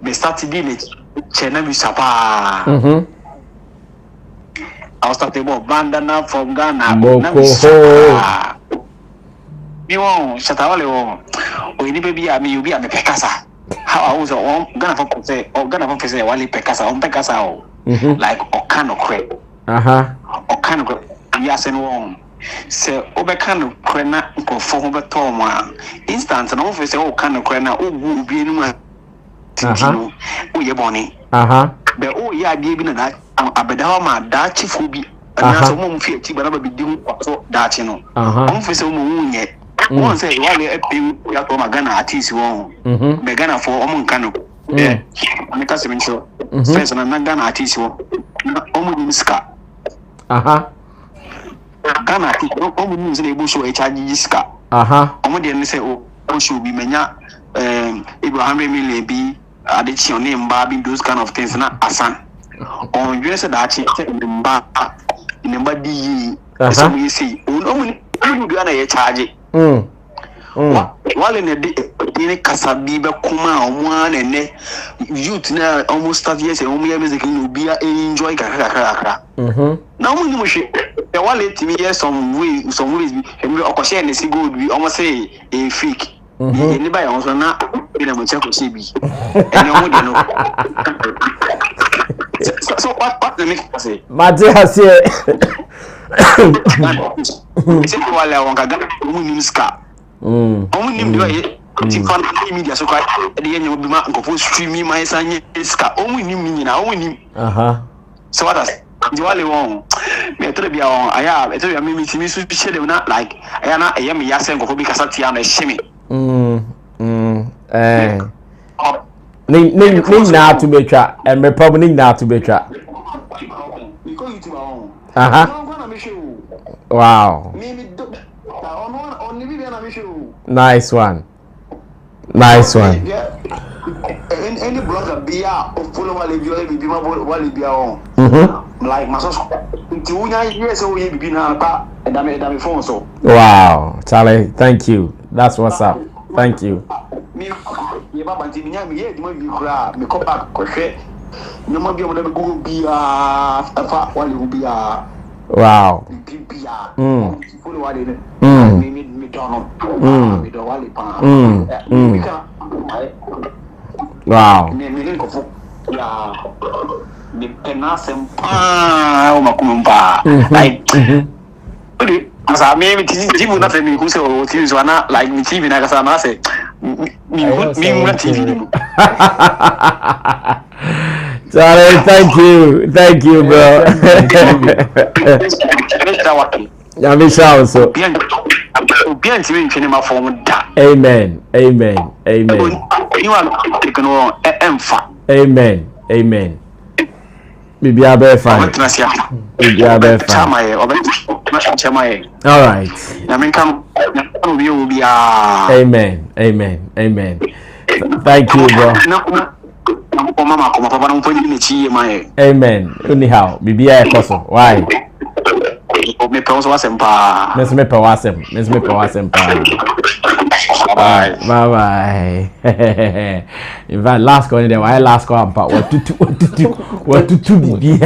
Me started in it. Chena Bisapa. I was talking about bandana from Ghana. You won't Shatta Wale. Oh, you baby, I mean, you be a Pekasa. How I was Ghana for say, or Ghana for say, Wale Pekasa, on Pekasa, like Okano Craig. Okano Craig. Yes, and one. Say, Obekano Crena, go for Toma. Instant, and office, oh, Kano Crena, oh, will be in my oh, your bonnie. But oh, yeah, giving that. Abedama, that chief will be another woman, but be doing that, you know. Office, yet. One say, while you have to Magana at his own, Begana for Omoncano. Yeah, make us even so. First, and I'm Gana at his own. Omuska. Ghana, almost able to HIG ska. Almost say, oh, should be mania, Abraham million be addition name, Barbie, those kind of things, not Asan. On you said that in the body, so we see, only you do a charge. While in a day, Casabi, Kuma, one and youth now almost 5 years and only music will be enjoy. Now, when you ship, the Wale to me, some ways, and we are saying it's good, we almost say a freak. Anybody also not in a Machaco CB. And you know. So, what the next say? Mate has here. While I want to get a ska. Only media so quite at the end of the month, go streaming my son. Only me now, only. So what does Wale wrong? Me tell you, I have. I tell you, me should not like. I am not. I am yasen go because I am a shimmy. Ning to be trap, and me probably not to be trap. Wow. Nice one. Nice one. Any brother be out of follow Wale be on. Like my sister. Yes, so we be now, and I phone so. Wow, Charlie, thank you. That's what's up. Thank you. Me, you baba ti minya me yet mo bi kura me ko back ko hwe no mo bi mo dem go bi afa Wale go bi wow. Follow Wale me don't me do Wale pa. Wow. Me ko fu ya me penasem pa o makumba like as I mean TV na me who say o TV so na like me TV na kasa na say me TV. Sorry, thank you, bro. Amen. Maybe I'll be fine. All right. Amen. Thank you, bro. Amen. Anyhow, maybe I coso. Why? Bye. In fact, last call there. Why last call? But what to be?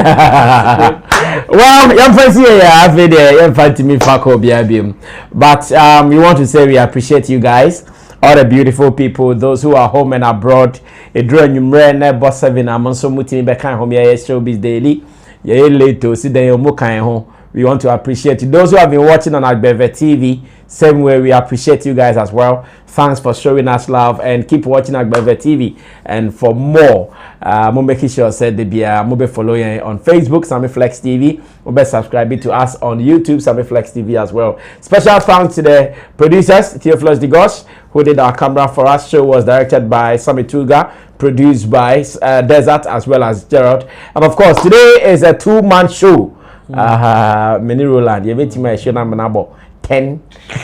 Well, young friends here, I've been there. Young friends, me fako biabim. But we want to say we appreciate you guys, all the beautiful people, those who are home and abroad. A draw number na boss 7 amonso muti be kan home here showbiz daily. Yeah, later see then you kan home. We want to appreciate you. Those who have been watching on Agbeve TV, same way we appreciate you guys as well. Thanks for showing us love and keep watching Agbeve TV. And for more, mo make sure said the be mo be following on Facebook, Sammy Flex TV. Mo be subscribe to us on YouTube, Sammy Flex TV as well. Special thanks to the producers, Theophilus Digosh, who did our camera for us. Show was directed by Sammy Tuga, produced by Desert as well as Gerald. And of course, today is a 2-man show. Many Roland, you bet my show I'm about 10.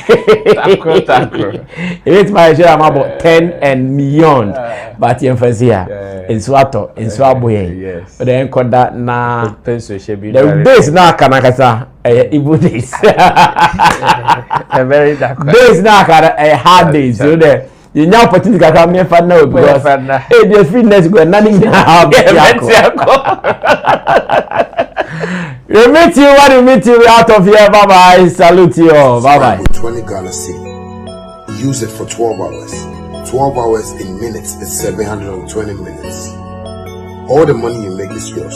You bet my show I'm about 10 and beyond. But you here in Swato, in Swaboye. But then call that na the days na kanakasa Ibu days. Very dark. Days na kana hard days. So there. You now opportunity to come here for now because hey, the fitness go nothing now. We meet you when we meet you out of here. Bye bye. Salute you all. Bye bye. 20 Ghana cedi. Use it for 12 hours. 12 hours in minutes is 720 minutes. All the money you make is yours.